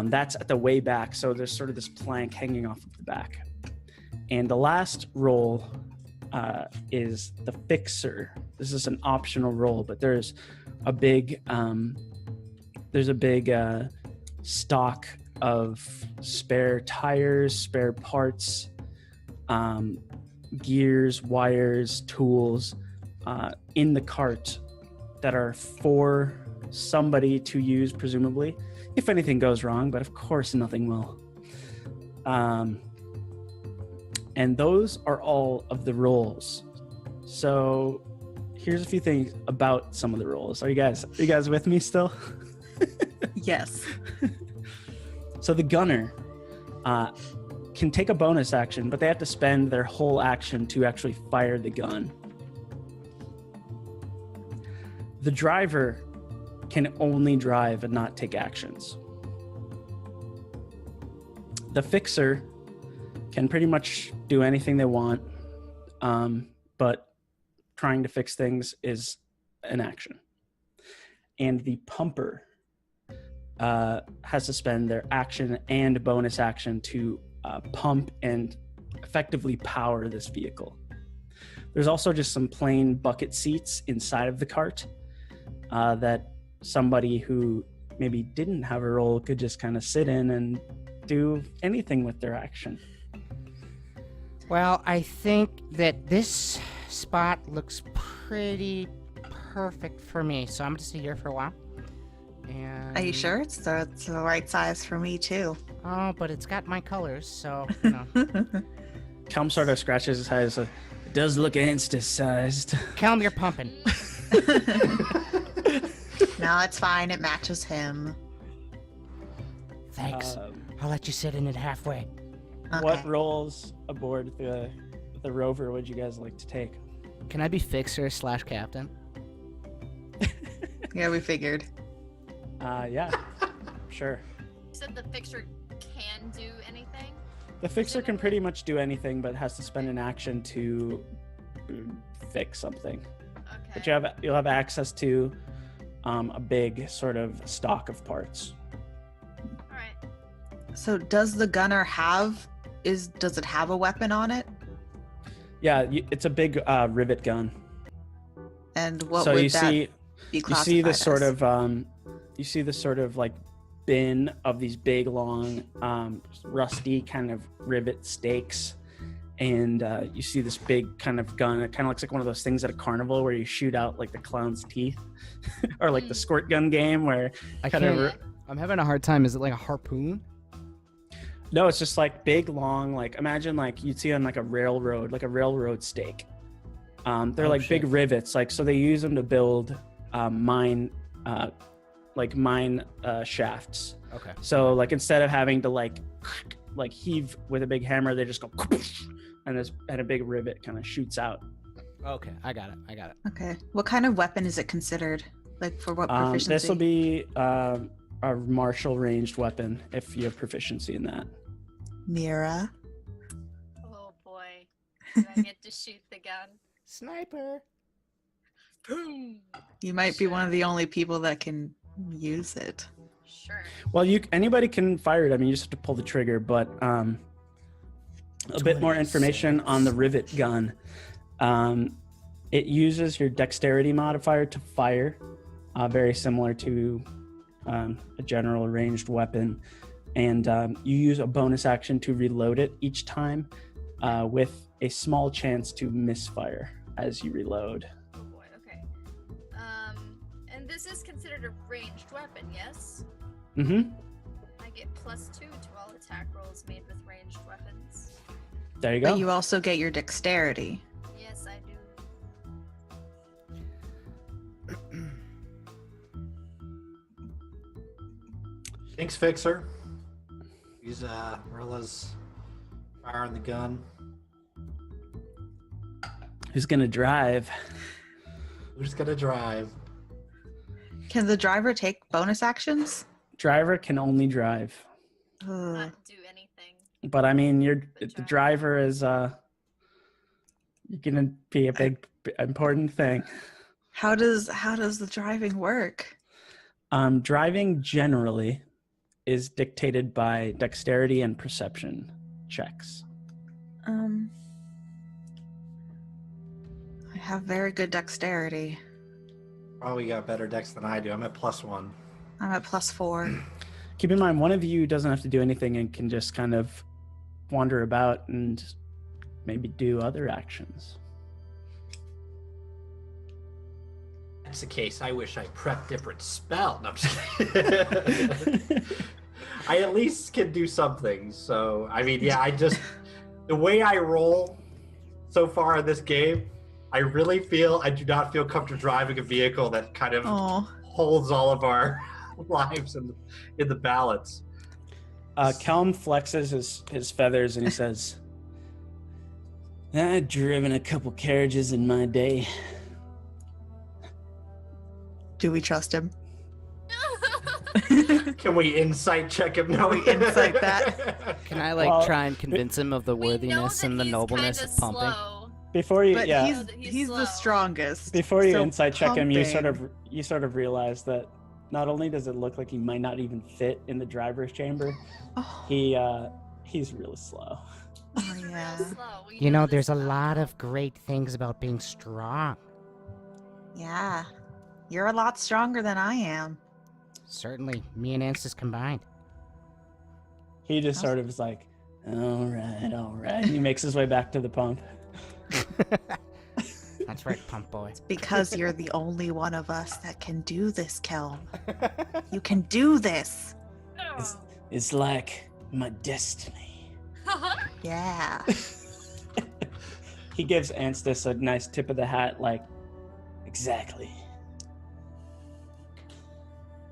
That's at the way back, so there's sort of this plank hanging off of the back. And the last role is the fixer. This is an optional role, but there's a big stock of spare tires, spare parts, gears, wires, tools in the cart that are for somebody to use, presumably, if anything goes wrong, but of course nothing will. And those are all of the roles. So here's a few things about some of the roles. Are you guys with me still? Yes. So the gunner can take a bonus action, but they have to spend their whole action to actually fire the gun. The driver can only drive and not take actions. The fixer can pretty much do anything they want, but trying to fix things is an action. And the pumper has to spend their action and bonus action to pump and effectively power this vehicle. There's also just some plain bucket seats inside of the cart that somebody who maybe didn't have a role could just kind of sit in and do anything with their action. Well, I think that this spot looks pretty perfect for me, so I'm going to stay here for a while. And... Are you sure? It's the right size for me, too. Oh, but it's got my colors, so, you know. Kelm sort of scratches his head and says, "It does look Insta-sized." Kelm, you're pumping. No, it's fine. It matches him. Thanks. I'll let you sit in it halfway. Okay. What roles aboard the rover would you guys like to take? Can I be fixer / captain? Yeah, we figured. Yeah, sure. You said the fixer can do anything? The fixer can pretty much do anything, but has to spend an action to fix something. Okay. But you'll have access to a big sort of stock of parts. All right. So does the gunner does it have a weapon on it? Yeah, it's a big rivet gun. And what So would you that see, be you classified see this sort as? of you see this sort of like bin of these big long rusty kind of rivet stakes, and you see this big kind of gun. It kind of looks like one of those things at a carnival where you shoot out like the clown's teeth, or like the squirt gun game where I kind can't. of. I'm having a hard time. Is it like a harpoon? No, it's just like big long, like imagine like you'd see on like a railroad stake. They're like big rivets, like so they use them to build mine shafts. Okay. So like instead of having to like heave with a big hammer, they just go and a big rivet kind of shoots out. Okay, I got it. Okay. What kind of weapon is it considered? Like for what proficiency? This will be a martial ranged weapon if you have proficiency in that. Mira. Oh boy. Do I get to shoot the gun? Sniper. Boom. You might be one of the only people that can use it. Sure. Well, anybody can fire it. I mean, you just have to pull the trigger, but a bit more information on the rivet gun. It uses your dexterity modifier to fire, very similar to a general ranged weapon, and you use a bonus action to reload it each time with a small chance to misfire as you reload. Oh boy, okay. And this is considered a ranged weapon, yes? Mm-hmm. I get +2 to all attack rolls made with ranged weapons. There you go. But you also get your dexterity. Yes, I do. Thanks, Fixer. He's Rilla's firing the gun. Who's gonna drive? Who's gonna drive? Can the driver take bonus actions? Driver can only drive. Ugh. Not do anything. But I mean, the driver. driver is you're gonna be a big important thing. How does the driving work? Driving generally is dictated by dexterity and perception checks. I have very good dexterity. Probably got better dex than I do. I'm at +1. I'm at +4. Keep in mind, one of you doesn't have to do anything and can just kind of wander about and maybe do other actions. That's the case. I wish I prepped different spell. No, I'm just kidding. I at least can do something. So, I mean, yeah, the way I roll so far in this game, I really feel I do not feel comfortable driving a vehicle that kind of holds all of our lives in the balance. Kelm flexes his feathers and he says, I've driven a couple carriages in my day. Do we trust him? Can we insight check him? No, we insight that. Can I try and convince him of the worthiness and the nobleness of pumping? Slow. Before you, But yeah, he's the strongest. before you so insight check him, you pumping- sort of realize that not only does it look like he might not even fit in the driver's chamber, Oh, he's really slow. He's yeah. real slow. We You know, this there's a about lot him. of great things about being strong. Yeah. You're a lot stronger than I am. Certainly, me and Anstis combined. He just sort of is like, all right. He makes his way back to the pump. That's right, pump boy. Because you're the only one of us that can do this, Kelm. You can do this. It's like my destiny. Yeah. He gives Anstis a nice tip of the hat, like, exactly.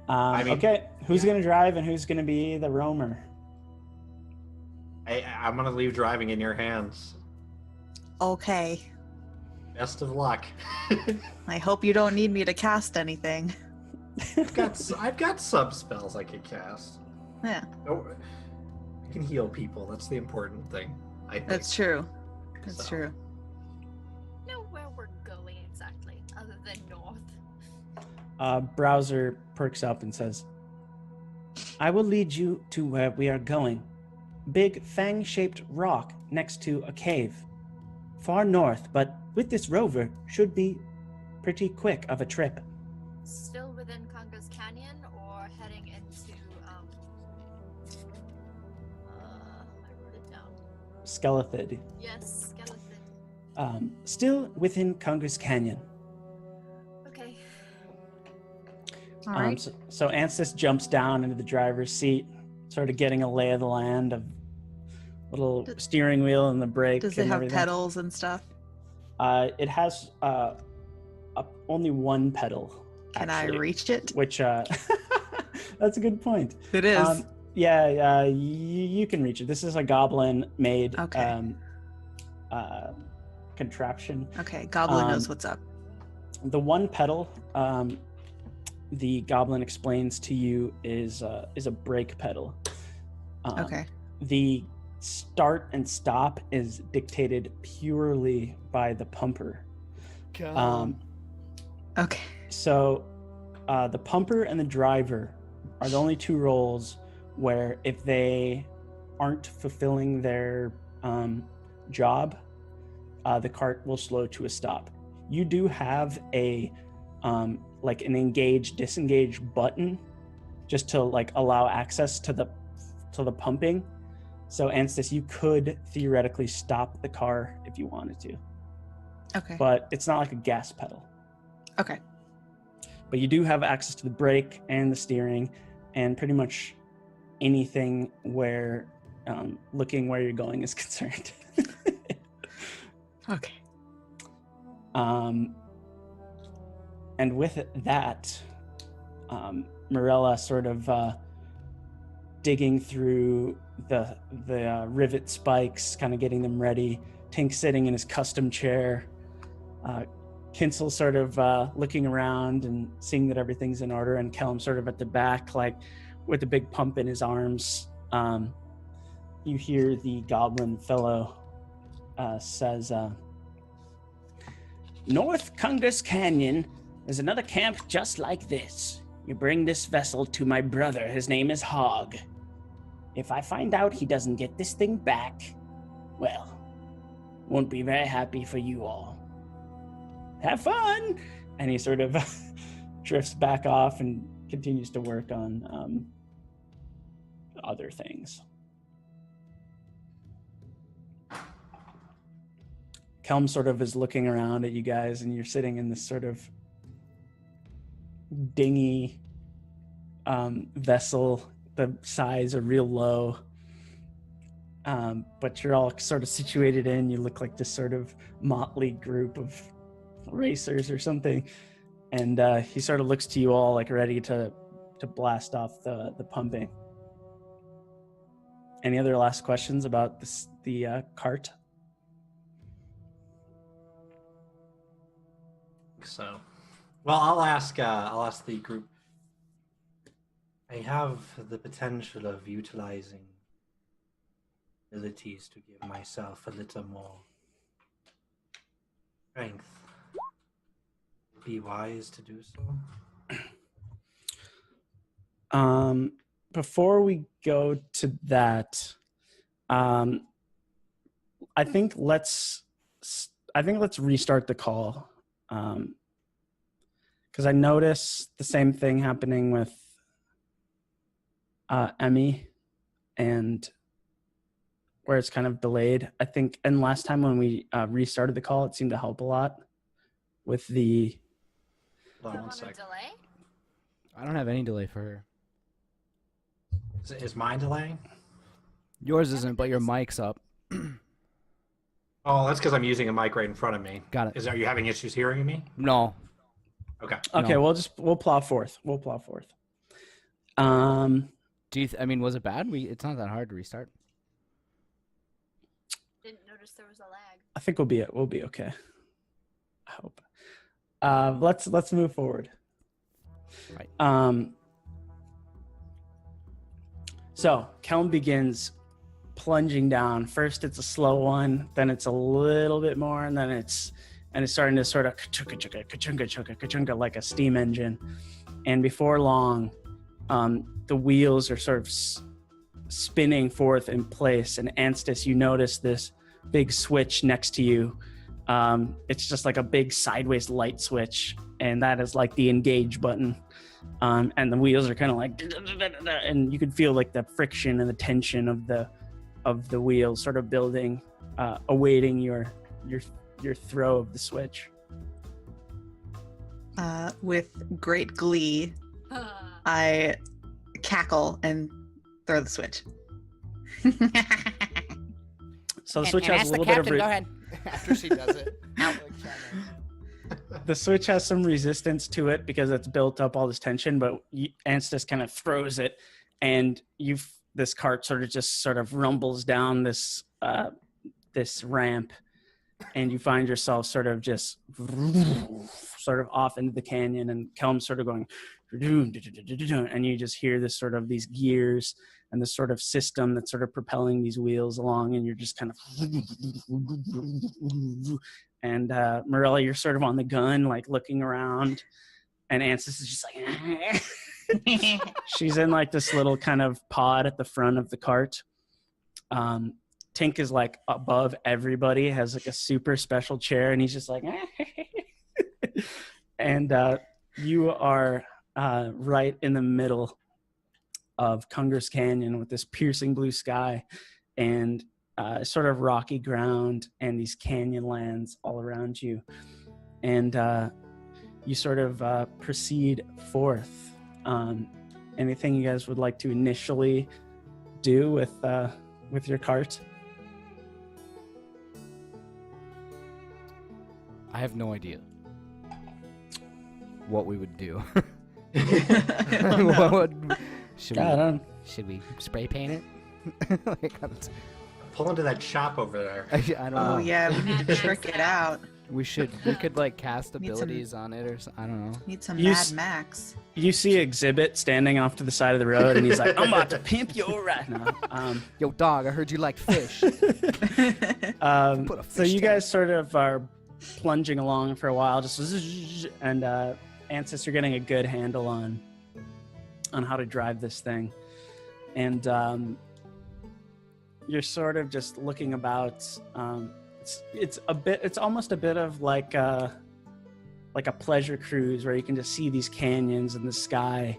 Okay, who's gonna drive and who's gonna be the roamer? I'm gonna leave driving in your hands. Okay. Best of luck. I hope you don't need me to cast anything. I've got sub spells I can cast. Yeah, Oh, I can heal people. That's the important thing. I think. that's true. That's So. true. Know where we're going exactly, other than north. Browser perks up and says, I will lead you to where we are going. Big fang-shaped rock next to a cave. Far north, but with this rover, should be pretty quick of a trip. Still within Congo's Canyon, or heading into I wrote it down. Skelethid. Yes, skeleton. Still within Congress Canyon. Okay. All right. So Anstis jumps down into the driver's seat, sort of getting a lay of the land of little steering wheel and the brake. Does it and have everything. pedals and stuff? It has only one pedal. Can actually, I reach it? Which that's a good point. It is. You can reach it. This is a goblin-made Okay. contraption. Okay, Goblin knows what's up. The one pedal, the goblin explains to you, is a brake pedal. Okay. The start and stop is dictated purely by the pumper. Okay. So the pumper and the driver are the only two roles where if they aren't fulfilling their job, the cart will slow to a stop. You do have a like an engage disengage button just to like allow access to the pumping, So, Anstis, you could theoretically stop the car if you wanted to, Okay. but it's not like a gas pedal. Okay. But you do have access to the brake and the steering and pretty much anything where looking where you're going is concerned. Okay. And with that, Morella sort of digging through the rivet spikes, kind of getting them ready. Tink sitting in his custom chair. Kinsel sort of looking around and seeing that everything's in order, and Kellum sort of at the back, like with a big pump in his arms. You hear the goblin fellow says, North Kunger's Canyon, there's another camp just like this. You bring this vessel to my brother. His name is Hog. If I find out he doesn't get this thing back, well, won't be very happy for you all. Have fun! And he sort of drifts back off and continues to work on other things. Kelm sort of is looking around at you guys, and you're sitting in this sort of dingy vessel. The sides are real low, but you're all sort of situated in. You look like this sort of motley group of racers or something. And he sort of looks to you all like ready to blast off the pumping. Any other last questions about the cart? So, well, I'll ask the group. I have the potential of utilizing abilities to give myself a little more strength. Be wise to do so. Before we go to that, I think let's restart the call. Because I noticed the same thing happening with Emmy, and where it's kind of delayed. I think, and last time when we restarted the call, it seemed to help a lot with the. Hold on one Want a sec. delay? I don't have any delay for her. Is mine delaying? Yours isn't, but your mic's up. Oh, that's because I'm using a mic right in front of me. Got it. Are you having issues hearing me? No. Okay. Okay, No. we'll plow forth. Do you? Was it bad? It's not that hard to restart. Didn't notice there was a lag. I think we'll be okay. I hope. Let's move forward. Right. So Kelm begins plunging down. First it's a slow one, then it's a little bit more, and then it's starting to sort of ka-chunga like a steam engine. And before long, the wheels are sort of spinning forth in place. And Anstis, you notice this big switch next to you. It's just like a big sideways light switch, and that is like the engage button. And the wheels are kind of like, and you can feel like the friction and the tension of the wheels sort of building, awaiting your throw of the switch. With great glee, I cackle and throw the switch. So the switch has ask a little the bit of captain, go ahead. After she does it. the switch has some resistance to it because it's built up all this tension, but Anstis kind of throws it, and this cart sort of rumbles down this ramp, and you find yourself sort of just sort of off into the canyon, and Kelm's sort of going, and you just hear this sort of these gears and this sort of system that's sort of propelling these wheels along, and you're just kind of, and Morella, you're sort of on the gun, like looking around, and Anstis is just like, she's in like this little kind of pod at the front of the cart. Tink is like above everybody, has like a super special chair, and he's just like, and you are right in the middle of Kunger's Canyon with this piercing blue sky, and sort of rocky ground and these canyon lands all around you. And you sort of proceed forth. Anything you guys would like to initially do with your cart? I have no idea what we would do. Should we spray paint it? Pull into that shop over there. I don't know. Oh yeah, we need to trick it out. We could like cast abilities on it or I don't know. Need some You Mad s- Max. You see Exhibit standing off to the side of the road, and he's like, "I'm about to pimp you right now." Yo, dog, I heard you like fish. Put a So fish you tank. guys sort of are plunging along for a while, just and Ansys, you're getting a good handle on how to drive this thing, and you're sort of just looking about. It's almost a bit of like a pleasure cruise where you can just see these canyons in the sky,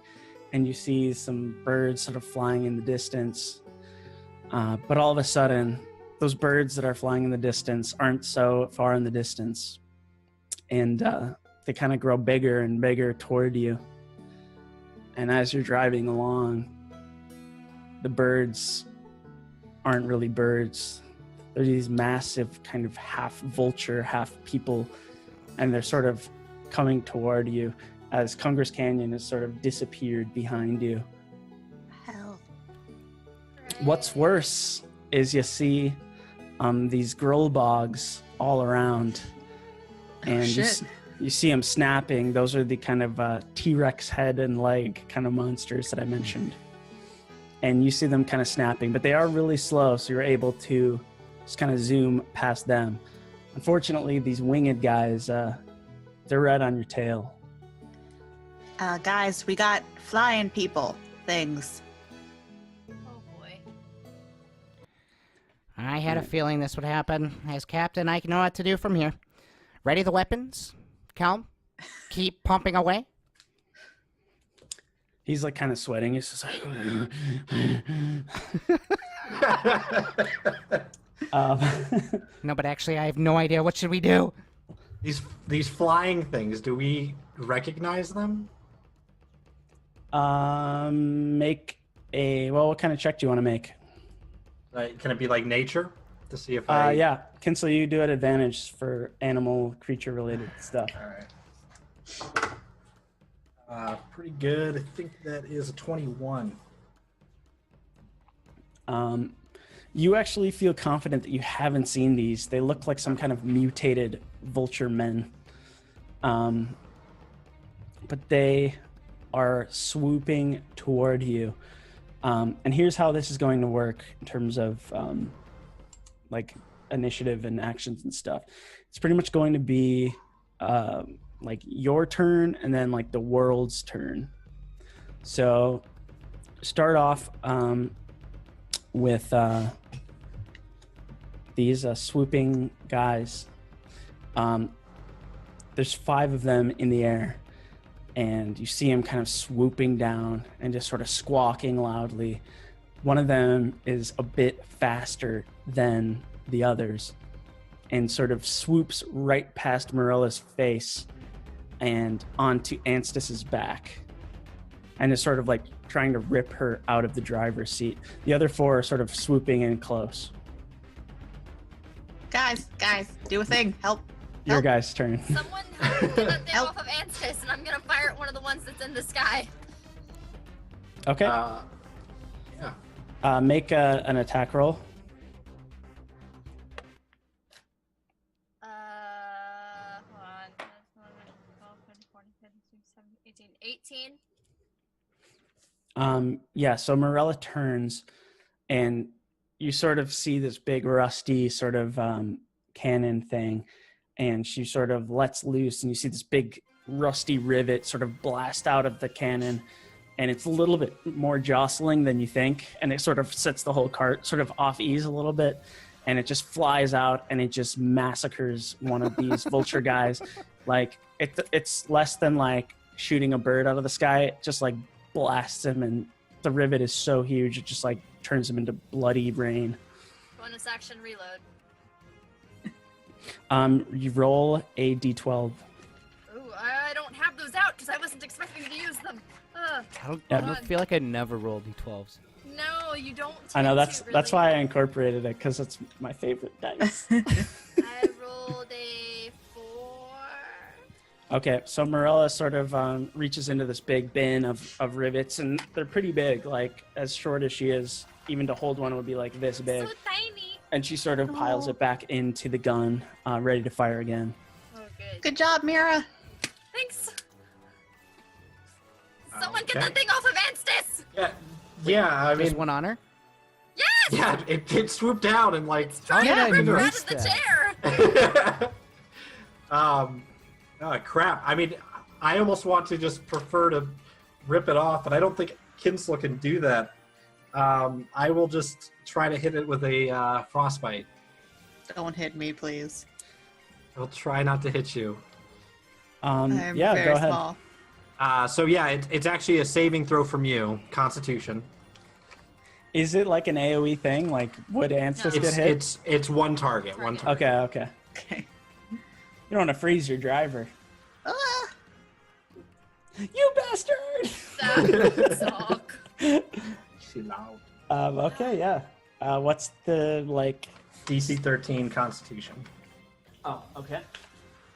and you see some birds sort of flying in the distance. But all of a sudden, those birds that are flying in the distance aren't so far in the distance, and they kind of grow bigger and bigger toward you. And as you're driving along, the birds aren't really birds. They're these massive kind of half vulture, half people, and they're sort of coming toward you as Kunger's Canyon has sort of disappeared behind you. Hell. What's worse is you see these grill bogs all around, and shit. you see them snapping. Those are the kind of T-Rex head and leg kind of monsters that I mentioned. And you see them kind of snapping, but they are really slow, so you're able to just kind of zoom past them. Unfortunately, these winged guys, they're right on your tail. Guys, we got flying people things. Oh boy. I had a feeling this would happen. As captain, I know what to do from here. Ready the weapons. Calm. Keep pumping away. He's like kind of sweating. He's just like... No, but actually, I have no idea. What should we do? These flying things, do we recognize them? Make a... Well, what kind of check do you want to make? Can it be like nature to see if I? Yeah. Kinsel, you do at advantage for animal, creature-related stuff. All right. Pretty good. I think that is a 21. You actually feel confident that you haven't seen these. They look like some kind of mutated vulture men. But they are swooping toward you. And here's how this is going to work in terms of like initiative and actions and stuff. It's pretty much going to be like your turn and then like the world's turn. So start off with these swooping guys. There's 5 of them in the air, and you see them kind of swooping down and just sort of squawking loudly. One of them is a bit faster than the others and sort of swoops right past Morella's face and onto Anstis's back, and is sort of like trying to rip her out of the driver's seat. The other 4 are sort of swooping in close. Guys, do a thing. Help. Your guy's turn. Someone help me get that thing Help. off of Anstis, and I'm gonna fire at one of the ones that's in the sky. Okay. Yeah. Make an attack roll. Hold on. 12, 14, 15, 16, 17, 18. Yeah, so Morella turns, and you sort of see this big rusty sort of cannon thing, and she sort of lets loose, and you see this big rusty rivet sort of blast out of the cannon, and it's a little bit more jostling than you think, and it sort of sets the whole cart sort of off ease a little bit, and it just flies out, and it just massacres one of these vulture guys. Like it's less than like shooting a bird out of the sky. It just like blasts him, and the rivet is so huge it just like turns him into bloody rain. Bonus action reload. You roll a d12. Ooh, I don't have those out because I wasn't expecting to use them. I don't Yeah. feel like I never roll d12s. No, you don't. I know tend that's to, that's really. why I incorporated it because it's my favorite dice. I rolled a 4. Okay, so Morella sort of reaches into this big bin of rivets, and they're pretty big, like as short as she is. Even to hold one would be like this big. So tiny. And she sort of piles it back into the gun, ready to fire again. Oh, good. Good job, Mira. Thanks. Someone get Okay. that thing off of Anstis! Yeah. I There's mean, one on her? Yes! yeah, it swooped down and like. It's trying did to I rip her out miss of the that? chair! Oh, crap. I mean, I almost want to just prefer to rip it off, but I don't think Kinsel can do that. I will just try to hit it with a frostbite. Don't hit me, please. I'll try not to hit you. I'm Yeah, very go ahead. small. So yeah, it's actually a saving throw from you, Constitution. Is it like an AoE thing? Like, would Anstis get hit? It's one target. One target. Okay. Okay. You don't want to freeze your driver. Ah! You bastard! That suck. She loud. Okay, yeah. What's the, like... DC 13 Constitution. Oh, okay.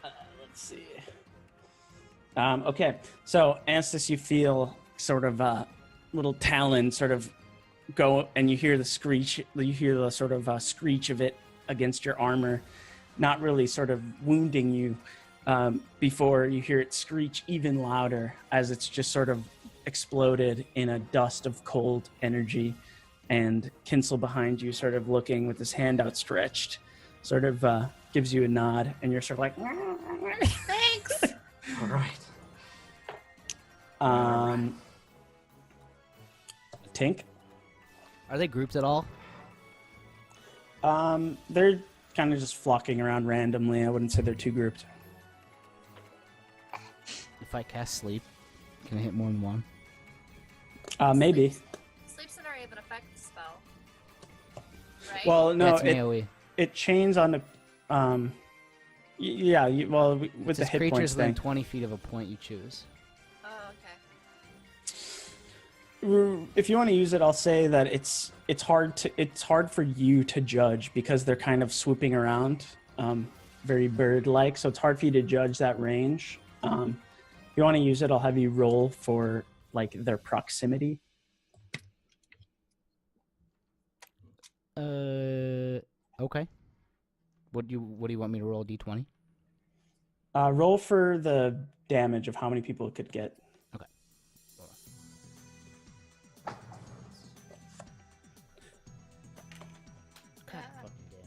Let's see. Okay, so Anstis, you feel sort of little talon sort of go, and you hear the screech. You hear the sort of screech of it against your armor, not really sort of wounding you. Before you hear it screech even louder as it's just sort of exploded in a dust of cold energy, and Kinsel behind you, sort of looking with his hand outstretched, sort of gives you a nod, and you're sort of like, Thanks. All right. Tink. Are they grouped at all? They're kind of just flocking around randomly. I wouldn't say they're too grouped. If I cast sleep, can I hit more than one? Maybe. Sleep's an area of an effect spell. Right? Well, no, That's an AoE. it chains on the. Yeah. With It the says hit creatures points within thing. 20 feet of a point you choose. Oh, okay. If you want to use it, I'll say that it's hard for you to judge because they're kind of swooping around, very bird-like. So it's hard for you to judge that range. If you want to use it, I'll have you roll for like their proximity. Okay. What do you want me to roll? D20? Roll for the damage of how many people it could get. Okay. God fucking damn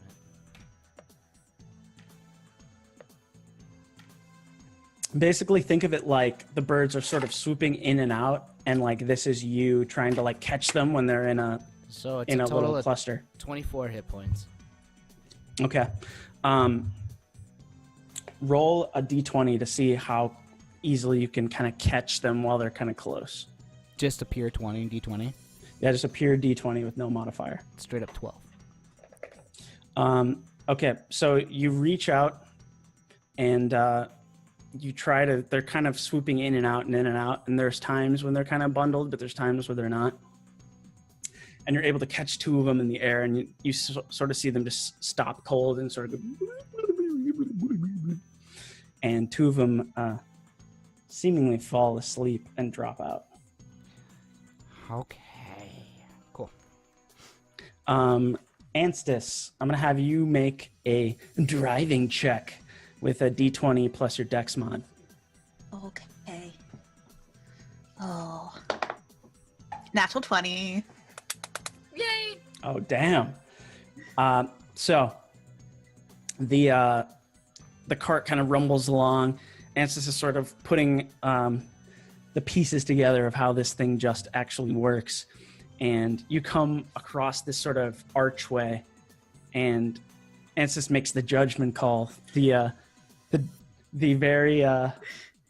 it. Basically, think of it like the birds are sort of swooping in and out, and like this is you trying to like catch them when they're in a So it's in a a total little of cluster. 24 hit points. Okay. Roll a d20 to see how easily you can kind of catch them while they're kind of close. Just a pure 20, D20. Yeah, just a pure d20 with no modifier. Straight up 12. Okay, so you reach out and you try to, they're kind of swooping in and out and in and out, and there's times when they're kind of bundled, but there's times where they're not. And you're able to catch two of them in the air, and you sort of see them just stop cold and sort of go, and two of them seemingly fall asleep and drop out. Okay. Cool. Anstis, I'm going to have you make a driving check with a d20 plus your dex mod. Okay. Oh. Natural 20. Yay! Oh, damn. So the cart kind of rumbles along. Anstis is sort of putting the pieces together of how this thing just actually works. And you come across this sort of archway, and Anstis makes the judgment call. The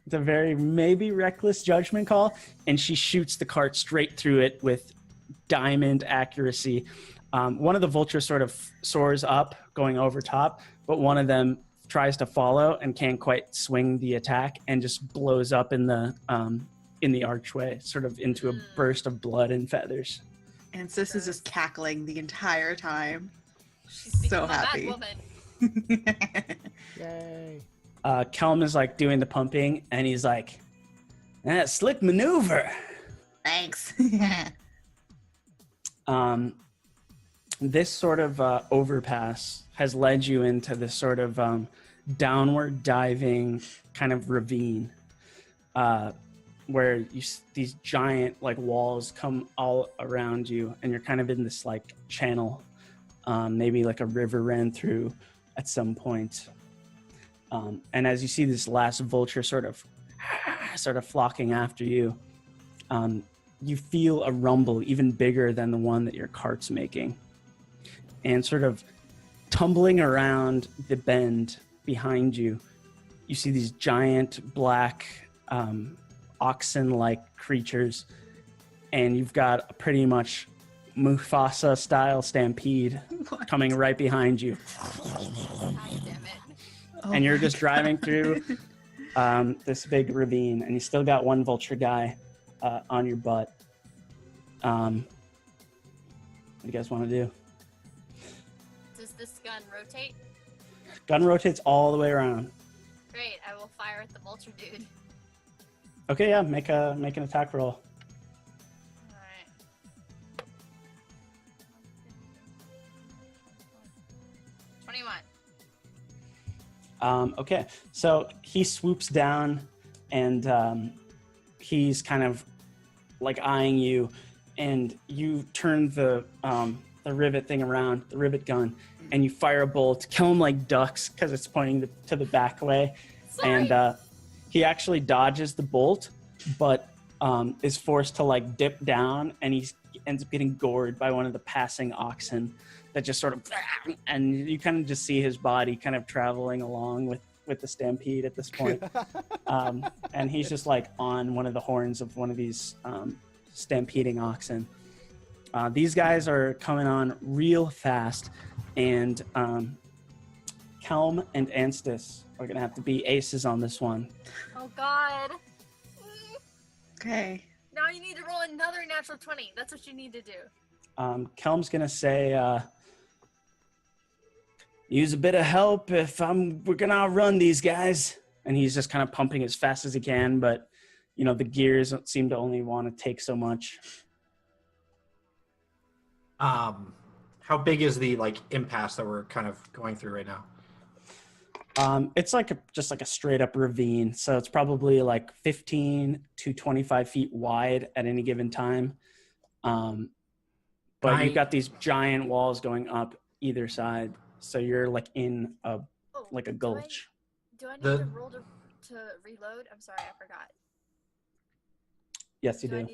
very maybe reckless judgment call, and she shoots the cart straight through it with diamond accuracy. One of the vultures sort of soars up, going over top, but one of them tries to follow and can't quite swing the attack and just blows up in the archway, sort of into a burst of blood and feathers. And Sis is just cackling the entire time. She's So become a happy. Batwoman. Yay. Kelm is like doing the pumping, and he's like, slick maneuver. Thanks. This sort of overpass has led you into this sort of downward diving kind of ravine, where these giant like walls come all around you, and you're kind of in this like channel. Maybe like a river ran through at some point. And as you see this last vulture sort of flocking after you, you feel a rumble even bigger than the one that your cart's making. And sort of tumbling around the bend behind you, you see these giant black oxen-like creatures, and you've got a pretty much Mufasa-style stampede coming right behind you. God damn it. And you're just driving through this big ravine, and you still got one vulture guy on your butt. What do you guys want to do? Does this gun rotate? Gun rotates all the way around. Great, I will fire at the vulture dude. Okay, yeah, make an attack roll. Alright. 21. Okay, so he swoops down, and he's kind of like eyeing you, and you turn the rivet thing around, the rivet gun, and you fire a bolt. Kill him like ducks because it's pointing to the back way. Sorry. And he actually dodges the bolt, but is forced to like dip down, and he ends up getting gored by one of the passing oxen that just sort of, and you kind of just see his body kind of traveling along with the stampede at this point. And he's just like on one of the horns of one of these stampeding oxen. These guys are coming on real fast, and Kelm and Anstis are going to have to be aces on this one. Oh god. Okay. Now you need to roll another natural 20. That's what you need to do. Kelm's going to say, use a bit of help if we're going to outrun these guys. And he's just kind of pumping as fast as he can, but, you know, the gears seem to only want to take so much. How big is the like impasse that we're kind of going through right now? It's like just like a straight up ravine. So it's probably like 15 to 25 feet wide at any given time. But you've got these giant walls going up either side. So you're like in a gulch. Do I need to roll to reload? I'm sorry, I forgot. Yes, you do.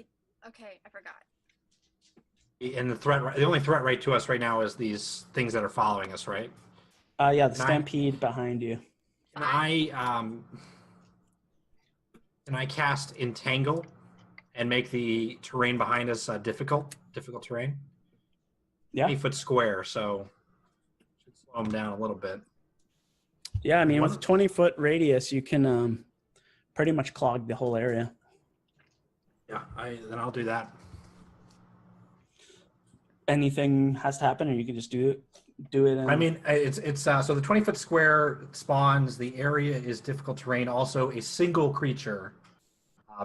Okay, I forgot. And the only threat right to us right now is these things that are following us, right? Yeah, the stampede behind you. Can I cast Entangle and make the terrain behind us difficult terrain? Yeah. 20-foot square, so should slow them down a little bit. Yeah, I mean, with a 20-foot radius, you can pretty much clog the whole area. Yeah, then I'll do that. Anything has to happen, or you can just do it. I mean, it's so the 20-foot square spawns. The area is difficult terrain. Also, a single creature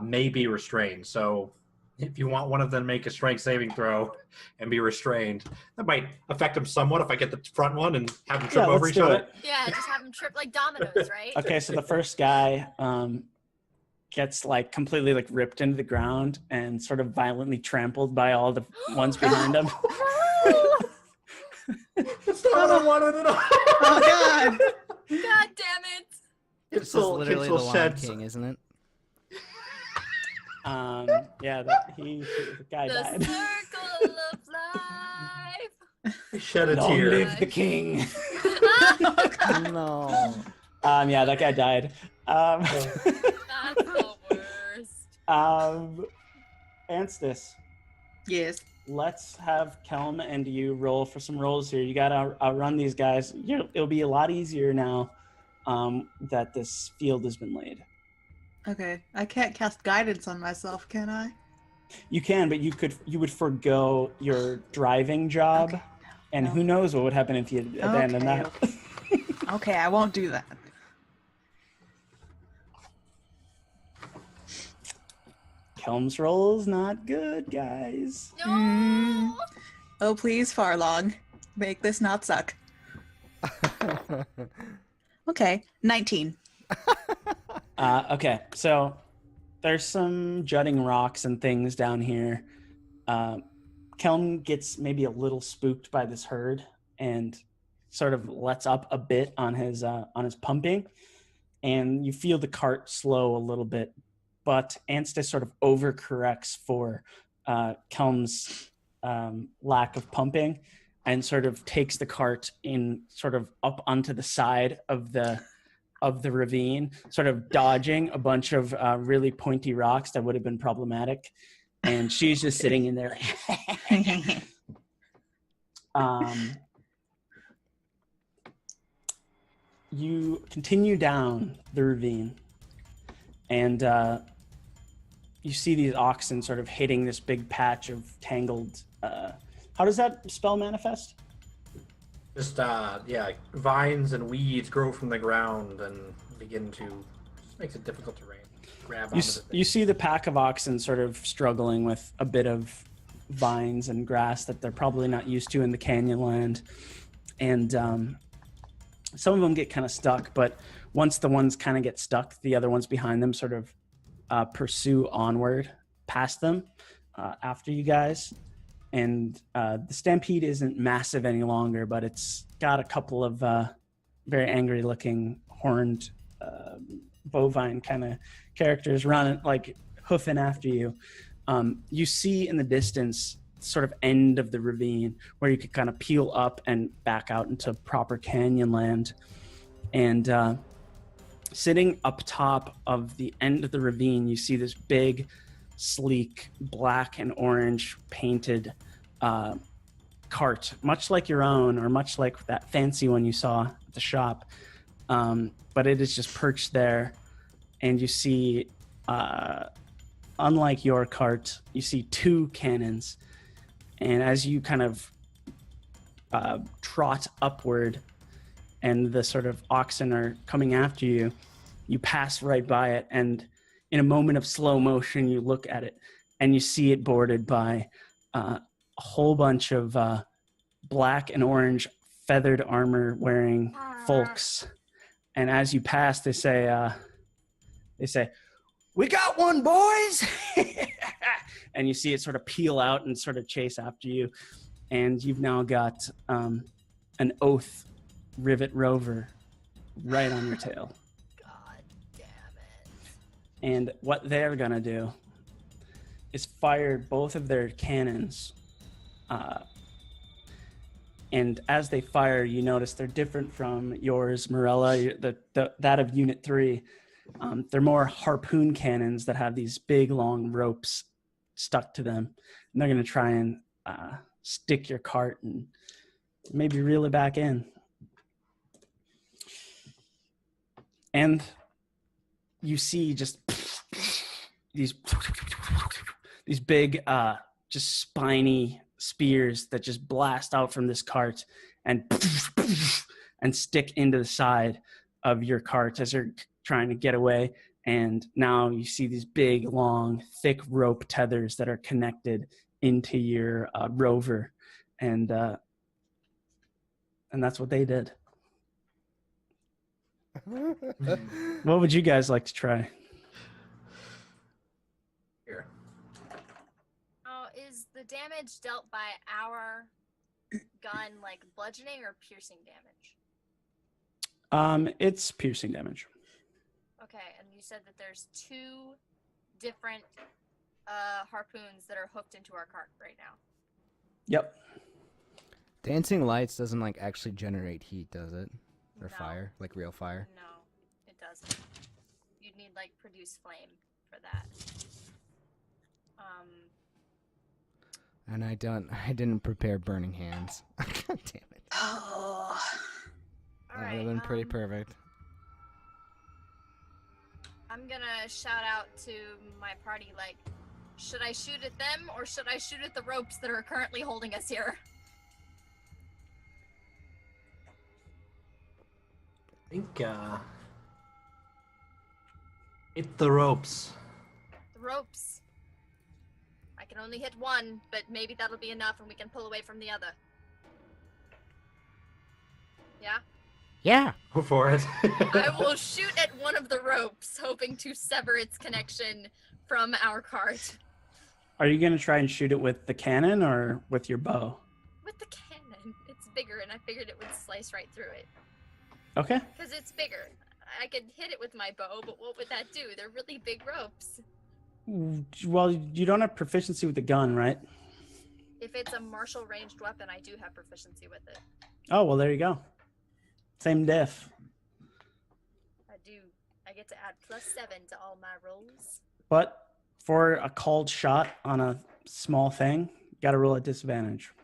may be restrained. So, if you want one of them to make a strength saving throw and be restrained, that might affect them somewhat. If I get the front one and have them trip over each other. Yeah, just have them trip like dominoes, right? Okay, so the first guy gets like completely like ripped into the ground and sort of violently trampled by all the ones behind him. That's not what I wanted at all. Oh god. God damn it! This is literally the Lion King, isn't it? Yeah, the guy The died. circle of life. Shed a Long tear. live the king. No. Yeah, that guy died. That's the worst. Anstis. Yes. let's have Kelm and you roll for some rolls here. You gotta outrun these guys. It'll be a lot easier now that this field has been laid. Okay. I can't cast guidance on myself, can I? You can, but you would forgo your driving job, Okay. and No. who knows what would happen if you abandoned that. Okay, I won't do that. Kelm's roll's not good, guys. No. Oh, please, Farlong. Make this not suck. Okay, 19. Okay, so there's some jutting rocks and things down here. Kelm gets maybe a little spooked by this herd and sort of lets up a bit on his pumping, and you feel the cart slow a little bit, but Anstis sort of overcorrects for Kelm's lack of pumping and sort of takes the cart in sort of up onto the side of the ravine, sort of dodging a bunch of really pointy rocks that would have been problematic. And she's just sitting in there. You continue down the ravine, and you see these oxen sort of hitting this big patch of tangled. How does that spell manifest? Just vines and weeds grow from the ground and begin to. Just makes it difficult to grab onto the thing. You see the pack of oxen sort of struggling with a bit of vines and grass that they're probably not used to in the canyon land, and some of them get kind of stuck. But once the ones kind of get stuck, the other ones behind them sort of pursue onward past them after you guys. And the stampede isn't massive any longer, but it's got a couple of very angry-looking horned bovine kind of characters running, like hoofing after you. You see in the distance sort of end of the ravine where you could kind of peel up and back out into proper canyon land. And sitting up top of the end of the ravine, you see this big, sleek, black and orange painted cart, much like your own, or much like that fancy one you saw at the shop. But it is just perched there, and you see, unlike your cart, you see two cannons. And as you kind of trot upward and the sort of oxen are coming after you, you pass right by it, and in a moment of slow motion, you look at it, and you see it boarded by a whole bunch of black and orange feathered armor wearing folks. And as you pass, they say, "We got one, boys!" And you see it sort of peel out and sort of chase after you. And you've now got an Oath Rivet Rover right on your tail. God damn it. And what they're going to do is fire both of their cannons. And as they fire, you notice they're different from yours, Morella, that of Unit 3. They're more harpoon cannons that have these big, long ropes stuck to them. And they're going to try and stick your cart and maybe reel it back in. And you see just these big, just spiny spears that just blast out from this cart and stick into the side of your cart as you're trying to get away. And now you see these big, long, thick rope tethers that are connected into your rover, and that's what they did. What would you guys like to try? Here. Oh, is the damage dealt by our gun like bludgeoning or piercing damage? It's piercing damage. Okay, and you said that there's two different harpoons that are hooked into our cart right now. Yep. Dancing lights doesn't like actually generate heat, does it? Or No. fire, like real fire? No, it doesn't. You'd need like produce flame for that. And I didn't prepare burning hands. God damn it. Oh. All That would right. have been pretty perfect. I'm gonna shout out to my party, like, should I shoot at them or should I shoot at the ropes that are currently holding us here? I think, hit the ropes. The ropes. I can only hit one, but maybe that'll be enough and we can pull away from the other. Yeah? Yeah. Go for it. I will shoot at one of the ropes, hoping to sever its connection from our cart. Are you gonna try and shoot it with the cannon or with your bow? With the cannon. It's bigger, and I figured it would slice right through it. Okay. Because it's bigger. I could hit it with my bow, but what would that do? They're really big ropes. Well, you don't have proficiency with the gun, right? If it's a martial ranged weapon, I do have proficiency with it. Oh, well, there you go. Same diff. I do. I get to add +7 to all my rolls. But for a called shot on a small thing, you gotta roll at disadvantage.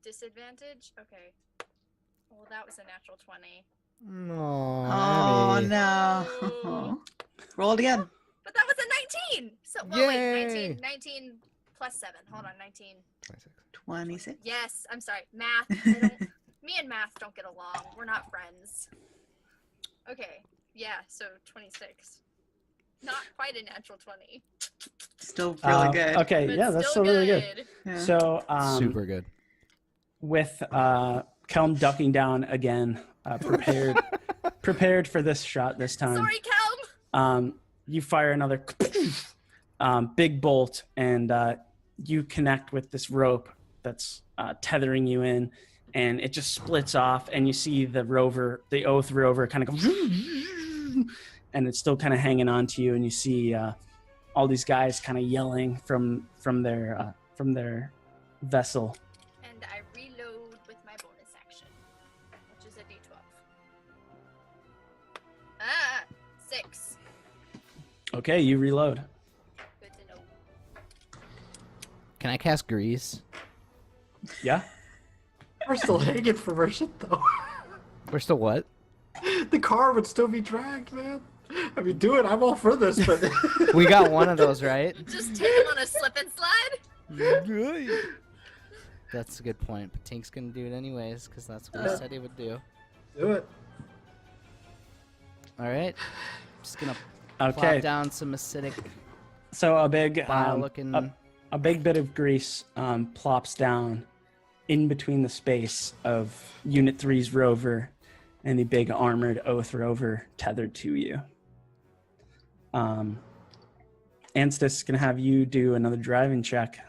Disadvantage? Okay. Well, that was a natural 20. No. Oh Abby. no. Oh. Roll it again. But that was a 19! So, well, wait, Yay! 19 +7. Hold on, 19. 26. Yes, I'm sorry. Math. I don't, me and math don't get along. We're not friends. Okay. Yeah, so 26. Not quite a natural 20. Still really good. Okay, But yeah, that's still really good. Yeah. So, Super good. with Kelm ducking down again, prepared for this shot this time. Sorry, Kelm! You fire another big bolt, and you connect with this rope that's tethering you in, and it just splits off, and you see the Oath rover, kind of go, and it's still kind of hanging on to you, and you see all these guys kind of yelling from their vessel. And I reload with my bonus action, which is a d12. 6. Okay, you reload. Good to know. Can I cast Grease? Yeah. We're still hanging from our shit, though. We're still what? The car would still be dragged, man. I mean, do it. I'm all for this, but We got one of those, right? Just take him on a slip and slide? That's a good point. But Tink's gonna do it anyways, because that's what he said he would do. do it. All right. Just gonna Okay. plop down some acidic So a big looking. a big bit of grease plops down in between the space of Unit 3's rover and the big armored Oath rover tethered to you. Anstis is going to have you do another driving check.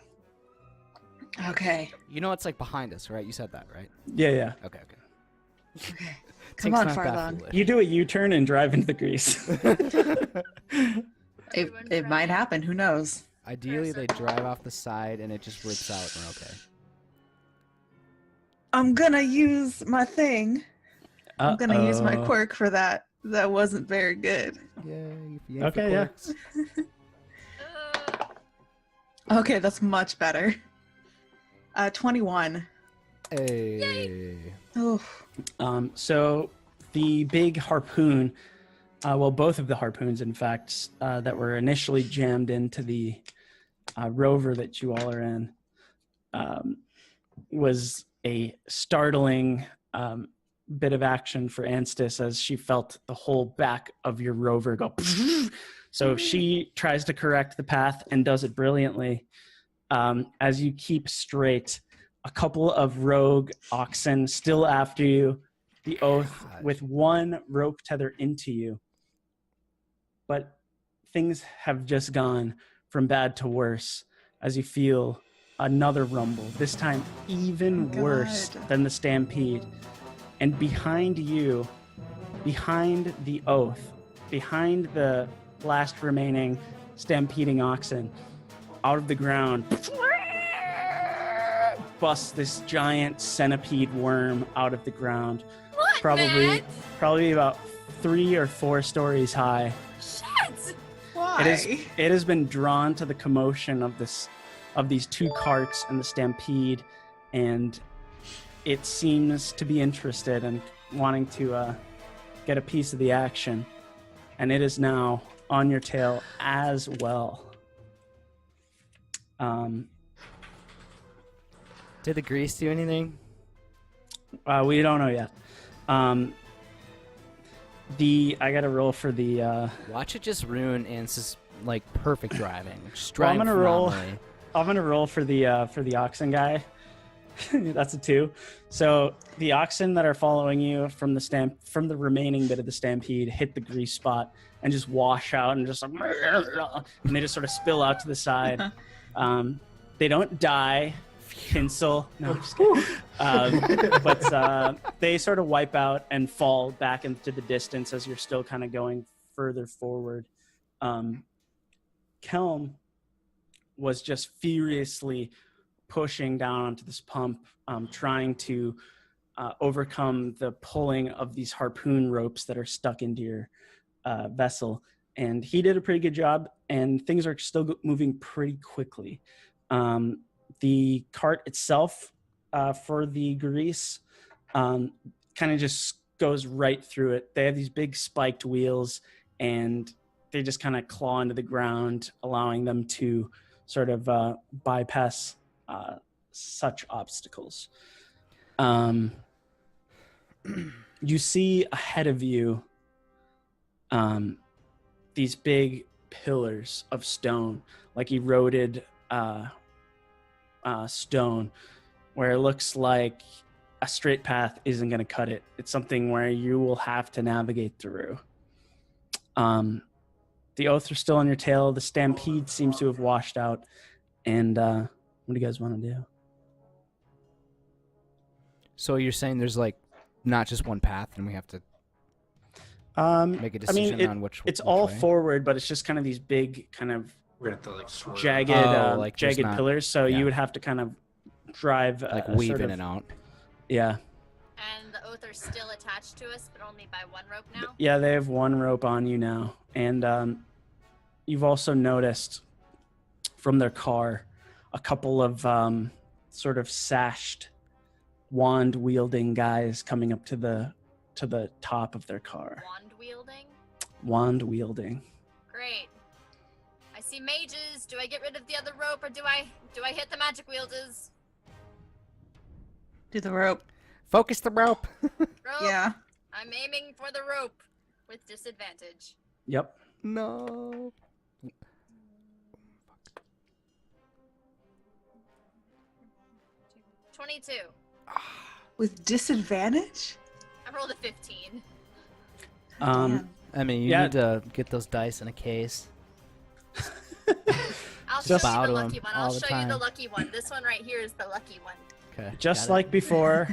Okay. You know it's like behind us, right? You said that, right? Yeah. Okay. Okay. Tink's on, not that Farlong. foolish. You do a U-turn and drive into the grease. It might happen. Who knows? Ideally, they drive off the side and it just rips out and we're okay. I'm gonna use my thing. I'm gonna use my Uh-oh. quirk for that. That wasn't very good. Yeah. Okay, yeah. Okay, that's much better. 21. Hey. Oh, So the big harpoon, both of the harpoons, in fact, that were initially jammed into the rover that you all are in, was a startling bit of action for Anstis as she felt the whole back of your rover go. So she tries to correct the path and does it brilliantly. As you keep straight, a couple of rogue oxen still after you, the Oath with one rope tether into you. But things have just gone from bad to worse as you feel another rumble, this time even worse than the stampede. And behind you, behind the Oath, behind the last remaining stampeding oxen, out of the ground, busts this giant centipede worm out of the ground. What, Probably man? about 3 or 4 stories high. Shit! why? It has been drawn to the commotion of of these two carts and the stampede, and it seems to be interested and wanting to get a piece of the action, and it is now on your tail as well. Did the grease do anything? We don't know yet. I got to roll for the. Watch it just ruin Ance's like perfect driving. Just Well, I'm drive gonna roll. phenomenally. I'm gonna roll for the oxen guy. That's a 2. So the oxen that are following you from the remaining bit of the stampede hit the grease spot and just wash out and just like, and they just sort of spill out to the side. They don't die. Tinsel. No, I'm just kidding. But they sort of wipe out and fall back into the distance as you're still kind of going further forward. Kelm was just furiously pushing down onto this pump, trying to overcome the pulling of these harpoon ropes that are stuck into your vessel. And he did a pretty good job, and things are still moving pretty quickly. The cart itself for the grease kind of just goes right through it. They have these big spiked wheels, and they just kind of claw into the ground, allowing them to sort of bypass such obstacles. You see ahead of you these big pillars of stone, like eroded stone, where it looks like a straight path isn't going to cut it. It's something where you will have to navigate through. The oaths are still on your tail. The stampede seems to have washed out. And what do you guys want to do? So you're saying there's like not just one path, and we have to make a decision on which. It's which all way? forward, but it's just kind of these big, kind of We're gonna have to like swerve. jagged, like there's jagged not- pillars. So yeah. you would have to kind of drive, like a weave sort in of- and out. Yeah, And the oath are still attached to us, but only by one rope now? yeah. They have one rope on you now, and you've also noticed from their car a couple of sort of sashed, wand-wielding guys coming up to the top of their car. Wand wielding? Wand-wielding. Great. I see mages. Do I get rid of the other rope, or do I hit the magic wielders? Do the rope. Focus the rope. Rope. Yeah. I'm aiming for the rope with disadvantage. Yep. No. 22. With disadvantage? I rolled a 15. Um, I mean, you Yeah. need to get those dice in a case. I'll Just show you bow the to lucky him one. all I'll the show you the time. lucky one. This one right here is the lucky one. Okay. just got it. like before,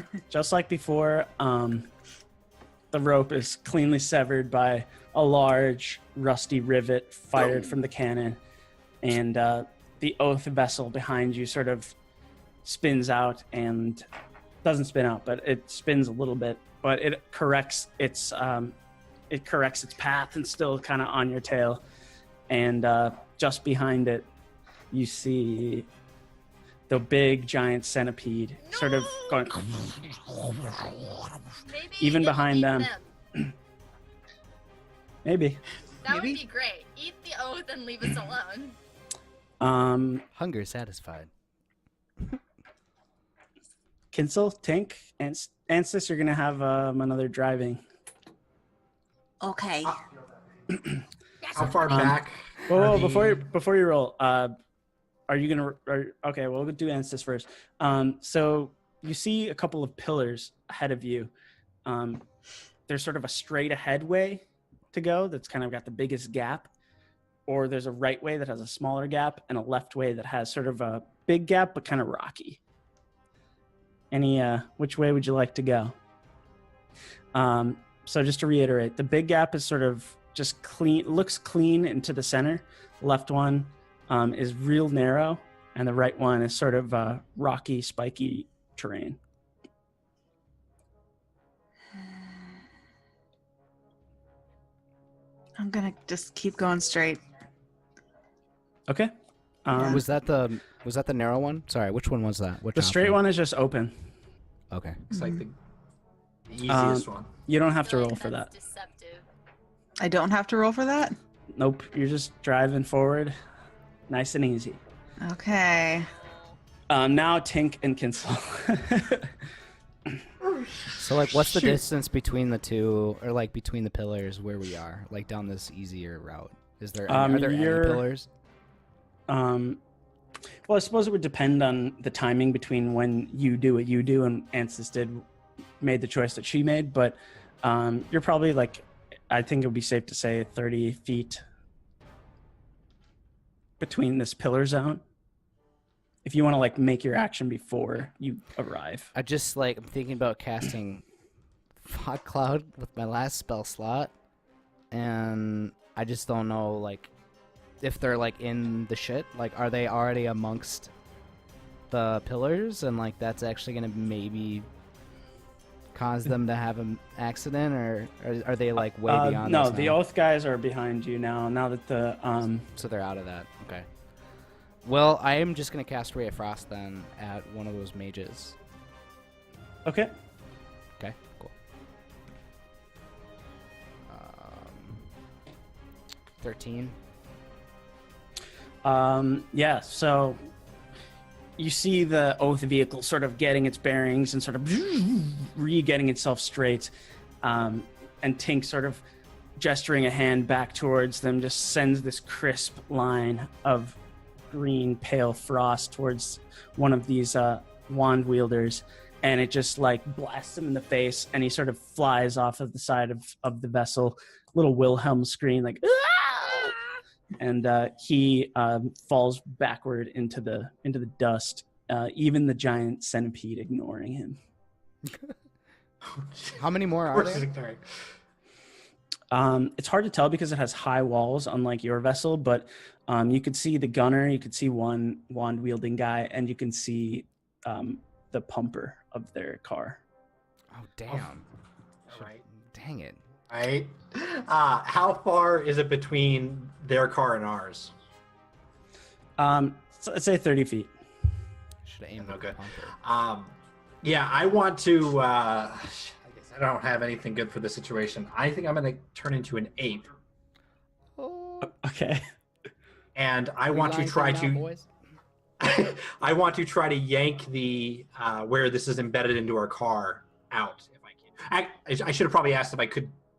the rope is cleanly severed by a large rusty rivet fired from the cannon, and the oath vessel behind you sort of spins out and doesn't spin out, but it spins a little bit, but it corrects its path and still kind of on your tail. And just behind it, you see the big giant centipede sort of going. Maybe Even it'll behind eat them. Maybe. That Maybe. would be great. Eat the oath and leave us alone. Hunger satisfied. Kinsel, Tink, and Ansys, you're gonna have another driving. Okay. How far back? Whoa, are whoa, the- before you roll, are you gonna? Okay, well, we'll do Ansys first. So you see a couple of pillars ahead of you. There's sort of a straight ahead way to go that's kind of got the biggest gap, or there's a right way that has a smaller gap, and a left way that has sort of a big gap but kind of rocky. Which way would you like to go? So just to reiterate, the big gap is sort of just clean, looks clean into the center. The left one is real narrow, and the right one is sort of rocky, spiky terrain. I'm gonna just keep going straight. Okay. Was that the narrow one? Sorry, which one was that? Which The straight one is just open. Okay. It's like the easiest one. You don't have I to feel roll like for that's that. Deceptive. I don't have to roll for that? Nope, you're just driving forward, nice and easy. Okay. Now Tink and Kinsel. So like, what's the Shoot. distance between the two, or like between the pillars where we are, like down this easier route? Is there are there any pillars? Well, I suppose it would depend on the timing between when you do what you do and Ansys made the choice that she made, but you're probably like, I think it would be safe to say 30 feet between this pillar zone. If you want to like make your action before you arrive. I'm thinking about casting Fog Cloud with my last spell slot, and I just don't know like if they're like in the shit. Like, are they already amongst the pillars, and like that's actually gonna maybe cause them to have an accident, or are they like way beyond? No, us the now? Oath guys are behind you now. Now that the So they're out of that. Okay. Well, I am just gonna cast Ray of Frost then at one of those mages. okay. Okay, cool. 13. Yeah, so you see the Oath vehicle sort of getting its bearings and sort of re-getting itself straight. And Tink sort of gesturing a hand back towards them just sends this crisp line of green pale frost towards one of these wand wielders, and it just like blasts him in the face, and he sort of flies off of the side of the vessel, little Wilhelm scream like "Ah!" And he falls backward into the dust, even the giant centipede ignoring him. How many more Of are course, there? it's ignoring. It's hard to tell because it has high walls, unlike your vessel, but you could see the gunner, you could see one wand-wielding guy, and you can see the pumper of their car. Oh damn! All right. Dang it! All right. How far is it between their car and ours? So let's say 30 feet. Should have aimed at Okay. the pumper. Yeah, I want to. I guess I don't have anything good for this situation. I think I'm going to turn into an ape, Oh, Okay. and I want to try to. I want to try to yank the where this is embedded into our car out if I can. I should have probably asked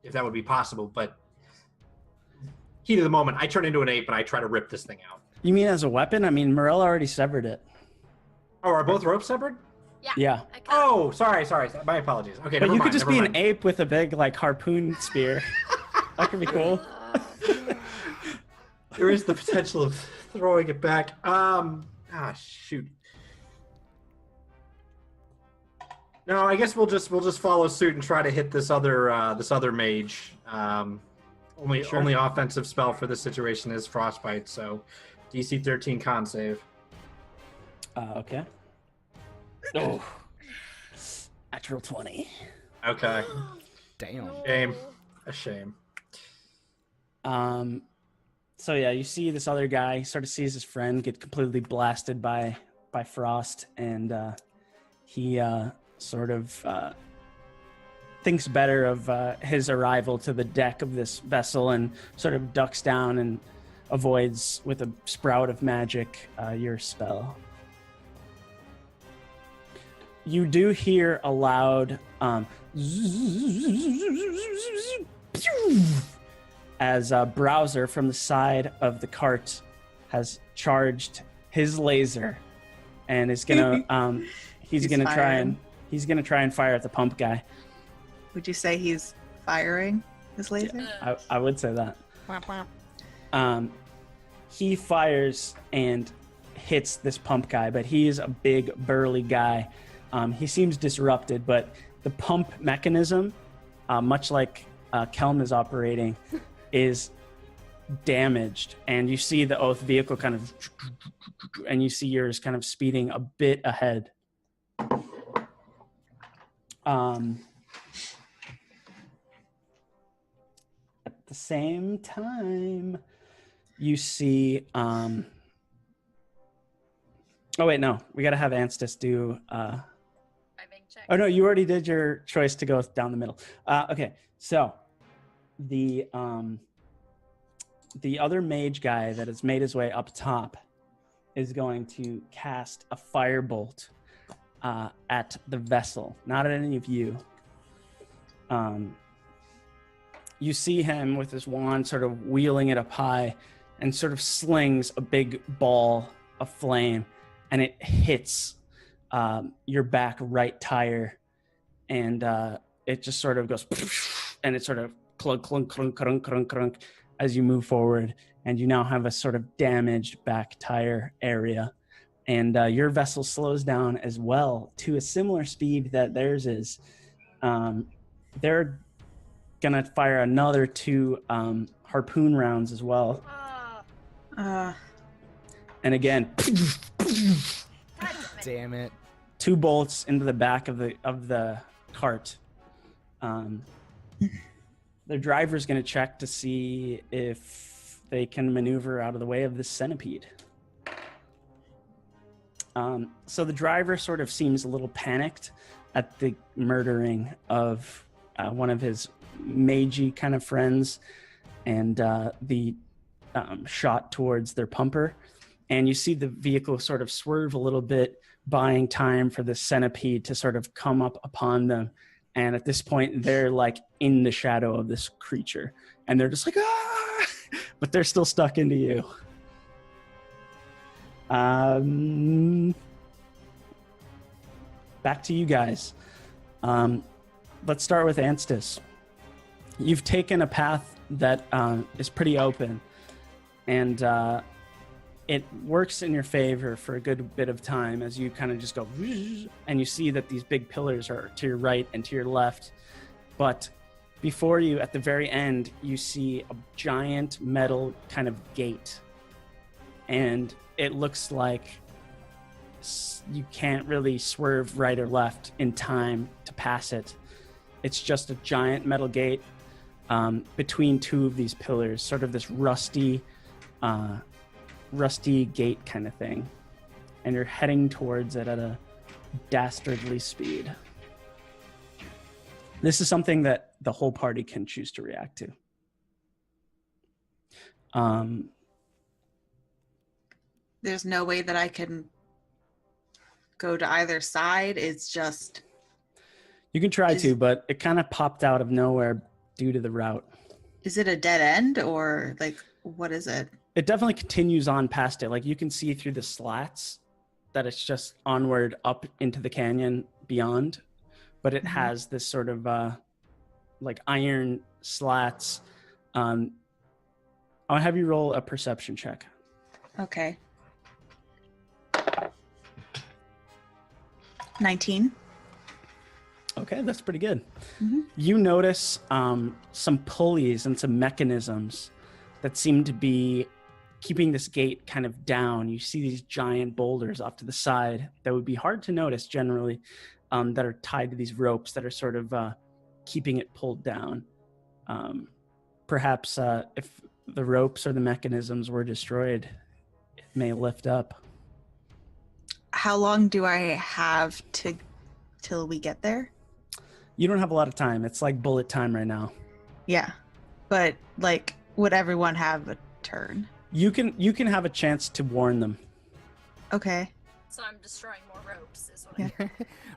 if that would be possible, but heat of the moment, I turn into an ape and I try to rip this thing out. You mean as a weapon? I mean, Morella already severed it. Oh, are both ropes severed? Yeah. I cut. Oh, sorry. My apologies. Okay, But never you mind, could just never be mind. an ape with a big like harpoon spear. That could be cool. There is the potential of throwing it back. Shoot. No, I guess we'll just follow suit and try to hit this other mage. Only offensive spell for this situation is frostbite, so DC 13 con save. Okay. Oh. Natural 20. Okay. Damn. Shame. A shame. So yeah, you see this other guy, he sort of sees his friend get completely blasted by frost, and he sort of thinks better of his arrival to the deck of this vessel and sort of ducks down and avoids with a sprout of magic your spell. You do hear a loud as a browser from the side of the cart has charged his laser and is gonna he's gonna firing. try and fire at the pump guy. Would you say he's firing his laser? I would say that. He fires and hits this pump guy, but he is a big burly guy. He seems disrupted, but the pump mechanism, much like Kelm is operating, is damaged. And you see the Oath vehicle kind of, and you see yours kind of speeding a bit ahead. At the same time, you see Oh wait, no, we gotta have Anstis do. Driving check. Oh no, you already did your choice to go down the middle. Okay, so the other mage guy that has made his way up top is going to cast a firebolt at the vessel, not at any of you. You see him with his wand sort of wheeling it up high and sort of slings a big ball of flame, and it hits your back right tire, and it just sort of goes and it sort of clunk, clunk, clunk, crunk, crunk, crunk as you move forward, and you now have a sort of damaged back tire area. And your vessel slows down as well to a similar speed that theirs is. They're gonna fire another 2 harpoon rounds as well. And again, Damn it. 2 bolts into the back of the cart. The driver's going to check to see if they can maneuver out of the way of this centipede. So the driver sort of seems a little panicked at the murdering of one of his magey kind of friends, and the shot towards their pumper. And you see the vehicle sort of swerve a little bit, buying time for the centipede to sort of come up upon them. And at this point, they're like in the shadow of this creature. And they're just like, ah! But they're still stuck into you. Back to you guys. Let's start with Anstis. You've taken a path that is pretty open. And it works in your favor for a good bit of time as you kind of just go, and you see that these big pillars are to your right and to your left. But before you, at the very end, you see a giant metal kind of gate. And it looks like you can't really swerve right or left in time to pass it. It's just a giant metal gate between 2 of these pillars, sort of this rusty gate kind of thing, and you're heading towards it at a dastardly speed. This is something that the whole party can choose to react to. There's no way that I can go to either side. It's just... You can try to, but it kind of popped out of nowhere due to the route. Is it a dead end, or like, what is it? It definitely continues on past it. Like, you can see through the slats that it's just onward up into the canyon beyond, but it has this sort of like iron slats. I'll have you roll a perception check. Okay. 19. Okay, that's pretty good. Mm-hmm. You notice some pulleys and some mechanisms that seem to be keeping this gate kind of down. You see these giant boulders off to the side that would be hard to notice generally, that are tied to these ropes that are sort of keeping it pulled down. Perhaps if the ropes or the mechanisms were destroyed, it may lift up. How long do I have till we get there? You don't have a lot of time. It's like bullet time right now. Yeah, but like, would everyone have a turn? You can have a chance to warn them. Okay. So I'm destroying more ropes, is what I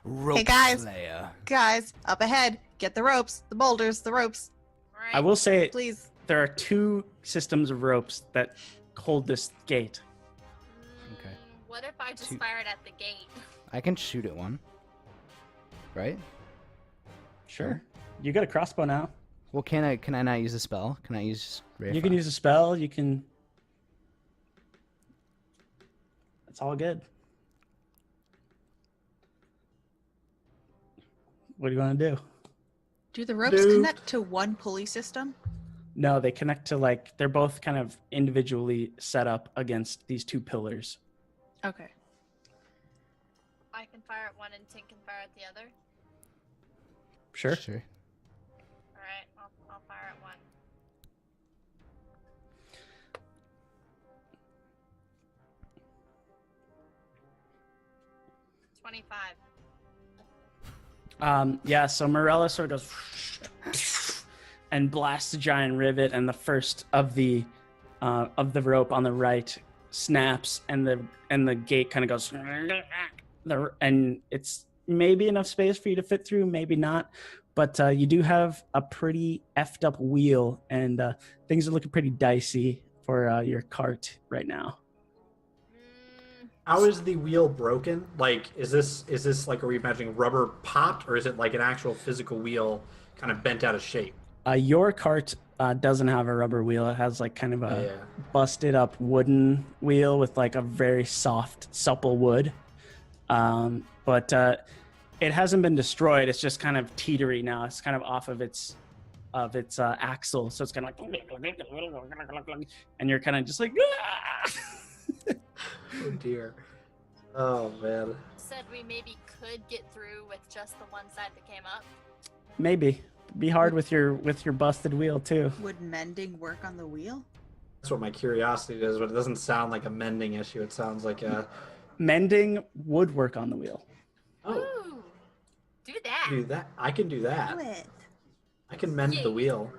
Rope Hey, guys. Slayer. Guys, up ahead. Get the ropes, the boulders, the ropes, Right. I will say please. there are 2 systems of ropes that hold this gate. Okay. What if I just Two- fired at the gate? I can shoot at one. Right? Sure. You got a crossbow now. Well, can I not use a spell? Can I use Ray of You can Frost? use a spell. You can. It's all good. What do you want to do? Do the ropes connect to one pulley system? No, they connect to, like, they're both kind of individually set up against these 2 pillars. Okay. I can fire at one and Tink can fire at the other. Sure. Sure. All right, I'll fire at one. Yeah, so Morella sort of goes and blasts a giant rivet, and the first of the rope on the right snaps, and the gate kind of goes, and it's maybe enough space for you to fit through, maybe not, but you do have a pretty effed up wheel, and things are looking pretty dicey for your cart right now. How is the wheel broken? Like, is this like, are we imagining rubber popped, or is it like an actual physical wheel kind of bent out of shape? Your cart doesn't have a rubber wheel. It has like kind of a busted up wooden wheel with like a very soft, supple wood. But it hasn't been destroyed. It's just kind of teetery now. It's kind of off of its axle. So it's kind of like, and you're kind of just like, Oh dear. Oh man. Said we maybe could get through with just the one side that came up. maybe be hard with your busted wheel too. Would mending work on the wheel? That's what my curiosity is, but it doesn't sound like a mending issue. It sounds like a Mending would work on the wheel. Ooh, do that. do that. I can do that. Do it, I can mend the wheel.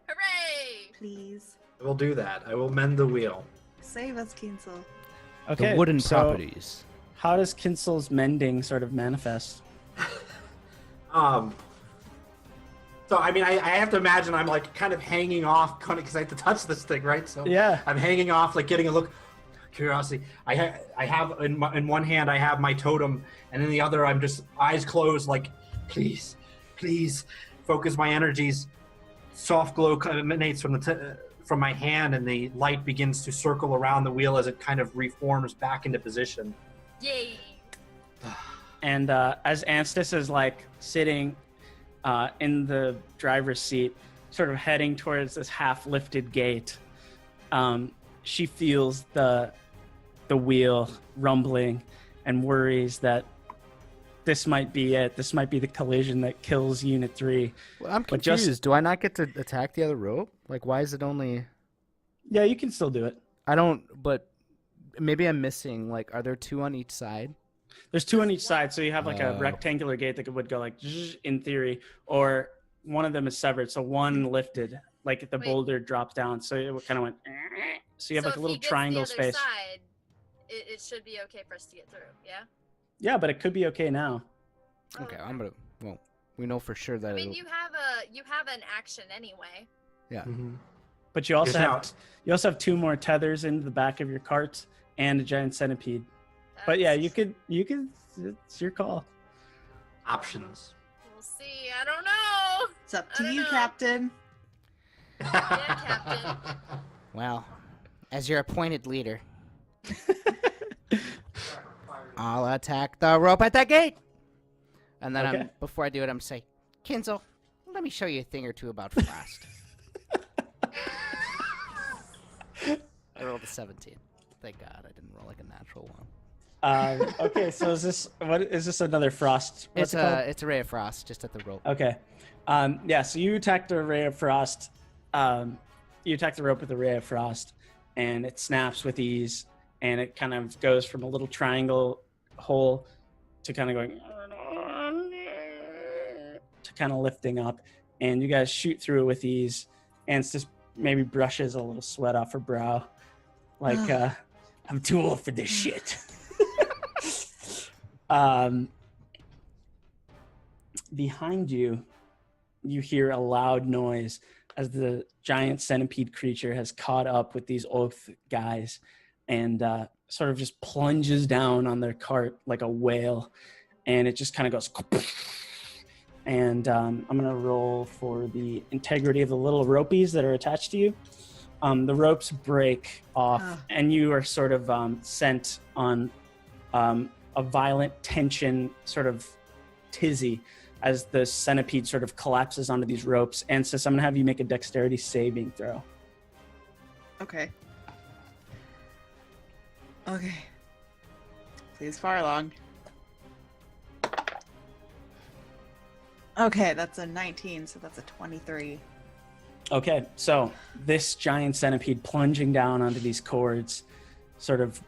Hooray! please. I will do that. I will mend the wheel. Save us, Kinsel. Okay. The wooden so properties. How does Kinsel's mending sort of manifest? So I mean, I have to imagine I'm like kind of hanging off, because I have to touch this thing, right? So Yeah. I'm hanging off, like getting a look. Curiosity. I have in one hand I have my totem, and in the other I'm just eyes closed, like please, focus my energies. Soft glow emanates from my hand, and the light begins to circle around the wheel as it kind of reforms back into position. Yay! And as Anstis is like sitting in the driver's seat, sort of heading towards this half-lifted gate, she feels the wheel rumbling and worries that this might be it. This might be the collision that kills Unit 3. Well, I'm But confused. just- Do I not get to attack the other rope? Like, why is it only... Yeah, you can still do it. I don't... But maybe I'm missing. Like, are there two on each side? There's two on each side, so you have like a Oh. rectangular gate that would go like zzz, in theory, or one of them is severed, so one lifted, like the Wait. boulder drops down, so it kind of went. So you have So like a if little he gets triangle the other space. Side, it should be okay for us to get through. Yeah. Yeah, but it could be okay now. Okay, I'm gonna... Well, we know for sure that I mean, it'll... you have an action anyway. Yeah. Mm-hmm. But you also Yes, have two more tethers in the back of your cart and a giant centipede. But yeah, you could. It's your call. Options. We'll see. I don't know. It's up I to don't you, know. Captain. Captain. Well, as your appointed leader, I'll attack the rope at that gate. And then Okay. before I do it, I'm say, Kinsel, let me show you a thing or two about Frost. I rolled a 17. Thank God I didn't roll like a natural one. Okay, so is this another frost? What's it called? It's a ray of frost just at the rope. Okay. Yeah, so you attack the ray of frost. You attack the rope with a ray of frost, and it snaps with ease, and it kind of goes from a little triangle hole to kind of going to kind of lifting up, and you guys shoot through it with ease, and it's just maybe brushes a little sweat off her brow, like I'm too old for this shit. Behind you, you hear a loud noise as the giant centipede creature has caught up with these oath guys and sort of just plunges down on their cart like a whale, and it just kind of goes. And I'm gonna roll for the integrity of the little ropies that are attached to you. The ropes break off, and you are sort of sent on a violent tension sort of tizzy as the centipede sort of collapses onto these ropes. And so I'm going to have you make a dexterity saving throw. Okay. Okay. Please far along. Okay, that's a 19, so that's a 23. Okay, so this giant centipede plunging down onto these cords, sort of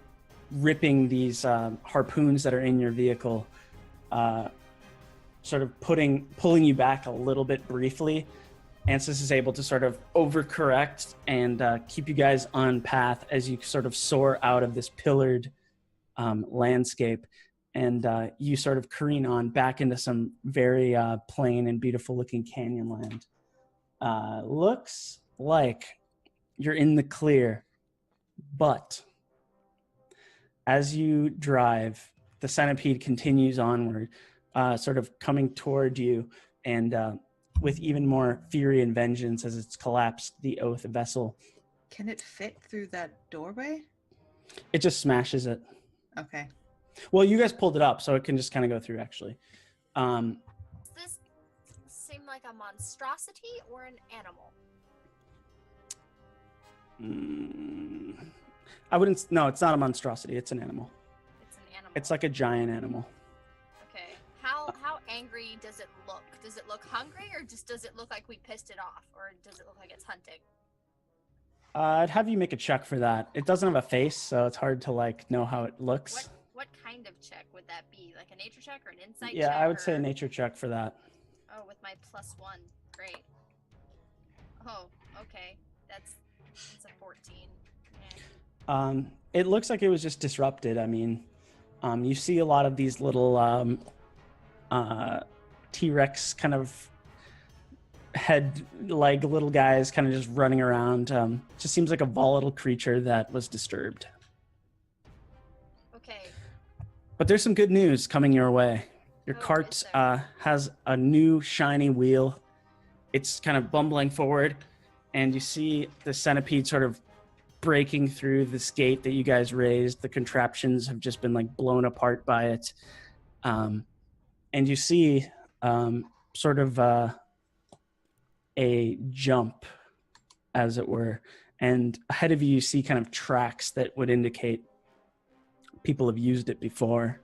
ripping these harpoons that are in your vehicle, sort of pulling you back a little bit briefly. Ansys is able to sort of overcorrect and keep you guys on path as you sort of soar out of this pillared landscape, and you sort of careen on back into some very plain and beautiful looking canyon land. Looks like you're in the clear, but as you drive, the centipede continues onward, sort of coming toward you, and with even more fury and vengeance as it's collapsed the oath vessel. Can it fit through that doorway? It just smashes it. Okay. Well, you guys pulled it up, so it can just kind of go through, actually. Does this seem like a monstrosity or an animal? I wouldn't... No, it's not a monstrosity. It's an animal. It's an animal. It's like a giant animal. Okay. How angry does it look? Does it look hungry, or just does it look like we pissed it off, or does it look like it's hunting? I'd have you make a check for that. It doesn't have a face, so it's hard to like know how it looks. What kind of check would that be? Like a nature check or an insight check? Yeah, I would say a or- nature check for that. Oh, with my +1. Great. Oh, okay. That's a 14. Yeah. It looks like it was just disrupted. I mean, you see a lot of these little T-Rex kind of head leg little guys kind of just running around. Just seems like a volatile creature that was disturbed. Okay. But there's some good news coming your way. Your Oh, cart is there? has a new shiny wheel. It's kind of bumbling forward, and you see the centipede sort of breaking through this gate that you guys raised. The contraptions have just been like blown apart by it. And you see sort of a jump, as it were. And ahead of you, you see kind of tracks that would indicate people have used it before.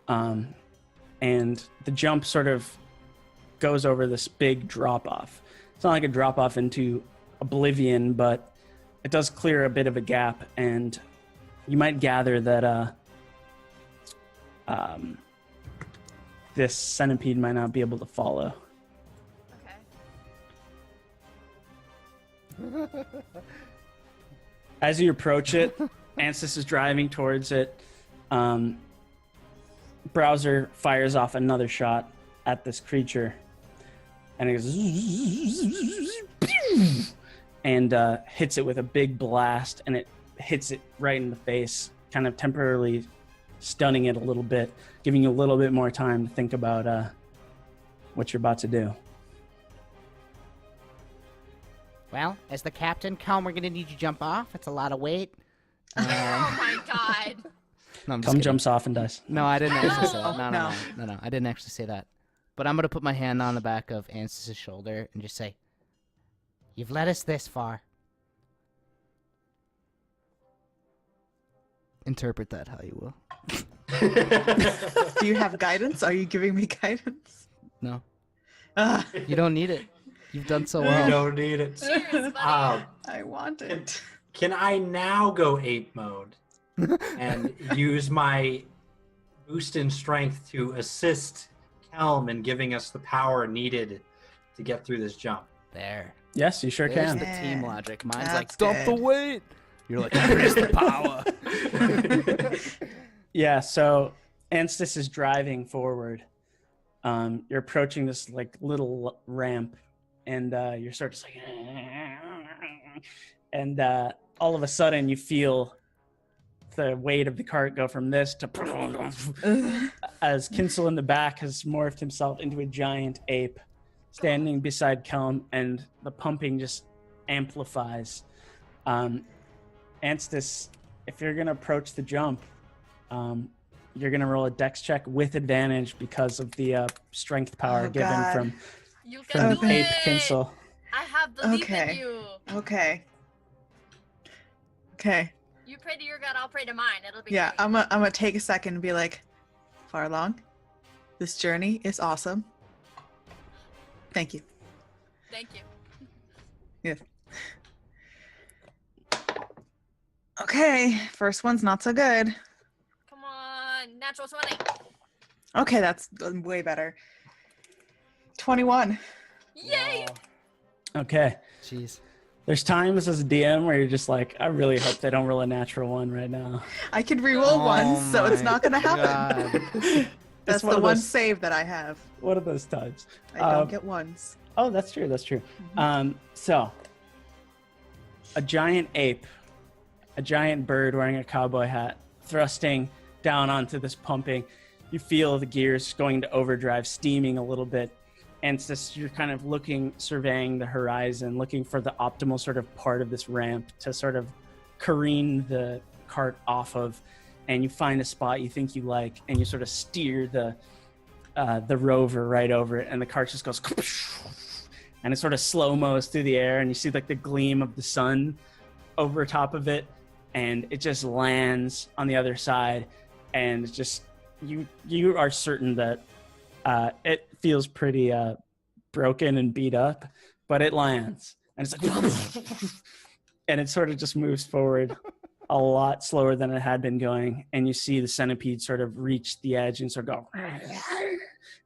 And the jump sort of goes over this big drop-off. It's not like a drop-off into oblivion, but it does clear a bit of a gap, and you might gather that this centipede might not be able to follow. Okay. As you approach it, Ansys is driving towards it. Browser fires off another shot at this creature, and it goes and hits it with a big blast, and it hits it right in the face, kind of temporarily stunning it a little bit, giving you a little bit more time to think about what you're about to do. Well, as the captain, Calm, we're gonna need you to jump off. It's a lot of weight. Oh my god. No, I'm just Come kidding. jumps off and dies. No, I didn't actually say that. No. No, I didn't actually say that. But I'm gonna put my hand on the back of Ansys' shoulder and just say, "You've led us this far. Interpret that how you will." Do you have guidance? Are you giving me guidance? No, Ah, you don't need it. You've done so You well. don't need it. Cheers, buddy. I want it. Can I now go ape mode and use my boost in strength to assist Kelm in giving us the power needed to get through this jump? There. Yes, you sure There's can. the team Yeah, logic. Mine's that's like, dump the good. weight. You're like, here's the power. Yeah, so Anstis is driving forward. You're approaching this like little ramp, and you're sort of like, and all of a sudden you feel the weight of the cart go from this to as Kinsel in the back has morphed himself into a giant ape standing beside Kelm, and the pumping just amplifies. Anstis, if you're gonna approach the jump, you're gonna roll a dex check with advantage because of the strength power Oh, given God. from You can do Ape it. Kinsel. I have belief Okay. in you. Okay. Okay. You pray to your god, I'll pray to mine. It'll be Yeah, great. I'm gonna take a second and be like, far along. This journey is awesome. Thank you. Thank you. Yes. Okay, first one's not so good. Come on, natural 20. Okay, that's way better. 21. Yay! Okay. Jeez. There's times as a DM where you're just like, I really hope they don't roll a natural one right now. I can reroll once, so it's not going to happen. It's That's one the of one those- save that I have. One of those times. I don't get ones. Oh, that's true. That's true. So, a giant ape, a giant bird wearing a cowboy hat, thrusting down onto this pumping. You feel the gears going to overdrive, steaming a little bit. And it's just, you're kind of looking, surveying the horizon, looking for the optimal sort of part of this ramp to sort of careen the cart off of. And you find a spot you think you like, and you sort of steer the rover right over it, and the cart just goes, and it sort of slow-mos through the air, and you see like the gleam of the sun over top of it, and it just lands on the other side, and it's just you are certain that it feels pretty broken and beat up, but it lands, and it's like and it sort of just moves forward a lot slower than it had been going, and you see the centipede sort of reach the edge and sort of go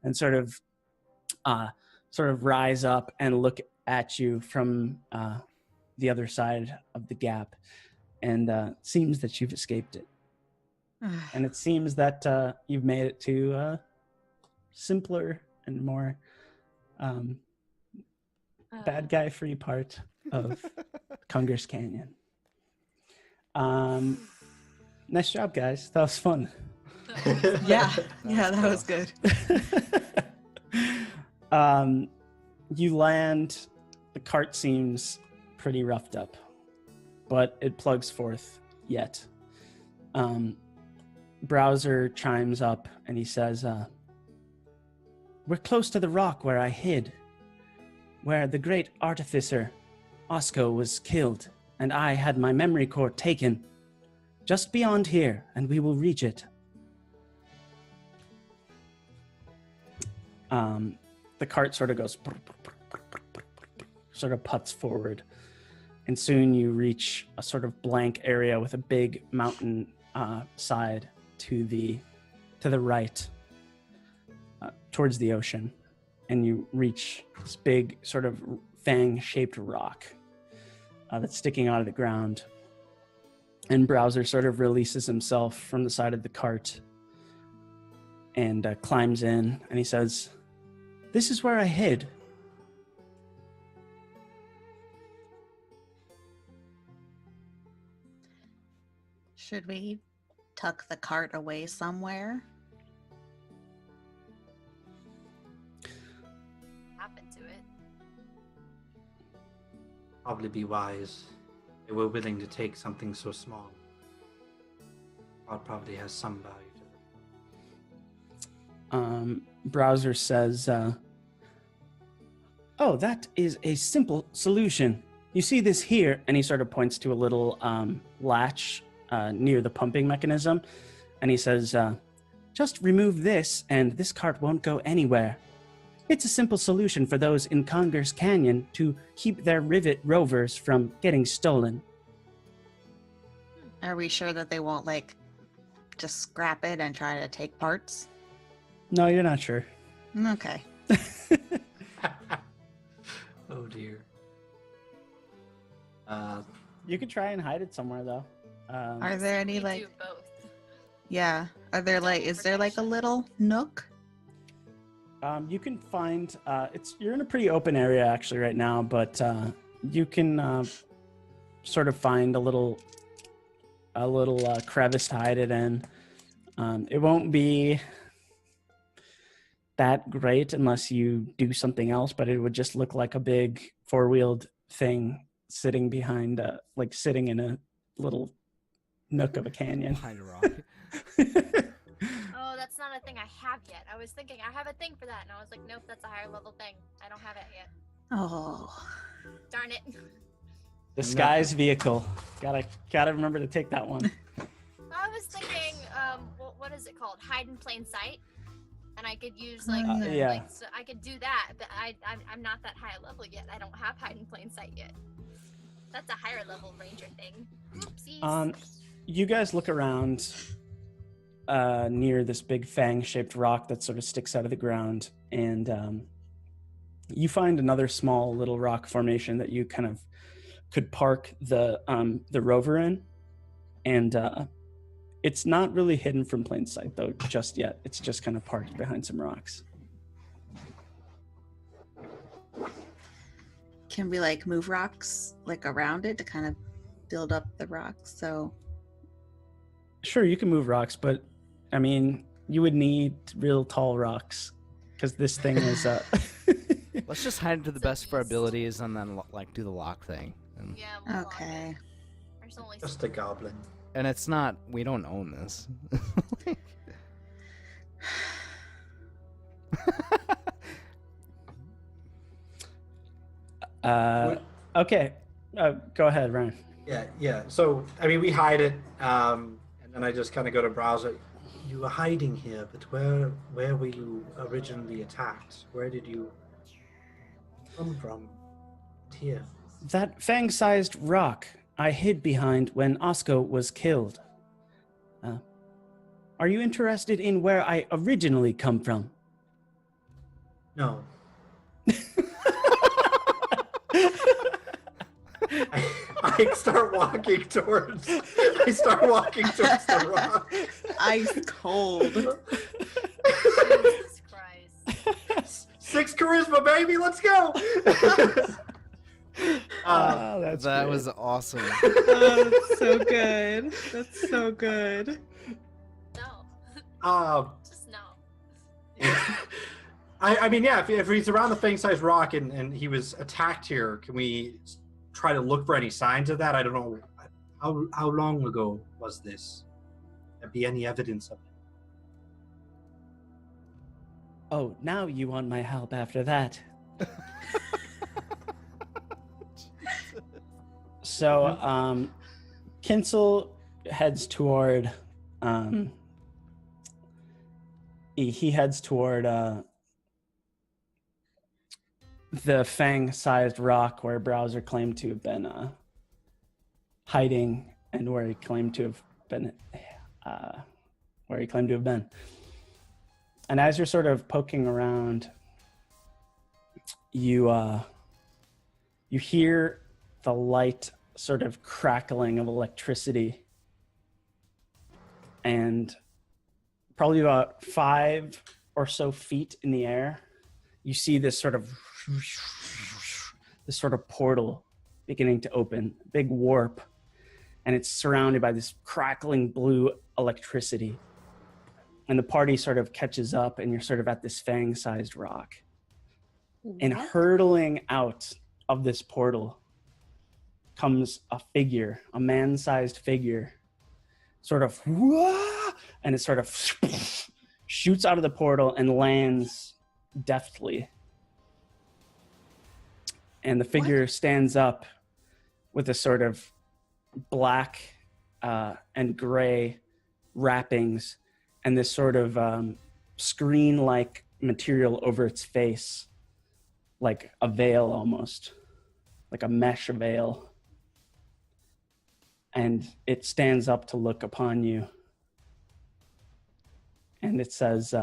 and sort of rise up and look at you from the other side of the gap, and seems that you've escaped it. And it seems that you've made it to a simpler and more bad guy free part of Kunger's Canyon. Nice job, guys. That was fun. Yeah, that was good. You land. The cart seems pretty roughed up, but it plugs forth yet. Browser chimes up and he says, we're close to the rock where I hid, where the great artificer Osco was killed, and I had my memory core taken. Just beyond here, and we will reach it. The cart sort of goes, sort of puts forward, and soon you reach a sort of blank area with a big mountain side to the right, towards the ocean, and you reach this big sort of fang-shaped rock that's sticking out of the ground. And Browser sort of releases himself from the side of the cart and climbs in, and he says, "This is where I hid." Should we tuck the cart away somewhere? Happened to it. Probably be wise. They were willing to take something so small. It probably has some value to them. Browser says, "Oh, that is a simple solution. You see this here?" And he sort of points to a little latch near the pumping mechanism. And he says, "Just remove this and this cart won't go anywhere. It's a simple solution for those in Kunger's Canyon to keep their rivet rovers from getting stolen." Are we sure that they won't, like, just scrap it and try to take parts? No, you're not sure. Okay. Oh dear. You could try and hide it somewhere, though. Are there any, We like, do both. yeah, are there, like, is there, like, a little nook? You can find you're in a pretty open area actually right now, but you can sort of find a little crevice to hide it in. It won't be that great unless you do something else, but it would just look like a big four-wheeled thing sitting behind, sitting in a little nook of a canyon. Behind a rock. Oh, that's not a thing I have yet. I was thinking I have a thing for that, and I was like, nope, that's a higher level thing. I don't have it yet. Oh. Darn it. Disguise vehicle. Gotta remember to take that one. I was thinking, what is it called? Hide in plain sight. And I could use like, yeah. so I could do that, but I'm not that high a level yet. I don't have hide in plain sight yet. That's a higher level ranger thing. Oopsies. You guys look around near this big fang-shaped rock that sort of sticks out of the ground, and You find another small little rock formation that you kind of could park the rover in, and it's not really hidden from plain sight though just yet. It's just kind of parked behind some rocks. Can we like move rocks like around it to kind of build up the rocks? So Sure, you can move rocks, but I mean, you would need real tall rocks because this thing is. Let's just hide to the best of our abilities and then like do the lock thing. And, Yeah. We'll lock okay. it. There's only Just a goblin. and it's not. We don't own this. Okay, go ahead, Ryan. Yeah. So, I mean, we hide it, and then I just kind of go to browser. You were hiding here, but where were you originally attacked? Where did you come from? Here. That fang-sized rock I hid behind when Osco was killed. Are you interested in where I originally come from? No. I start walking towards the rock. Ice cold. Jesus Christ. 6 charisma, baby. Let's go. That was awesome. Oh, that's so good. That's so good. No. Just no. I mean, yeah. If he's around the fang-sized rock and he was attacked here, can we try to look for any signs of that? I don't know. How long ago was this? There be any evidence of it? Oh, now you want my help after that. So, Kinsel heads toward, he heads toward the fang-sized rock where Browser claimed to have been hiding, and where he claimed to have been, And as you're sort of poking around, you hear the light sort of crackling of electricity, and probably about 5 or so feet in the air, you see this sort of portal beginning to open, big warp, and it's surrounded by this crackling blue electricity. And the party sort of catches up, and you're sort of at this fang-sized rock. And hurtling out of this portal comes a figure, a man-sized figure, sort of, and it sort of shoots out of the portal and lands deftly. And the figure stands up with a sort of black and gray wrappings and this sort of screen-like material over its face, like a veil almost, like a mesh veil. And it stands up to look upon you. And it says,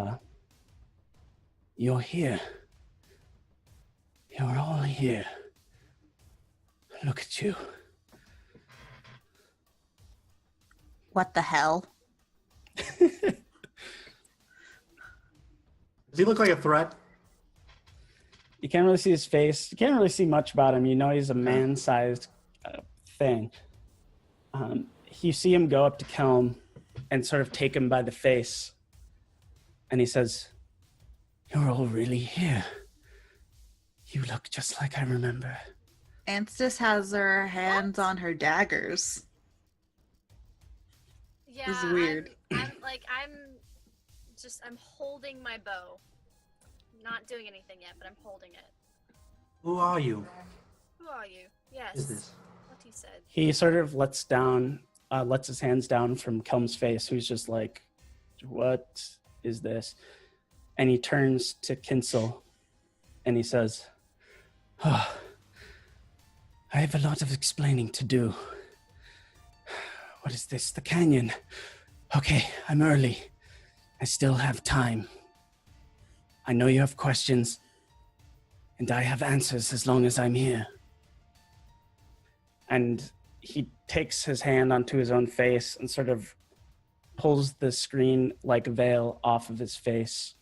you're here. You're all here. Look at you. What the hell? Does he look like a threat? You can't really see his face. You can't really see much about him. You know he's a man-sized thing. You see him go up to Kelm and sort of take him by the face. And he says, you're all really here. You look just like I remember. Anstis has her hands on her daggers. Yeah. This is weird. I'm holding my bow. Not doing anything yet, but I'm holding it. Who are you? Who are you? Yes. Is this? What he said. He sort of lets his hands down from Kelm's face, who's just like, what is this? And he turns to Kinsel and he says, oh, I have a lot of explaining to do. What is this? The canyon. Okay, I'm early. I still have time. I know you have questions. and I have answers as long as I'm here. And he takes his hand onto his own face and sort of pulls the screen like veil off of his face.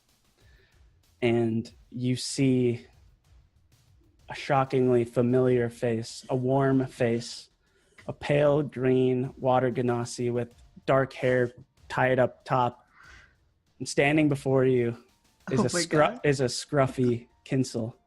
And you see a shockingly familiar face, a warm face, a pale green water genasi with dark hair tied up top. And standing before you is Oh my God. is a scruffy Kinsel.